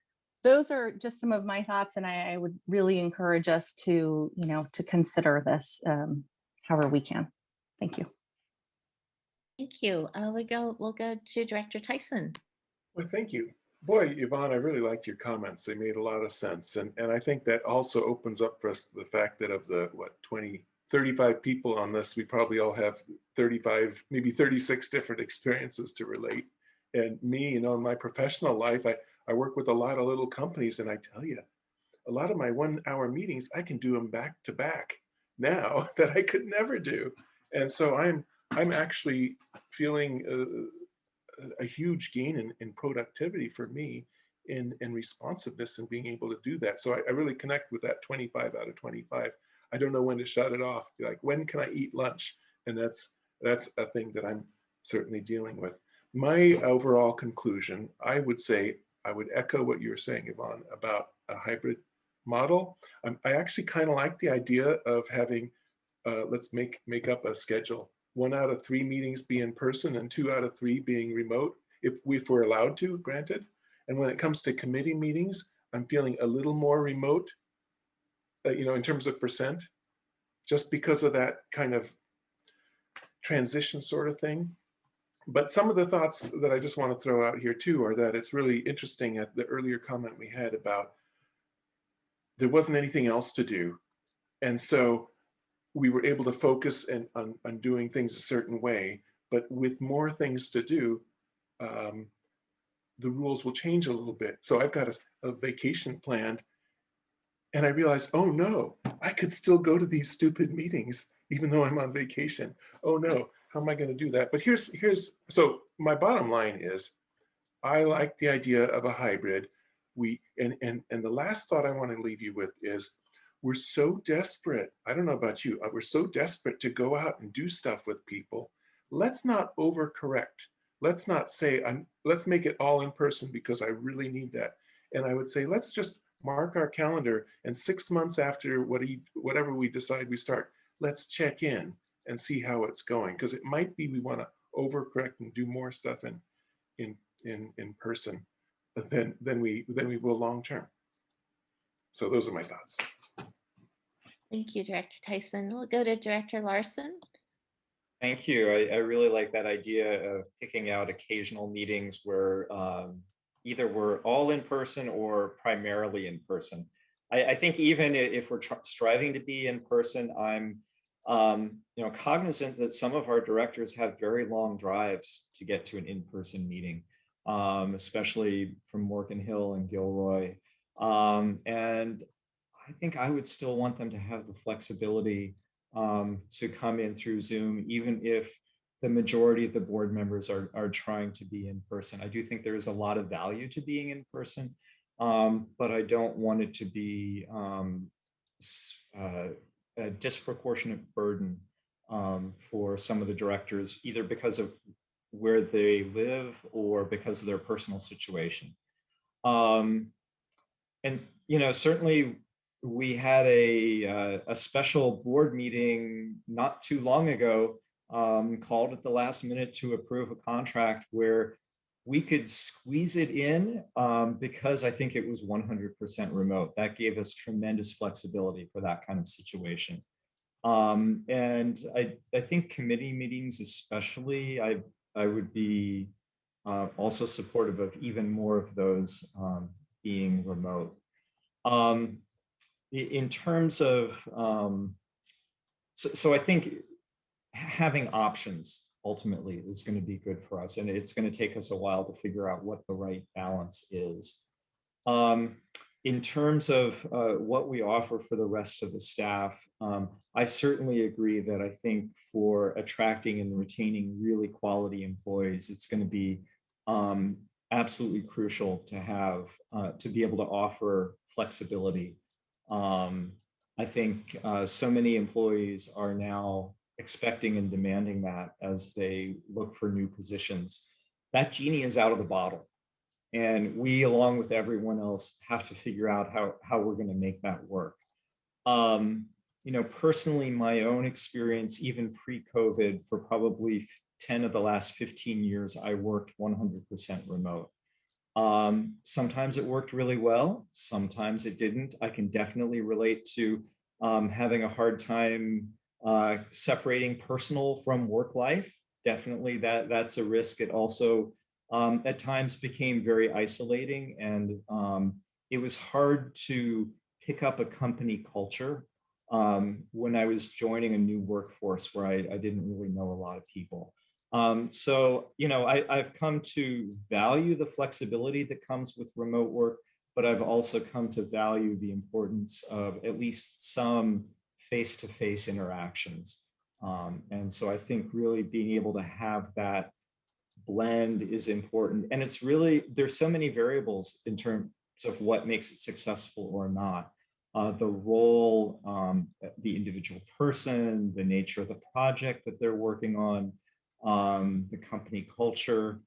those are just some of my thoughts. And I would really encourage us to, to consider this however we can. Thank you. Thank you. We'll go to Director Tyson. Well, thank you. Boy, Yvonne, I really liked your comments. They made a lot of sense. And I think that also opens up for us the fact that of the, 35 people on this, we probably all have 35, maybe 36 different experiences to relate. And me, in my professional life, I work with a lot of little companies, and I tell you, a lot of my 1-hour meetings, I can do them back to back now that I could never do. And so I'm actually feeling a huge gain in productivity for me in responsiveness and being able to do that. So I really connect with that 25 out of 25. I don't know when to shut it off. Like, when can I eat lunch? And that's a thing that I'm certainly dealing with. My overall conclusion, I would say, I would echo what you're saying, Yvonne, about a hybrid model. I actually kind of like the idea of having, let's make up a schedule. 1 out of 3 meetings be in person and 2 out of 3 being remote, if we're allowed to, granted. And when it comes to committee meetings, I'm feeling a little more remote, in terms of percent, just because of that kind of transition sort of thing. But some of the thoughts that I just want to throw out here too are that it's really interesting at the earlier comment we had about there wasn't anything else to do. And so we were able to focus on doing things a certain way, but with more things to do, the rules will change a little bit. So I've got a vacation planned, and I realized, oh no, I could still go to these stupid meetings even though I'm on vacation. Oh no, how am I going to do that? But so my bottom line is, I like the idea of a hybrid. And the last thought I want to leave you with is, we're so desperate. I don't know about you. We're so desperate to go out and do stuff with people. Let's not overcorrect. Let's not say, let's make it all in person because I really need that. And I would say, let's just mark our calendar, and 6 months after whatever we decide we start, let's check in and see how it's going. Because it might be we want to overcorrect and do more stuff in person than we will long term. So those are my thoughts. Thank you, Director Tyson. We'll go to Director Larson. Thank you. I really like that idea of picking out occasional meetings where either we're all in person or primarily in person. I think even if we're striving to be in person, I'm cognizant that some of our directors have very long drives to get to an in-person meeting, especially from Morgan Hill and Gilroy. And I think I would still want them to have the flexibility to come in through Zoom, even if the majority of the board members are trying to be in person. I do think there is a lot of value to being in person, but I don't want it to be a disproportionate burden for some of the directors, either because of where they live or because of their personal situation. And certainly we had a special board meeting not too long ago, called at the last minute to approve a contract where we could squeeze it in because I think it was 100% remote. That gave us tremendous flexibility for that kind of situation. And I think committee meetings especially, I would be also supportive of even more of those being remote. In terms of, so I think having options ultimately is going to be good for us, and it's going to take us a while to figure out what the right balance is. In terms of what we offer for the rest of the staff, I certainly agree that I think for attracting and retaining really quality employees, it's going to be absolutely crucial to have, to be able to offer flexibility. I think so many employees are now expecting and demanding that as they look for new positions. That genie is out of the bottle. And we, along with everyone else, have to figure out how we're going to make that work. Personally, my own experience, even pre-COVID, for probably 10 of the last 15 years, I worked 100% remote. Sometimes it worked really well, sometimes it didn't. I can definitely relate to having a hard time separating personal from work life. Definitely that's a risk. It also at times became very isolating, and it was hard to pick up a company culture when I was joining a new workforce where I didn't really know a lot of people. I've come to value the flexibility that comes with remote work, but I've also come to value the importance of at least some face-to-face interactions. And so I think really being able to have that blend is important. And it's really, there's so many variables in terms of what makes it successful or not. The role, the individual person, the nature of the project that they're working on, the company culture,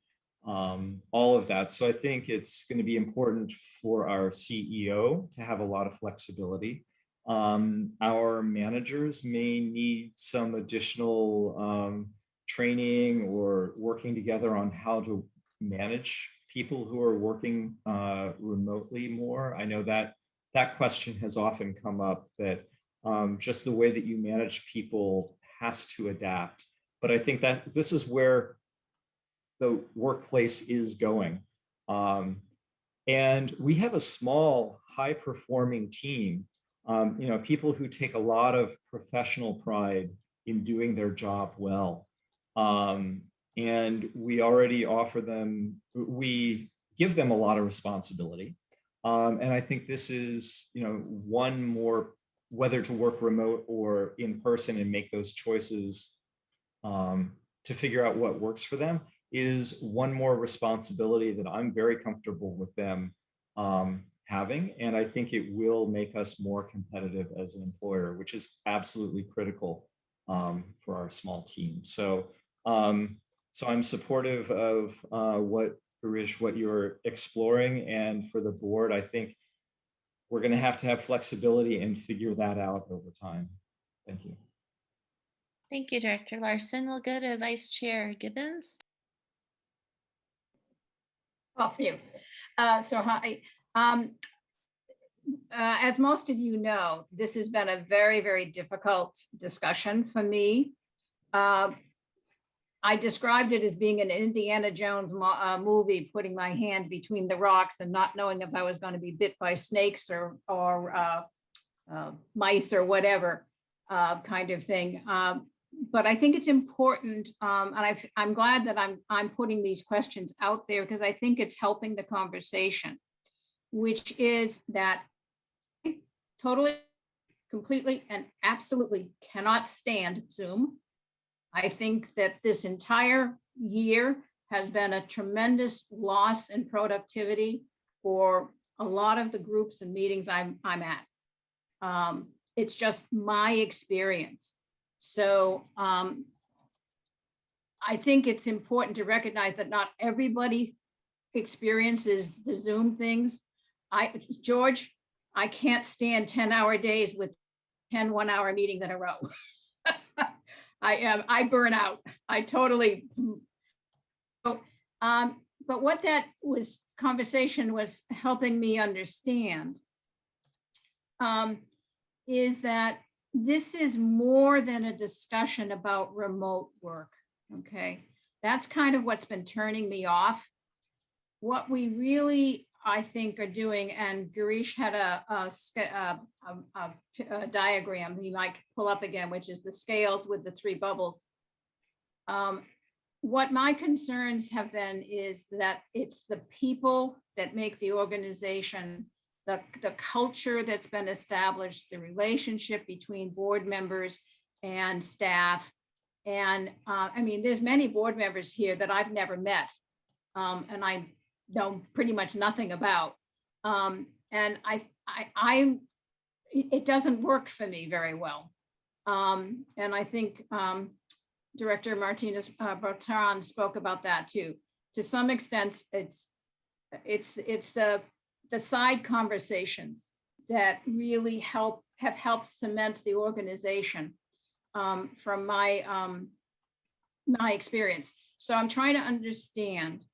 all of that. So I think it's going to be important for our CEO to have a lot of flexibility. Our managers may need some additional training or working together on how to manage people who are working remotely more. I know that question has often come up, that just the way that you manage people has to adapt. But I think that this is where the workplace is going. And we have a small, high-performing team, people who take a lot of professional pride in doing their job well. And we already offer them, we give them a lot of responsibility. And I think this is, one more, whether to work remote or in person and make those choices to figure out what works for them, is one more responsibility that I'm very comfortable with them having. And I think it will make us more competitive as an employer, which is absolutely critical for our small team. So I'm supportive of what, Girish, what you're exploring. And for the board, I think we're going to have flexibility and figure that out over time. Thank you. Thank you, Director Larson. We'll go to Vice Chair Gibbons. Off you. So hi. as most of you know, this has been a very, very difficult discussion for me. I described it as being an Indiana Jones movie, putting my hand between the rocks and not knowing if I was going to be bit by snakes or mice or whatever kind of thing. But I think it's important, and I'm glad that I'm putting these questions out there because I think it's helping the conversation, which is that I totally, completely, and absolutely cannot stand Zoom. I think that this entire year has been a tremendous loss in productivity for a lot of the groups and meetings I'm at. It's just my experience. So I think it's important to recognize that not everybody experiences the Zoom things. George, I can't stand 10-hour days with 10 one-hour meetings in a row. I burn out. I totally. But what that conversation was helping me understand is that this is more than a discussion about remote work. Okay, that's kind of what's been turning me off. What we really, I think, are doing, and Girish had a diagram he might pull up again, which is the scales with the 3 bubbles. What my concerns have been is that it's the people that make the organization, the culture that's been established, the relationship between board members and staff. And I mean, there's many board members here that I've never met, and I know pretty much nothing about. And it doesn't work for me very well. And I think Director Martinez Bertrand spoke about that too. To some extent, it's the side conversations that really have helped cement the organization from my experience. So I'm trying to understand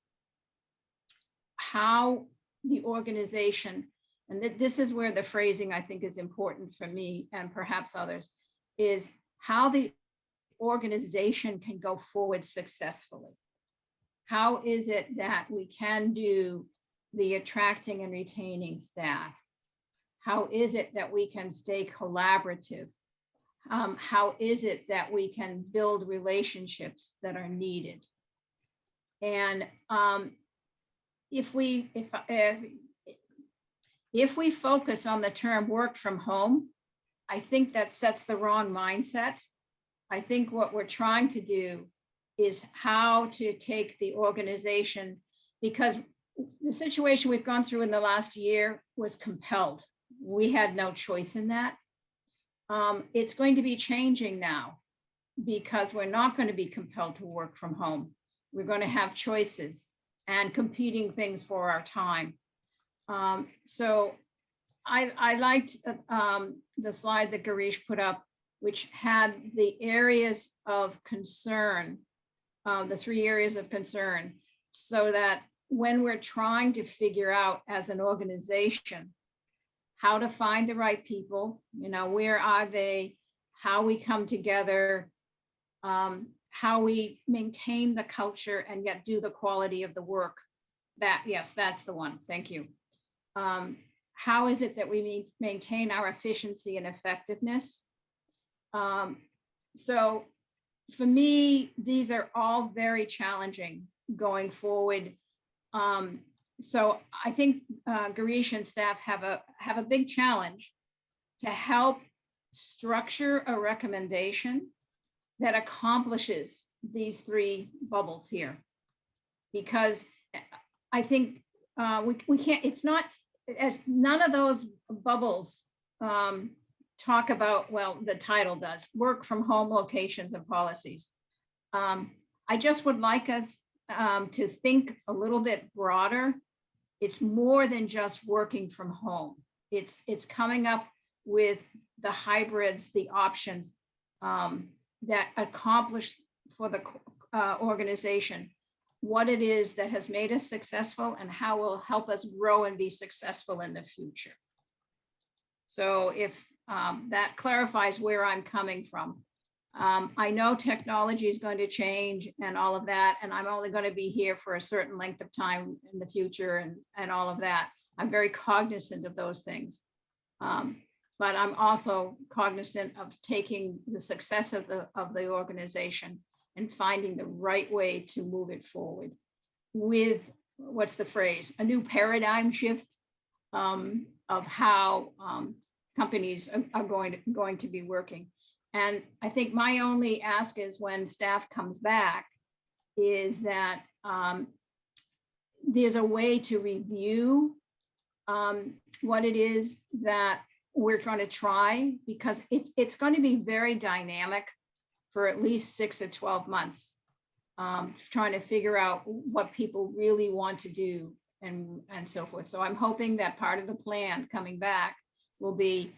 how the organization, and this is where the phrasing I think is important for me and perhaps others, is how the organization can go forward successfully. How is it that we can do the attracting and retaining staff? How is it that we can stay collaborative? How is it that we can build relationships that are needed? And if we focus on the term work from home, I think that sets the wrong mindset. I think what we're trying to do is how to take the organization, because the situation we've gone through in the last year was compelled. We had no choice in that. It's going to be changing now because we're not going to be compelled to work from home. We're going to have choices and competing things for our time. So I liked the slide that Girish put up, which had the areas of concern, the 3 areas of concern, so that when we're trying to figure out as an organization how to find the right people, where are they, how we come together, how we maintain the culture and yet do the quality of the work. Yes, that's the one. Thank you. How is it that we maintain our efficiency and effectiveness? So for me, these are all very challenging going forward. So I think Girish and staff have a big challenge to help structure a recommendation that accomplishes these 3 bubbles here. Because I think we can't, it's not, as none of those bubbles talk about, well, the title does, work from home locations and policies. I just would like us to think a little bit broader. It's more than just working from home. It's coming up with the hybrids, the options that accomplish for the organization what it is that has made us successful and how will help us grow and be successful in the future. So if that clarifies where I'm coming from. I know technology is going to change and all of that, and I'm only going to be here for a certain length of time in the future and all of that. I'm very cognizant of those things. But I'm also cognizant of taking the success of the organization and finding the right way to move it forward with, what's the phrase, a new paradigm shift of how companies are going to be working. And I think my only ask is when staff comes back is that there's a way to review what it is that we're going to try, because it's going to be very dynamic for at least 6 to 12 months, trying to figure out what people really want to do and so forth. So I'm hoping that part of the plan coming back will be,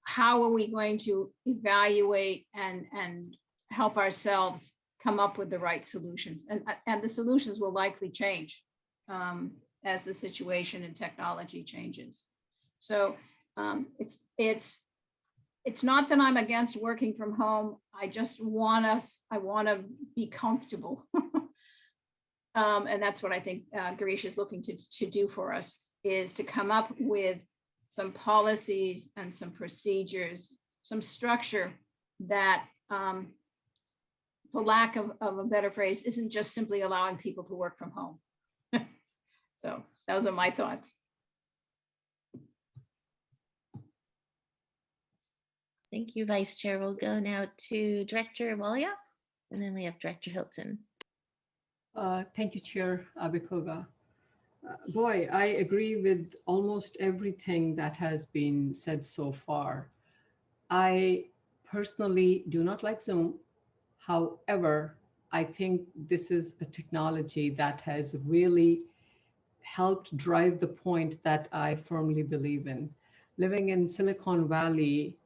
how are we going to evaluate and help ourselves come up with the right solutions? And the solutions will likely change as the situation and technology changes. So it's not that I'm against working from home. I just want to be comfortable. And that's what I think Girish is looking to do for us, is to come up with some policies and some procedures, some structure that, for lack of a better phrase, isn't just simply allowing people to work from home. So those are my thoughts. Thank you, Vice Chair. We'll go now to Director Walia, and then we have Director Hilton. Thank you, Chair Abikoga. Boy, I agree with almost everything that has been said so far. I personally do not like Zoom. However, I think this is a technology that has really helped drive the point that I firmly believe in. Living in Silicon Valley,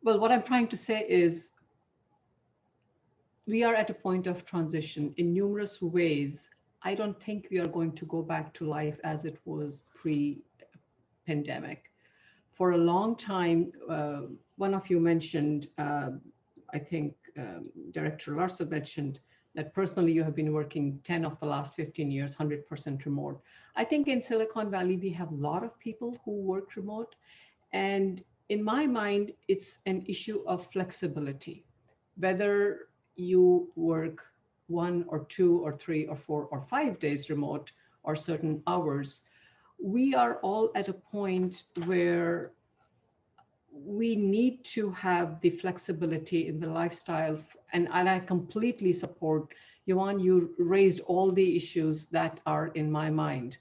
what I'm trying to say is, we are at a point of transition in numerous ways. I don't think we are going to go back to life as it was pre-pandemic. For a long time, one of you mentioned, I think Director Larson mentioned that personally you have been working 10 of the last 15 years, 100% remote. I think in Silicon Valley, we have a lot of people who work remote. And in my mind, it's an issue of flexibility. Whether you work 1 or 2 or 3 or 4 or 5 days remote or certain hours, we are all at a point where we need to have the flexibility in the lifestyle. And I completely support, Yuan, you raised all the issues that are in my mind.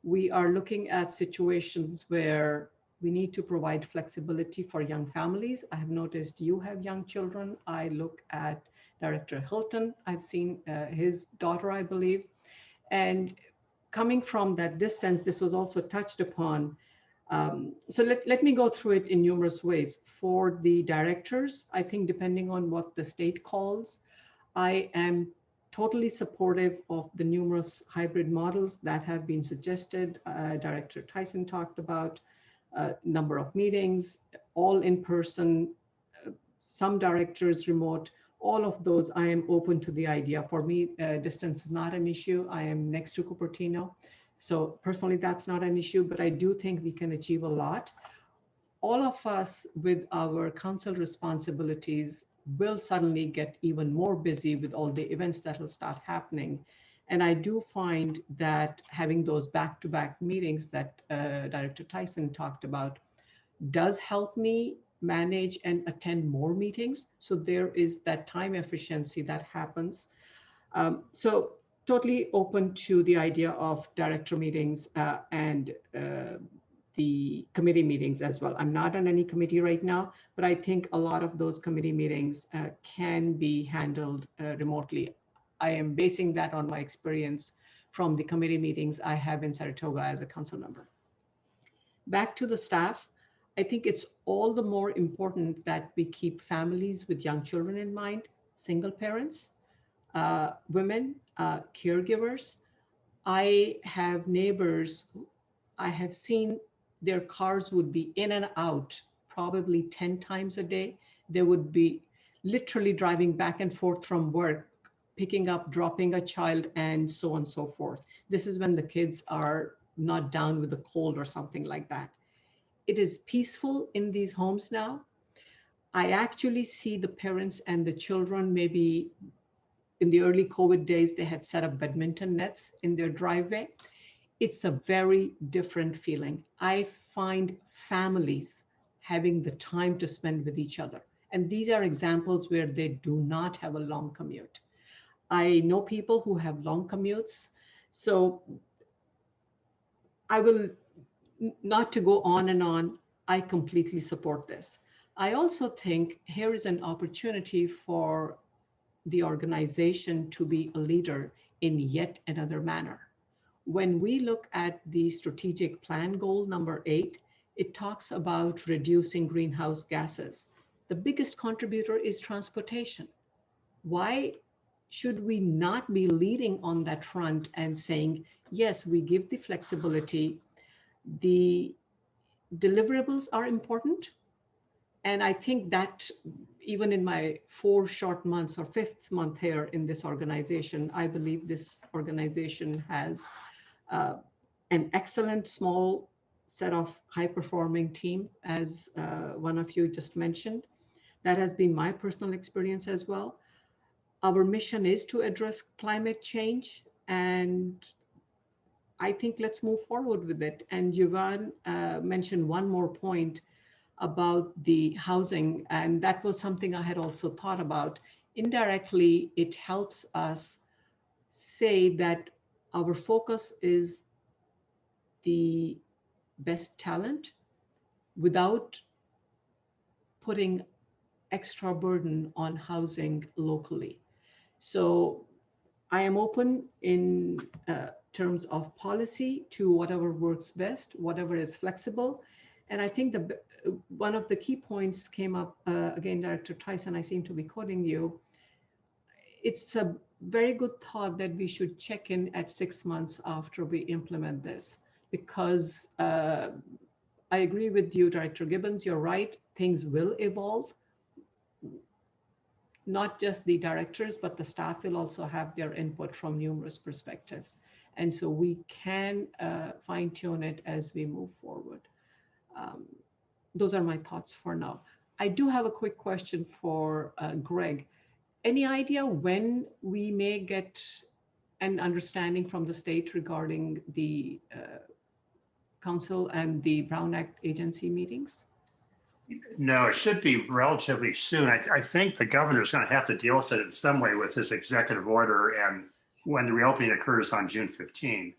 We are looking at situations where we need to provide flexibility for young families. I have noticed you have young children. I look at Director Hilton. I've seen his daughter, I believe. And coming from that distance, this was also touched upon. So let me go through it in numerous ways. For the directors, I think depending on what the state calls, I am totally supportive of the numerous hybrid models that have been suggested. Director Tyson talked about number of meetings, all in person, some directors remote. All of those, I am open to the idea. For me, distance is not an issue. I am next to Cupertino. So personally, that's not an issue, but I do think we can achieve a lot. All of us with our council responsibilities will suddenly get even more busy with all the events that will start happening. And I do find that having those back-to-back meetings that Director Tyson talked about does help me manage and attend more meetings. So there is that time efficiency that happens. So totally open to the idea of director meetings and the committee meetings as well. I'm not on any committee right now, but I think a lot of those committee meetings can be handled remotely. I am basing that on my experience from the committee meetings I have in Saratoga as a council member. Back to the staff, I think it's all the more important that we keep families with young children in mind, single parents, women, caregivers. I have neighbors I have seen their cars would be in and out probably 10 times a day. They would be literally driving back and forth from work, picking up, dropping a child, and so on and so forth. This is when the kids are not down with a cold or something like that. It is peaceful in these homes now. I actually see the parents and the children, maybe in the early COVID days, they had set up badminton nets in their driveway. It's a very different feeling. I find families having the time to spend with each other. And these are examples where they do not have a long commute. I know people who have long commutes. So I will, not to go on and on, I completely support this. I also think here is an opportunity for the organization to be a leader in yet another manner. When we look at the strategic plan goal number 8, it talks about reducing greenhouse gases. The biggest contributor is transportation. Why should we not be leading on that front and saying, yes, we give the flexibility, the deliverables are important. And I think that even in my 4 short months or 5th month here in this organization, I believe this organization has an excellent small set of high-performing team, as one of you just mentioned. That has been my personal experience as well. Our mission is to address climate change, and I think let's move forward with it. And Yuvan mentioned one more point about the housing, and that was something I had also thought about. Indirectly, it helps us say that our focus is the best talent without putting extra burden on housing locally. So I am open in terms of policy to whatever works best, whatever is flexible. And I think one of the key points came up, again, Director Tyson, I seem to be quoting you. It's a very good thought that we should check in at 6 months after we implement this, because I agree with you, Director Gibbons, you're right, things will evolve. Not just the directors, but the staff will also have their input from numerous perspectives. And so we can fine tune it as we move forward. Those are my thoughts for now. I do have a quick question for Greg. Any idea when we may get an understanding from the state regarding the council and the Brown Act agency meetings? No, it should be relatively soon. I think the governor's going to have to deal with it in some way with his executive order and when the reopening occurs on June 15.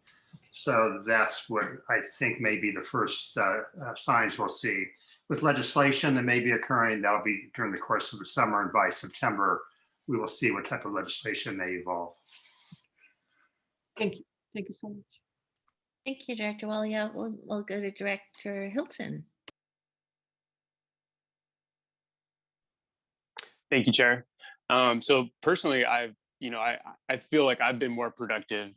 So that's what I think may be the first signs we'll see. With legislation that may be occurring, that'll be during the course of the summer, and by September, we will see what type of legislation may evolve. Thank you. Thank you so much. Thank you, Director Walia. We'll go to Director Hilton. Thank you, Chair. So personally, I feel like I've been more productive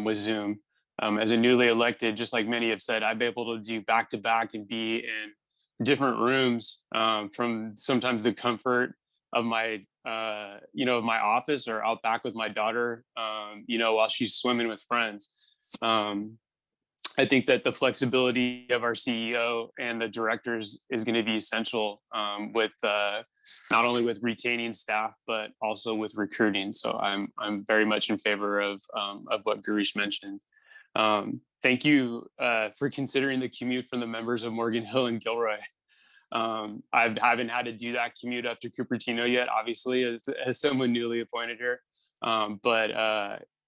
with Zoom. As a newly elected, just like many have said, I've been able to do back-to-back and be in different rooms from sometimes the comfort of my, of my office or out back with my daughter, while she's swimming with friends. I think that the flexibility of our CEO and the directors is going to be essential with not only with retaining staff, but also with recruiting. So I'm very much in favor of what Girish mentioned. Thank you for considering the commute from the members of Morgan Hill and Gilroy. I haven't had to do that commute up to Cupertino yet, obviously, as someone newly appointed here.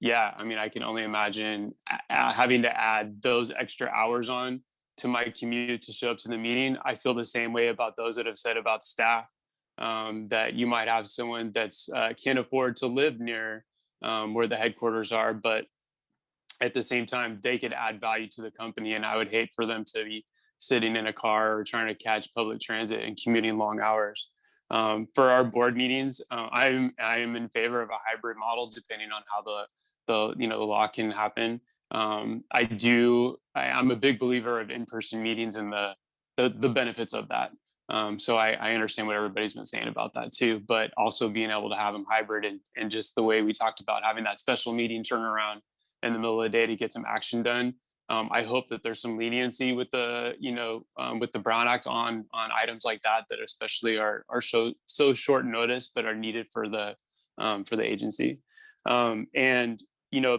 Yeah, I mean, I can only imagine having to add those extra hours on to my commute to show up to the meeting. I feel the same way about those that have said about staff, that you might have someone that's can't afford to live near where the headquarters are, but at the same time, they could add value to the company. And I would hate for them to be sitting in a car or trying to catch public transit and commuting long hours. For our board meetings, I am in favor of a hybrid model, depending on how the law can happen. I'm a big believer of in-person meetings and the benefits of that. So I understand what everybody's been saying about that too, but also being able to have them hybrid and just the way we talked about having that special meeting turnaround in the middle of the day to get some action done. I hope that there's some leniency with the, with the Brown Act on items like that especially are so short notice, but are needed for the agency. And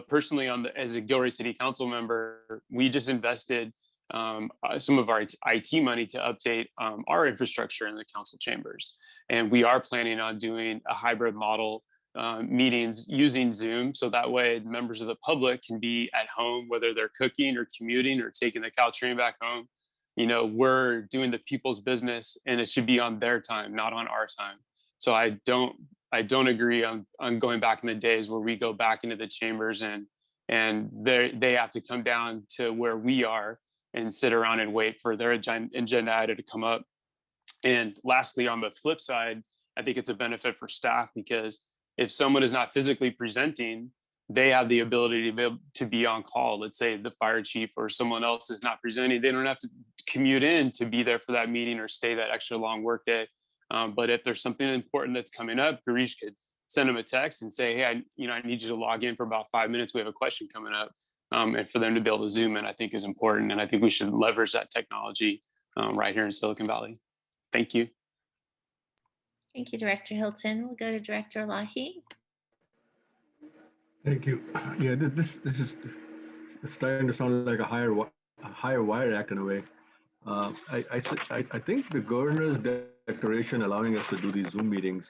personally, as a Gilroy City Council member, we just invested some of our IT money to update our infrastructure in the council chambers, and we are planning on doing a hybrid model. Meetings using Zoom, so that way members of the public can be at home, whether they're cooking or commuting or taking the Caltrain back home. We're doing the people's business, and it should be on their time, not on our time. So I don't agree on going back in the days where we go back into the chambers and they have to come down to where we are and sit around and wait for their agenda item to come up. And lastly, on the flip side, I think it's a benefit for staff, because if someone is not physically presenting, they have the ability to be on call. Let's say the fire chief or someone else is not presenting. They don't have to commute in to be there for that meeting or stay that extra long workday. But if there's something important that's coming up, Garish could send them a text and say, hey, I need you to log in for about 5 minutes. We have a question coming up. And for them to be able to Zoom in, I think is important. And I think we should leverage that technology right here in Silicon Valley. Thank you. Thank you, Director Hilton. We'll go to Director Lahi. Thank you. Yeah, this is starting to sound like a higher wire act in a way. I think the governor's declaration allowing us to do these Zoom meetings.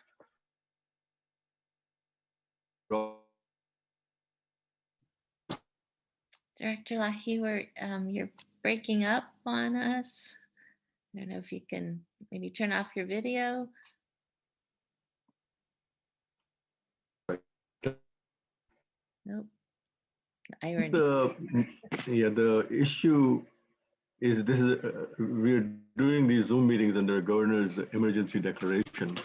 Director Lahi, you're breaking up on us. I don't know if you can maybe turn off your video. Nope. Irony. The issue is we're doing these Zoom meetings under governor's emergency declaration,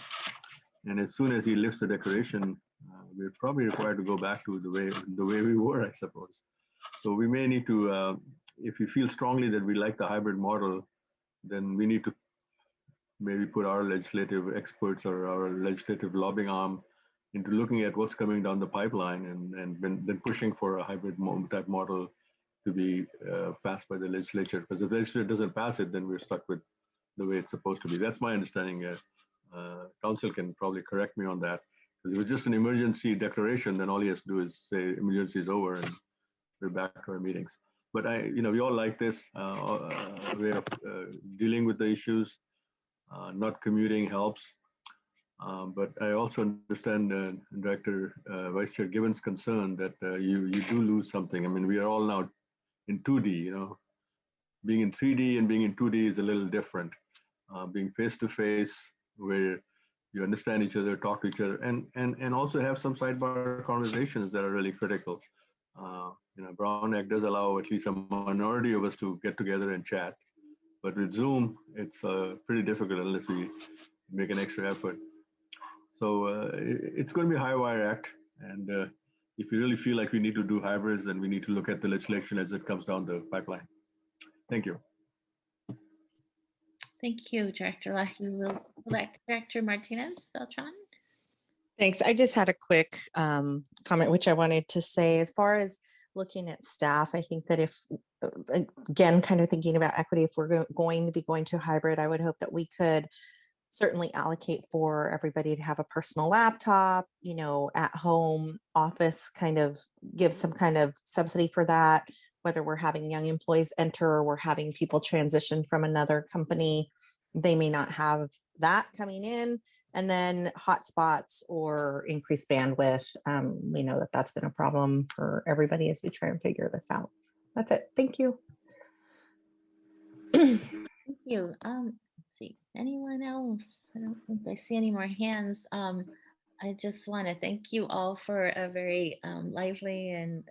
and as soon as he lifts the declaration, we're probably required to go back to the way we were, I suppose. So we may need to, if we feel strongly that we like the hybrid model, then we need to maybe put our legislative experts or our legislative lobbying arm into looking at what's coming down the pipeline and then pushing for a hybrid type model to be passed by the legislature. Because if the legislature doesn't pass it, then we're stuck with the way it's supposed to be. That's my understanding. Council can probably correct me on that. Because if it's just an emergency declaration, then all he has to do is say emergency is over and we're back to our meetings. But we all like this way of dealing with the issues. Not commuting helps. But I also understand Director Vice Chair Gibbons' concern that you do lose something. I mean, we are all now in 2D, being in 3D and being in 2D is a little different. Being face-to-face where you understand each other, talk to each other, and also have some sidebar conversations that are really critical. Brown Act does allow at least a minority of us to get together and chat. But with Zoom, it's pretty difficult unless we make an extra effort. So it's going to be a high wire act. And if you really feel like we need to do hybrids, then we need to look at the legislation as it comes down the pipeline. Thank you. Thank you, Director Lahi. We'll go back to Director Martinez Beltran. Thanks. I just had a quick comment, which I wanted to say as far as looking at staff. I think that if, again, kind of thinking about equity, if we're going to be going to hybrid, I would hope that we could certainly allocate for everybody to have a personal laptop, at home office, kind of give some kind of subsidy for that, whether we're having young employees enter or we're having people transition from another company. They may not have that coming in. And then hotspots or increased bandwidth. We know that that's been a problem for everybody as we try and figure this out. That's it. Thank you. Thank you. Let's see, anyone else? I don't think I see any more hands. I just want to thank you all for a very lively and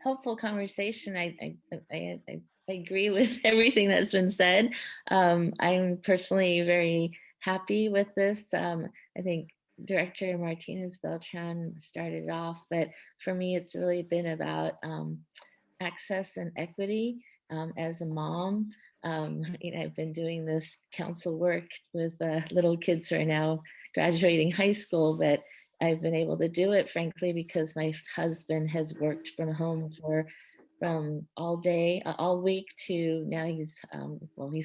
helpful conversation. I agree with everything that's been said. I'm personally very happy with this. I think Director Martinez Beltran started off, but for me, it's really been about access and equity. As a mom, I've been doing this council work with little kids who are now graduating high school, but I've been able to do it, frankly, because my husband has worked from home from all day, all week to now he's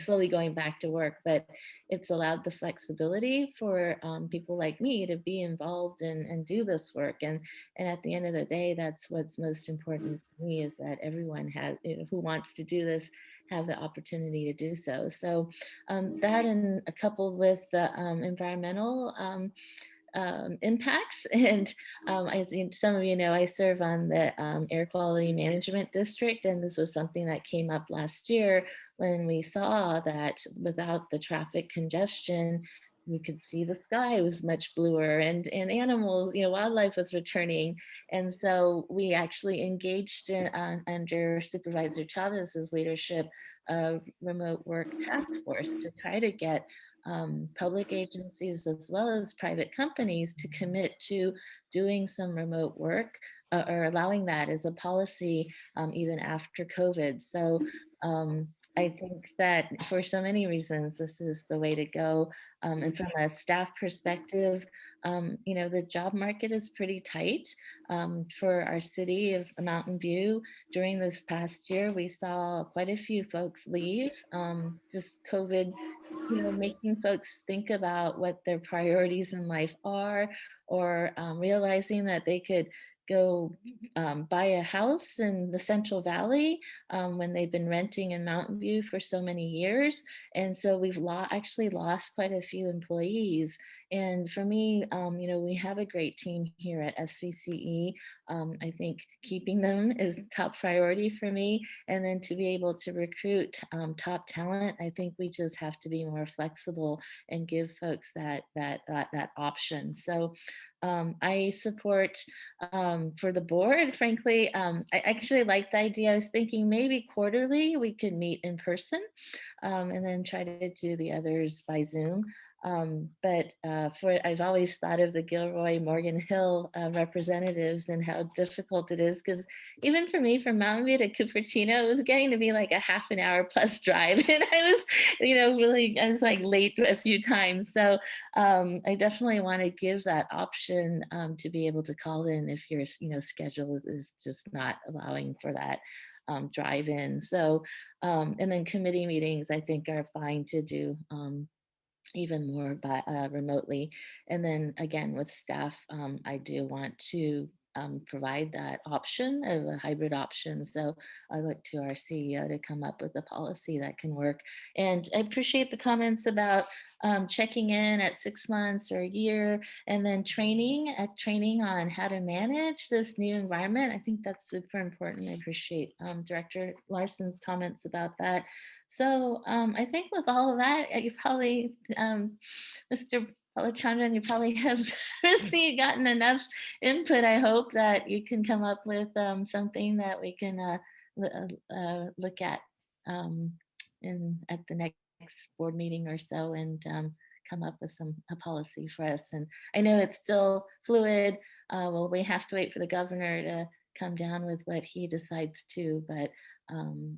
slowly going back to work, but it's allowed the flexibility for people like me to be involved and do this work. And at the end of the day, that's what's most important for me, is that everyone has, who wants to do this, have the opportunity to do so. So that, and coupled with the environmental impacts. And as some of you know, I serve on the Air Quality Management District, and this was something that came up last year when we saw that without the traffic congestion, we could see the sky was much bluer, and animals, wildlife was returning. And so we actually engaged in, under Supervisor Chavez's leadership, a remote work task force to try to get public agencies as well as private companies to commit to doing some remote work, or allowing that as a policy even after COVID. So I think that for so many reasons, this is the way to go. And from a staff perspective, the job market is pretty tight for our city of Mountain View. During this past year, we saw quite a few folks leave. Just COVID, making folks think about what their priorities in life are, or realizing that they could go buy a house in the Central Valley when they've been renting in Mountain View for so many years. And so we've actually lost quite a few employees. And for me, we have a great team here at SVCE. I think keeping them is top priority for me. And then to be able to recruit top talent, I think we just have to be more flexible and give folks that option. So I support for the board, frankly, I actually like the idea. I was thinking maybe quarterly we could meet in person and then try to do the others by Zoom. But I've always thought of the Gilroy Morgan Hill representatives and how difficult it is, because even for me from Mountain View to Cupertino, it was getting to be like a half an hour plus drive, and I was I was like late a few times. So I definitely want to give that option to be able to call in if your schedule is just not allowing for that drive in. So and then committee meetings I think are fine to do even more remotely. And then again with staff, I do want to provide that option of a hybrid option. So I look to our CEO to come up with a policy that can work. And I appreciate the comments about checking in at 6 months or a year, and then training on how to manage this new environment. I think that's super important. I appreciate Director Larson's comments about that. So I think with all of that, you probably, Mr. Balachandran, you probably have gotten enough input. I hope that you can come up with something that we can look at at the next board meeting or so, and come up with a policy for us. And I know it's still fluid. Well, we have to wait for the governor to come down with what he decides to, but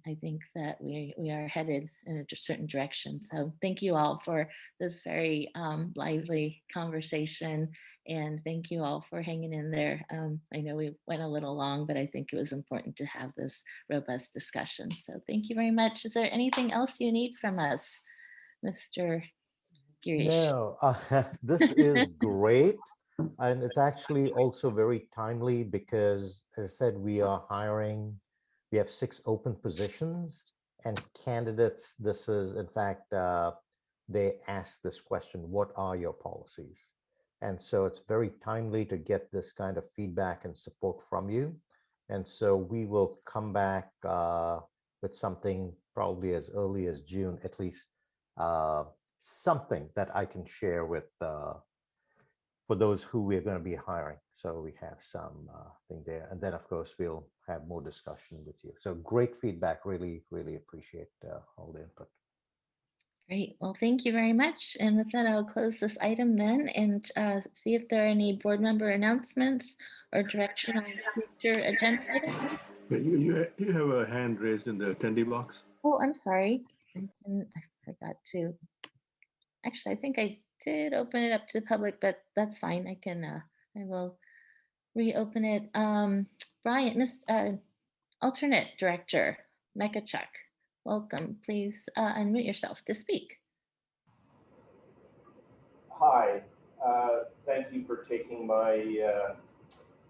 I think that we are headed in a certain direction. So thank you all for this very lively conversation, and thank you all for hanging in there. I know we went a little long, but I think it was important to have this robust discussion. So thank you very much. Is there anything else you need from us, Mr. Girish? No, this is great. And it's actually also very timely because, as I said, we are hiring. We have 6 open positions, and candidates, this is, in fact, they ask this question: what are your policies? And so it's very timely to get this kind of feedback and support from you. And so we will come back with something probably as early as June, at least something that I can share with for those who we're going to be hiring. So we have some thing there. And then, of course, we'll have more discussion with you. So great feedback. Really, really appreciate all the input. Great. Well, thank you very much. And with that, I'll close this item then and see if there are any board member announcements or direction on future agenda items. You have a hand raised in the attendee box. Oh, I'm sorry. I forgot to. Actually, I think I did open it up to the public, but that's fine. I can, I will reopen it. Brian, alternate director, Mekachuk, welcome. Please unmute yourself to speak. Hi, thank you for taking my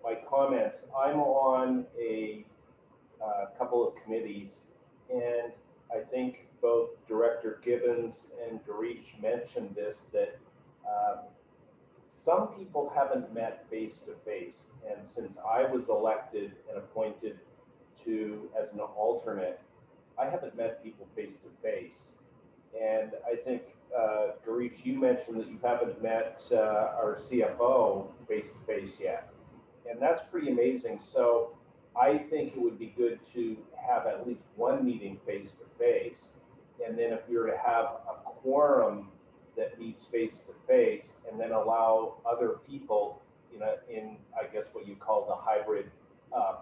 my comments. I'm on a couple of committees, and I think both Director Gibbons and Garish mentioned this, that some people haven't met face to face. And since I was elected and appointed to as an alternate, I haven't met people face to face. And I think, Garish, you mentioned that you haven't met our CFO face to face yet. And that's pretty amazing. So I think it would be good to have at least one meeting face to face. And then if we were to have a quorum that meets face to face, and then allow other people, you know, in I guess what you call the hybrid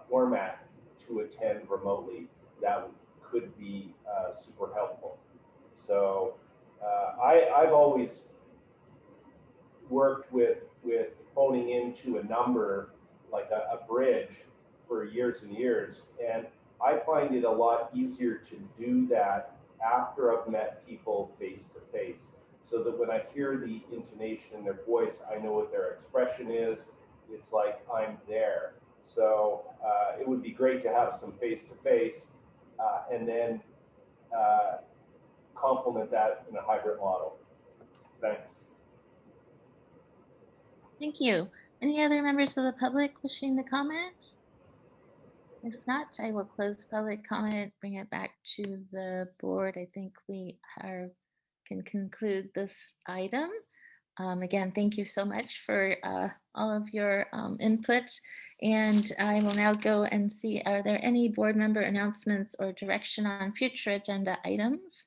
format to attend remotely, that could be super helpful. So I've always worked with phoning into a number like a bridge for years and years, and I find it a lot easier to do that after I've met people face to face, so that when I hear the intonation in their voice, I know what their expression is. It's like I'm there. So it would be great to have some face to face, and then complement that in a hybrid model. Thanks. Thank you. Any other members of the public wishing to comment? If not, I will close public comment, bring it back to the board. I think we can conclude this item. Again, thank you so much for all of your input. And I will now go and see, are there any board member announcements or direction on future agenda items?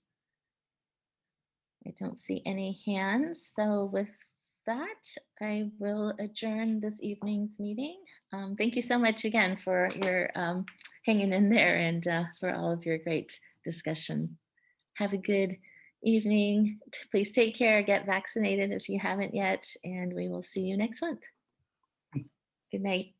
I don't see any hands. So with that, I will adjourn this evening's meeting. Thank you so much again for your hanging in there and for all of your great discussion. Have a good evening. Please take care, get vaccinated if you haven't yet, and we will see you next month. Good night.